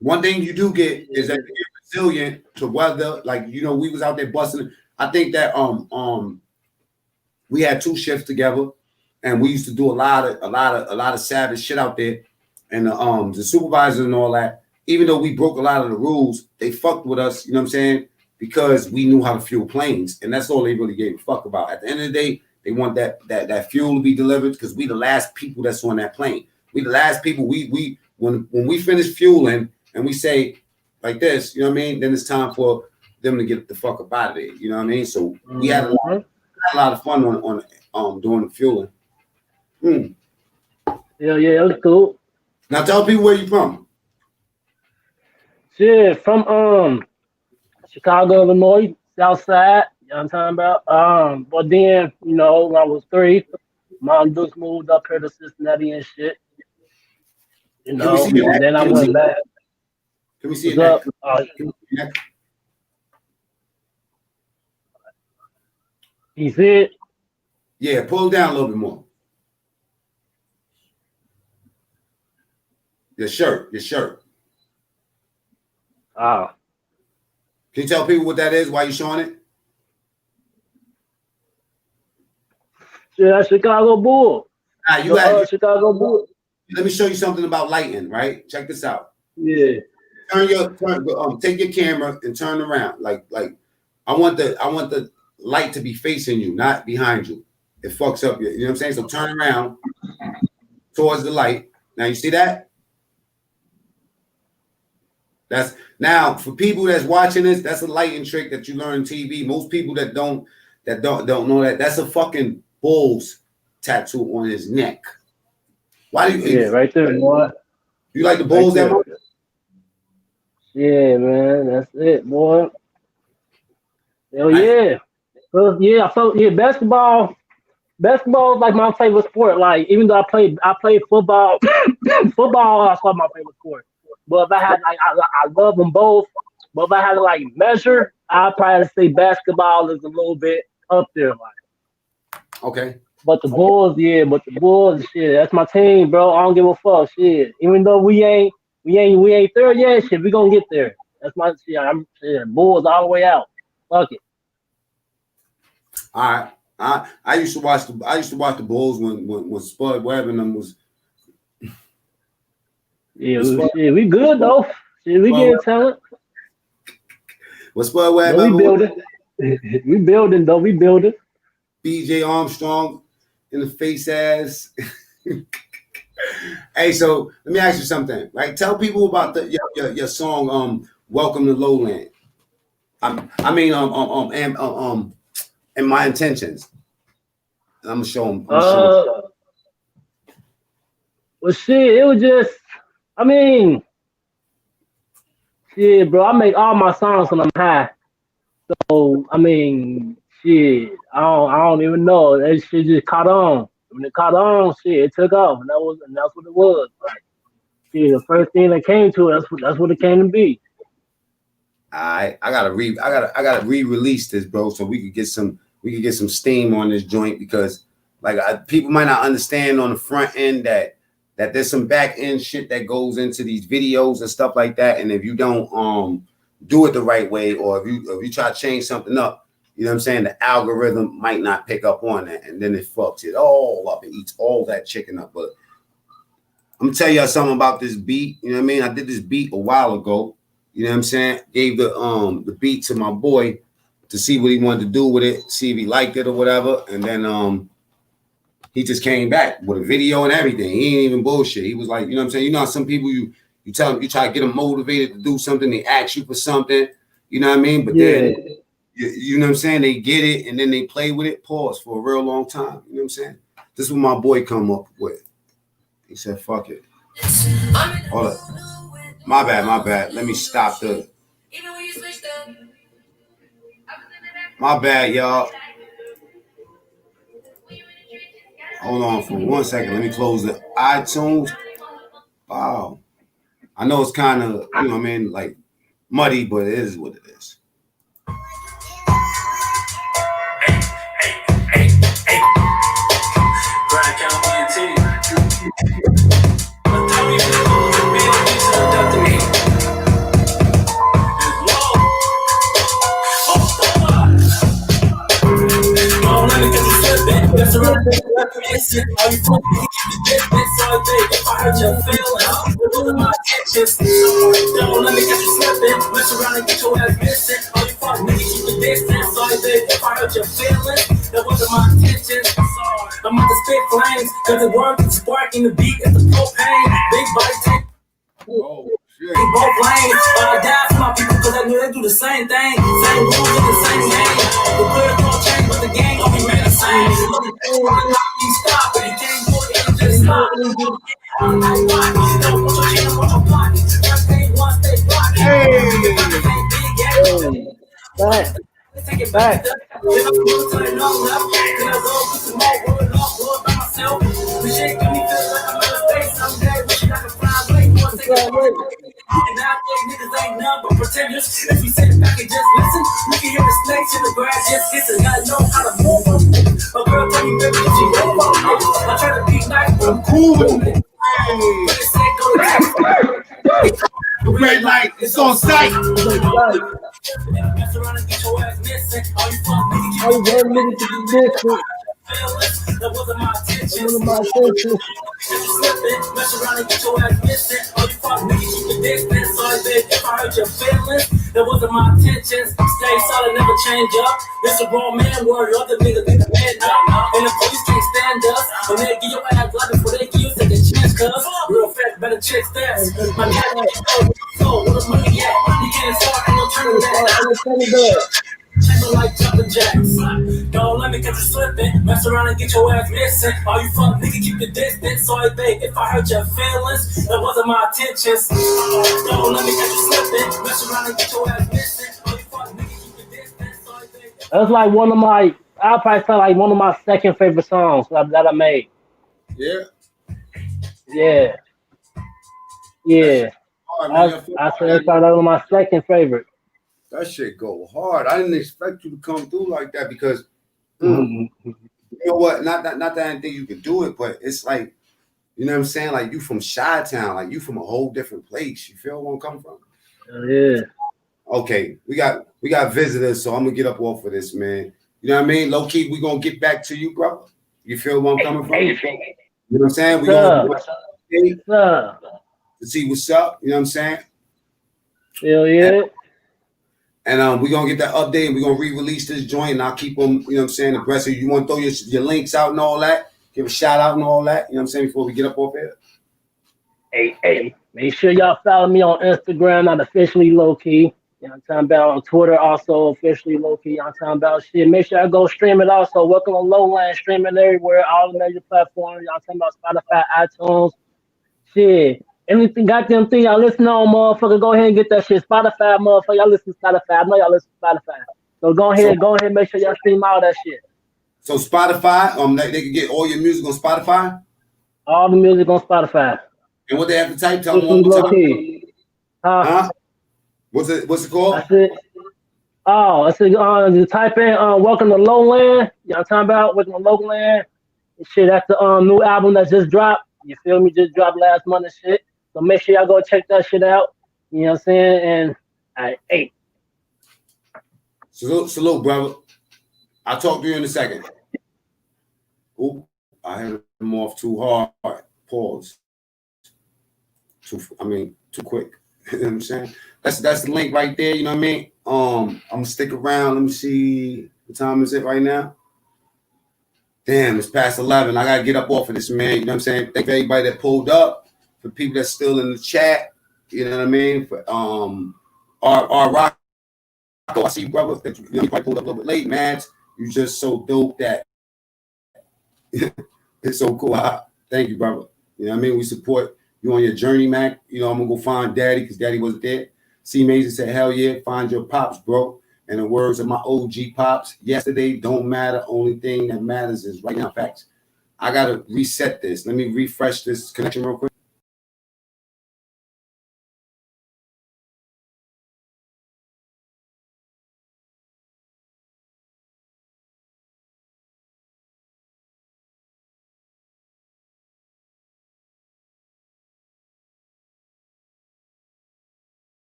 One thing you do get is that you're resilient to weather. Like, you know, we was out there busting. I think that we had 2 shifts together, and we used to do a lot of savage shit out there. And the supervisors and all that, even though we broke a lot of the rules, they fucked with us, you know what I'm saying? Because we knew how to fuel planes, and that's all they really gave a fuck about. At the end of the day, they want that fuel to be delivered because we the last people that's on that plane. We the last people. We when we finish fueling and we say like this, you know what I mean? Then it's time for them to get the fuck up out of there. You know what I mean? So we had a lot of fun on doing the fueling. Yeah, it was cool. Now tell people where you from. Shit, from Chicago, Illinois, South Side. You know what I'm talking about? But then, you know, when I was 3, mom just moved up here to Cincinnati and shit. You know, and then I went back. Can we see it? You see it? Yeah, pull it down a little bit more. Your shirt. Oh. Can you tell people what that is? Why you showing it? Yeah, that's Chicago Bull. Chicago Bull. Let me show you something about lighting, right? Check this out. Yeah. Take your camera and turn around. Like I want the light to be facing you, not behind you. It fucks up you know what I'm saying? So turn around towards the light. Now you see that? That's now for people that's watching this, that's a lighting trick that you learn on TV. Most people that don't know that's a fucking bull's tattoo on his neck. Why do you right there, boy. You like the bulls that much? Yeah, man, that's it, boy. Hell yeah. I felt basketball is like my favorite sport. Like, even though I played football, football is my favorite sport. But if I had I love them both. But if I had to like measure, I'd probably say basketball is a little bit up there. Like, okay. But the Bulls, shit, that's my team, bro. I don't give a fuck, shit. Even though we ain't there yet, shit, we gonna get there. That's my shit. I'm Bulls all the way out. Fuck it. All right. I used to watch the Bulls when Spud Webb and them was. Yeah, we good though. Shit, we getting talent. What's Spud Webb? We building. We building though. We building. BJ Armstrong in the face ass. Hey, so let me ask you something. Right? Tell people about your song "Welcome to Lowland." And my intentions. And I'm gonna show them. Well, shit, it was just. I mean, shit, bro. I make all my songs when I'm high. So I mean, shit. I don't even know. That shit just caught on. When it caught on, shit, it took off, and that's what it was. Like, shit, the first thing that came to it, that's what it came to be. I gotta re-release this, bro, so we could get some steam on this joint because people might not understand on the front end that there's some back end shit that goes into these videos and stuff like that, and if you don't do it the right way, or if you try to change something up, you know what I'm saying, the algorithm might not pick up on that, and then it fucks it all up. It eats all that chicken up. But I'm gonna tell y'all something about this beat. You know what I mean? I did this beat a while ago. You know what I'm saying? Gave the beat to my boy to see what he wanted to do with it, see if he liked it or whatever. And then he just came back with a video and everything. He ain't even bullshit. He was like, you know what I'm saying? You know how some people you tell them, you try to get them motivated to do something, they ask you for something, you know what I mean? But then you know what I'm saying? They get it and then they play with it, pause for a real long time. You know what I'm saying? This is what my boy come up with. He said, fuck it. Hold up. My bad. Let me stop my bad, y'all. Hold on for 1 second. Let me close the iTunes. Wow. I know it's kind of, you know what I mean, like muddy, but it is what it is. That's around the mission. Are you fucking this all day? If I hurt your feelings, it wasn't my intentions. Don't let me get you slipping. Mess around and get your ass missing. Are you fucking nigga, keep the distance all day? If I hurt your feelings, that wasn't my intentions. I'm about to spit flames, cause the work is sparking the beat is the propane. Big body tank. Oh, shit. Both lanes, but I die for my people cause I know they do the same thing. Same rules in the same game. The player don't change, but the game gon' remain the same. You stop, but you can't do it, you just stop. Don't put your chin on your pocket. One thing, one stay blocking. Back. Take it back. Then I put it to the no left. Then I go with some more word off by myself. The shit got me feeling like I'm in a space someday. Wishing I could fly away. You wanna take it away. And nowadays niggas ain't none but pretenders. If we sit back and just listen, we can hear the snakes in the grass just hissing. Gotta know how to move on. My girl told me, baby, if you know about it. I try to be nice, but I'm cool with it. But it said go to The red light, it's on sight. mess around and get your ass missing. All you fuck niggas, that wasn't my intention. Mess around and get your ass missing. All you fuck niggas, keep the distance. Sorry, babe, if I hurt your feelings, that wasn't my intentions. Stay solid, never change up. This a grown man word, other niggas get the man up. And the police can't stand us. When they give your ass blood before they give you second chance, cuz real fast, better check stats. My cat so where the money at? You can't start, ain't no turning back. Chamber like jumping jacks. Don't let me catch you slipping. Mess around and get your ass missing. All you fuck nigga, keep the distance. Sorry, babe, if I hurt your feelings, that wasn't my intentions. Don't let me catch you slipping. Mess around and get your ass missing. All you fuck nigga, keep the distance. Sorry, babe. That's like one of my, I'll probably say like one of my second favorite songs that I made. Yeah. Yeah. Yeah. Hard, man. I said that's probably one of my second favorite. That shit go hard. I didn't expect you to come through like that because Mm-hmm. you know what? Not that I didn't think you could do it, but it's like, you know what I'm saying? Like you from Chi-Town, like you from a whole different place. You feel where I'm coming from? Yeah. Okay, we got visitors, so I'm gonna get up off of this, man. You know what I mean? Low key, we gonna get back to you, bro. You feel where I'm coming from? You know what I'm saying? We gonna to see what's up. You know what I'm saying? Hell yeah. And we're gonna get that update and we're gonna re-release this joint and I'll keep them, you know what I'm saying, aggressive. You want to throw your links out and all that, give a shout out and all that, you know what I'm saying, before we get up off here. Hey, make sure y'all follow me on Instagram, not officially low key. You know what I'm talking about? On Twitter, also officially low key. You know what I'm talking about? Shit, make sure I go stream it also. Welcome to Lowland, streaming everywhere, all the major platforms. Y'all talking about Spotify, iTunes. Shit. Anything goddamn thing y'all listen on, motherfucker, go ahead and get that shit. Spotify, motherfucker, y'all listen to Spotify. I know y'all listen to Spotify. So go ahead, make sure y'all stream all that shit. So Spotify, they can get all your music on Spotify? All the music on Spotify. And what they have to type, tell them one more time. Huh? What's it called? I said, just type in Welcome to Lowland. You know what I'm talking about? Welcome to Lowland. Shit, that's the new album that just dropped. You feel me? Just dropped last month and shit. So make sure y'all go check that shit out. You know what I'm saying? And hey. Salute, brother. I'll talk to you in a second. Oop, I hit him off too hard. Pause. Too quick. You know what I'm saying? That's the link right there, you know what I mean? I'm gonna stick around. Let me see. What time is it right now? Damn, it's past 11. I gotta get up off of this, man. You know what I'm saying? Thank everybody that pulled up. For people that's still in the chat, you know what I mean? For our Rocco, I see you, brother. You probably pulled up a little bit late, man. You just so dope that it's so cool. Thank you, brother. You know what I mean? We support you on your journey, Mac. You know, I'm gonna go find Daddy because Daddy wasn't there. C Mason said, hell yeah, find your pops, bro. And the words of my OG pops, yesterday don't matter. Only thing that matters is right now, facts. I gotta reset this. Let me refresh this connection real quick.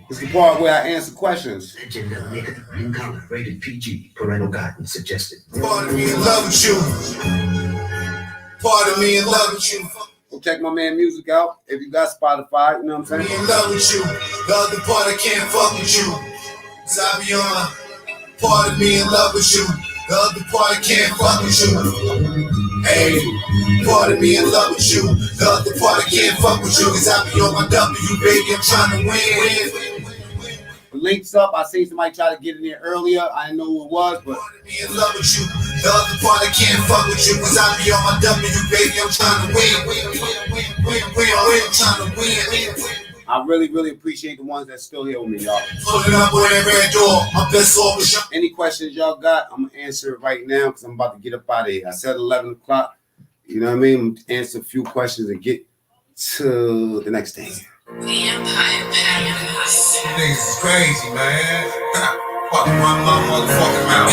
It's the part where I answer questions. Rated PG. Parental guidance suggested. Part of me in love with you. Part of me in love with you. Go check my man music out. If you got Spotify, you know what I'm saying? Me in love with you. The other part I can't fuck with you. Cause I be on part of me in love with you. The other part I can't fuck with you. Hey, part of me in love with you. The other part I can't fuck with you. Cause I be on my W, baby. I'm trying to win. The link's up. I seen somebody try to get in there earlier. I didn't know who it was, but Part of me in love with you. The other part I can't fuck with you. Cause I be on my W, baby. I'm trying to win. I'm trying to win. I really appreciate the ones that's still here with me, y'all. Pulling up with that red door. My best off is Any questions y'all got, I'm gonna answer it right now because I'm about to get up out of here. I said 11 o'clock. You know what I mean? I'm gonna answer a few questions and get to the next thing. The Empire Paradise. You niggas is crazy, man. Fuck my motherfucking mouth.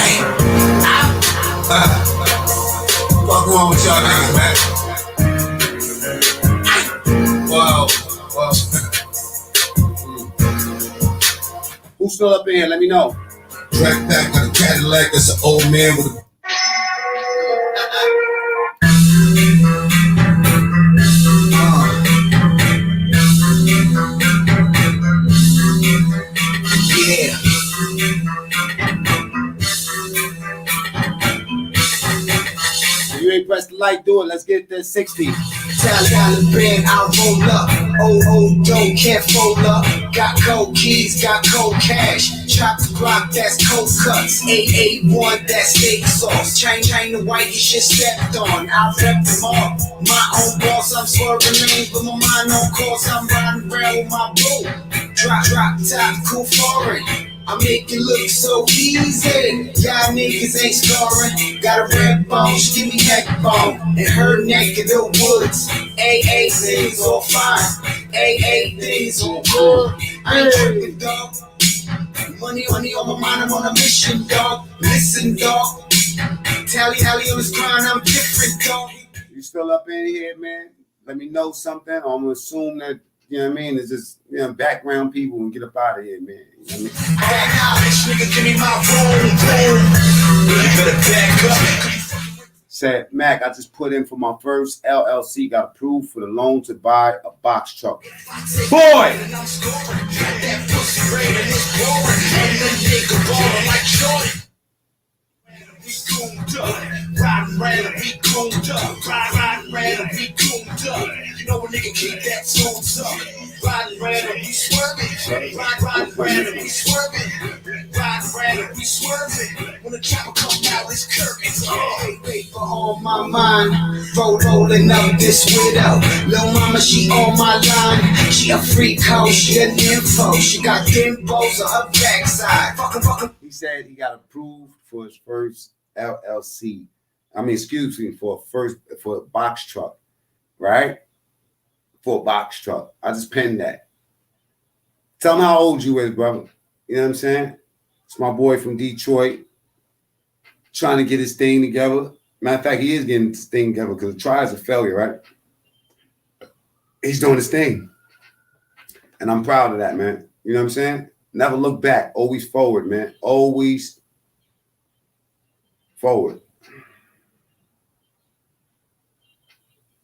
Fuck wrong with y'all niggas, man? Wow. Who's still up in here? Let me know. Track back with a Cadillac. That's an old man with a. Yeah. If you ain't pressed the like, do it. Let's get to 60. Taliban, I roll up. Oh, dough, can't fold up. Got cold keys, got cold cash. Chop the block, that's cold cuts. 881, that's steak sauce. Chain the white, you shit stepped on. I rep them all. My own boss, I'm swerving lanes, but my mind on course. I'm riding around with my boo. Drop top, cool foreign. I make it look so easy. Y'all niggas ain't scoring. Got a red bone, she give me neck bone. And her neck of the woods. AA things all fine. AA things all good. I ain't tripping, dog. Money on my mind, I'm on a mission, dog. Listen, dog. Tally on this grind, I'm different, dog. You still up in here, man? Let me know something. I'm gonna assume that, you know what I mean, it's just, you know, background people and get up out of here, man. You know what I mean? Back out, this nigga, give me my phone. You better back up. Said, Mac, I just put in for my first LLC, got approved for the loan to buy a box truck. Boy! Riding around and we cooned up. Riding around and we cooned up. You know a nigga keep that tunes up. Riding around and we swerving. Riding around and we swerving. Riding around and we swerving. When the chopper come out, it's curtains. Wait for on my mind. Rolling up this widow. Lil' mama, she on my line. She a freak hoe, she an info. She got dimples on her backside. Fucking. He said he got approved for his first LLC. I mean, excuse me, for a box truck, right? For a box truck. I just penned that. Tell him how old you is, brother. You know what I'm saying? It's my boy from Detroit trying to get his thing together. Matter of fact, he is getting his thing together because the trial's a failure, right? He's doing his thing. And I'm proud of that, man. You know what I'm saying? Never look back. Always forward, man. Always forward.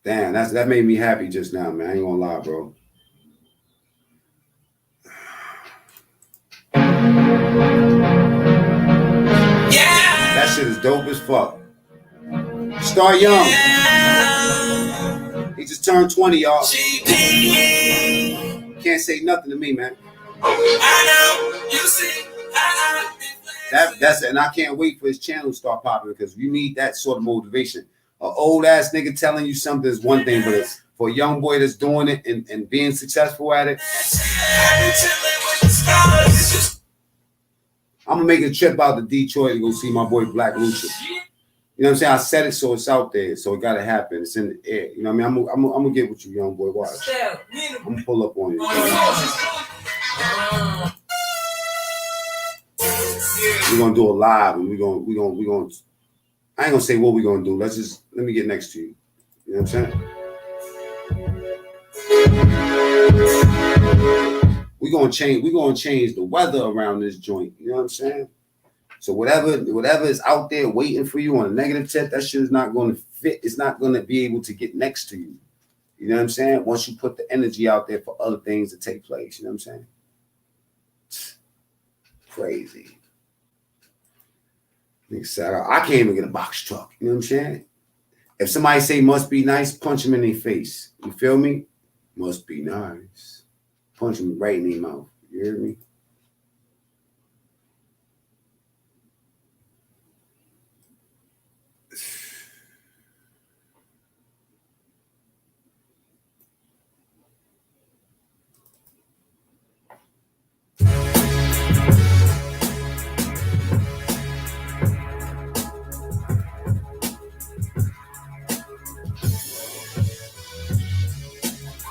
Damn, that made me happy just now, man. I ain't gonna lie, bro. Yeah. That shit is dope as fuck. Start young. He just turned 20, y'all. Can't say nothing to me, man. I know you see. That's and I can't wait for his channel to start popping because you need that sort of motivation. An old ass nigga telling you something is one thing, but it's for a young boy that's doing it and being successful at it. I'm gonna make a trip out to Detroit to go see my boy Black Lucha. You know what I'm saying? I said it so it's out there, so it gotta happen. It's in the air. You know what I mean? I'm gonna get with you, young boy. Watch. I'm gonna pull up on you. We're gonna do a live, and we're gonna. I ain't gonna say what we're gonna do. Let me get next to you. You know what I'm saying? We're gonna change the weather around this joint. You know what I'm saying? So whatever is out there waiting for you on a negative tip, that shit is not gonna fit. It's not gonna be able to get next to you. You know what I'm saying? Once you put the energy out there for other things to take place. You know what I'm saying? Crazy. I can't even get a box truck. You know what I'm saying? If somebody say must be nice, punch them in their face. You feel me? Must be nice. Punch them right in their mouth. You hear me?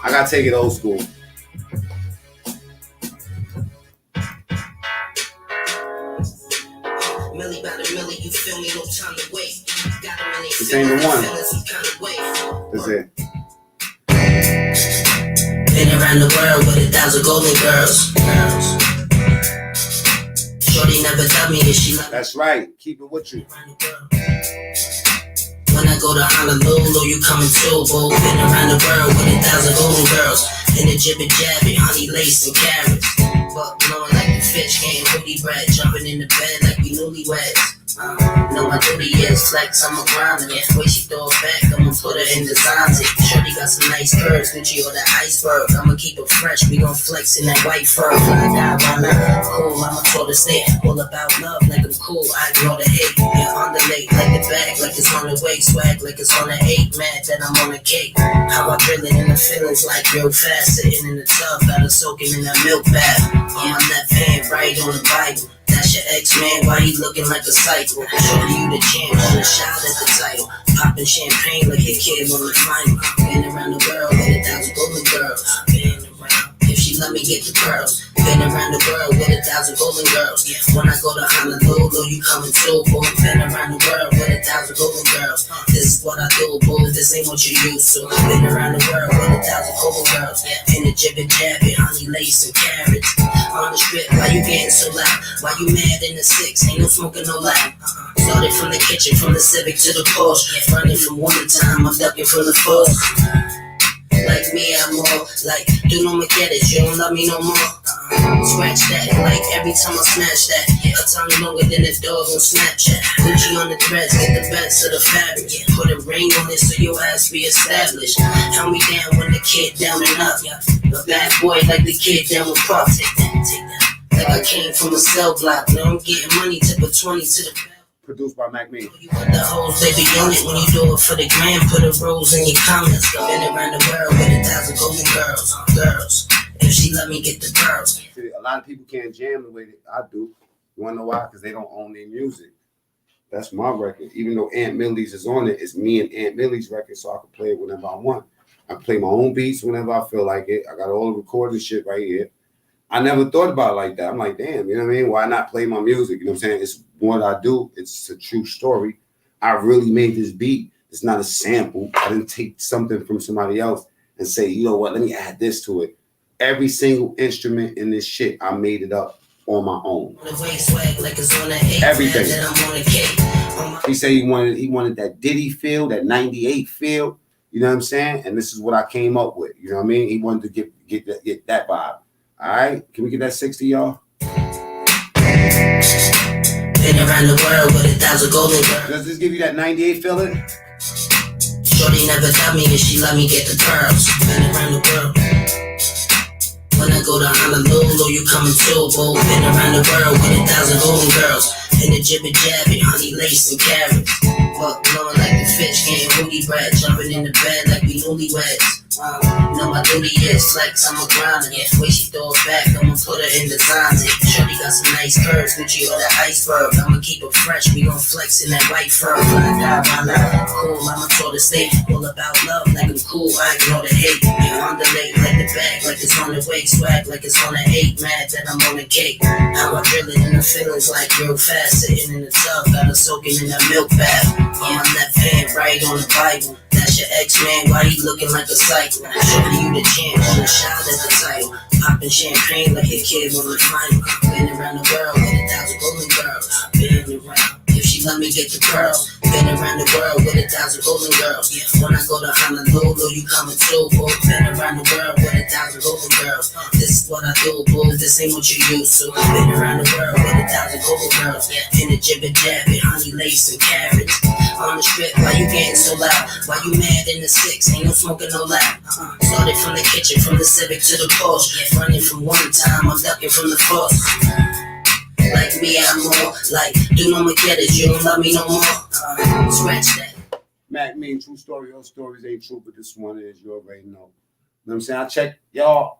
I gotta take it old school. Millie by the millie, you feel me? No time to wait. Got a minute. This ain't the one. That's it. Been around the world with 1,000 golden girls. Shorty never tell me if she love me. That's right. Keep it with you. When I go to Honolulu, you coming too, boo. Been around the world with 1,000 golden girls. In the jibber jabby, honey lace and carrots. But blowing like the fish, getting booty bread. Jumping in the bed like we newlyweds. Know my duty is flex, I'm a grinder. Yeah, way she throw it back, I'ma put her in designs. Shorty got some nice curves, Gucci or that iceberg. I'ma keep it fresh, we gon' flex in that white fur. Fly guy, runner, cool, I'ma throw the stare. All about love, like I'm cool, I draw the hate. Yeah, on the lake, like the bag, like it's on the way. Swag, like it's on the 8, mad that I'm on the cake. How I drill it in the feelings, like real fast. Sitting in the tub, gotta soak it in that milk bath. On my left hand, right on the Bible. That's your ex-man, why he looking like a cycle? Shorty, you the champ, on the shot at the title. Popping champagne like a kid on the final. Been around the world with 1,000 golden girls. Been around, if she let me get the pearls. Been around the world with 1,000 golden girls. When I go to Honolulu, you coming too, boo. Been around the world with 1,000 golden girls. This is what I do, boo. This ain't what you used to. Been around the world with 1,000 golden girls. In the jibber jabby, honey lace and carrots. On the strip, why you getting so loud? Why you mad in the 6? Ain't no smoking no loud. Started from the kitchen, from the Civic to the Porsche. Running from winter time, I'm ducking from the force. Like me, I'm more like, dude, don't get it, you don't love me no more. Scratch that, like every time I smash that. A tongue longer than a dog on Snapchat. Gucci on the threads, get the best of the fabric. Put a ring on it so your ass be established. Held me down when the kid down and up. A bad boy like the kid down with Puff. Take that. Like I came from a cell block. Now I'm getting money, tip a 20 to the Produced by macmean. You put the hoes, they be on it when you do it for the gram. Put a rose in your comments. Been around the world with 1,000 golden girls. If she let me get the girls. A lot of people can't jam the way that I do. You wanna know why? Because they don't own their music. That's my record. Even though Aunt Millie's is on it, it's me and Aunt Millie's record, so I can play it whenever I want. I play my own beats whenever I feel like it. I got all the recorded shit right here. I never thought about it like that. I'm like, damn, you know what I mean? Why not play my music? You know what I'm saying? It's what I do. It's a true story. I really made this beat. It's not a sample. I didn't take something from somebody else and say, you know what, let me add this to it. Every single instrument in this shit, I made it up on my own. Everything. He said he wanted that Diddy feel, that 98 feel. You know what I'm saying? And this is what I came up with. You know what I mean? He wanted to get that vibe. All right, can we get that 60, y'all? Been around the world with 1,000 golden girls. Does this give you that 98 feeling? Shorty never tell me if she let me get the pearls. Been around the world. When I go to Honolulu, you coming too, boo. Been around the world with 1,000 golden girls. in the jibber jabber, honey lace and carrots. Fuck blowing like the fish, getting booty bread, jumping in the bed like we newlyweds. Know my duty is flex, I'm a grinder. Yeah, way she throw it back, I'ma put her in designs. Shorty got some nice curves, Gucci or the iceberg. I'ma keep it fresh, we gon' flex in that white fur. Cool, I'ma throw the state, all about love, like I'm cool, I ignore the hate. You undulate like the bag, like it's on the way, swag like it's on the 8, mad that I'm on the cake. Now I drill it in the feelings like real fast, sitting in the tub, got her soaking in that milk bath. On my left hand, right on the Bible. That's your ex-man, why he looking like a cycle? Showing you the champ, on the shot at the title. Popping champagne like a kid on the final. Been around the world with 1,000 golden girls. Been around, if she let me get the pearl. Been around the world with 1,000 golden girls. When I go to Honolulu, you coming too, boo. Been around the world with 1,000 golden girls. This is what I do, boo. This ain't what you used to. Been around the world with 1,000 golden girls. In the jibber jabber, honey lace and carrots. On the strip, why you getting so loud? Why you mad in the 6? Ain't no smoking no loud. Started from the kitchen, from the Civic to the Porsche. Running from one time, I'm ducking from the force. Like me, I'm more like, do no more getters, you don't love me no more. Scratch that. macmean, true story. Your stories ain't true, but this one is. You already know. You know what I'm saying? I check y'all.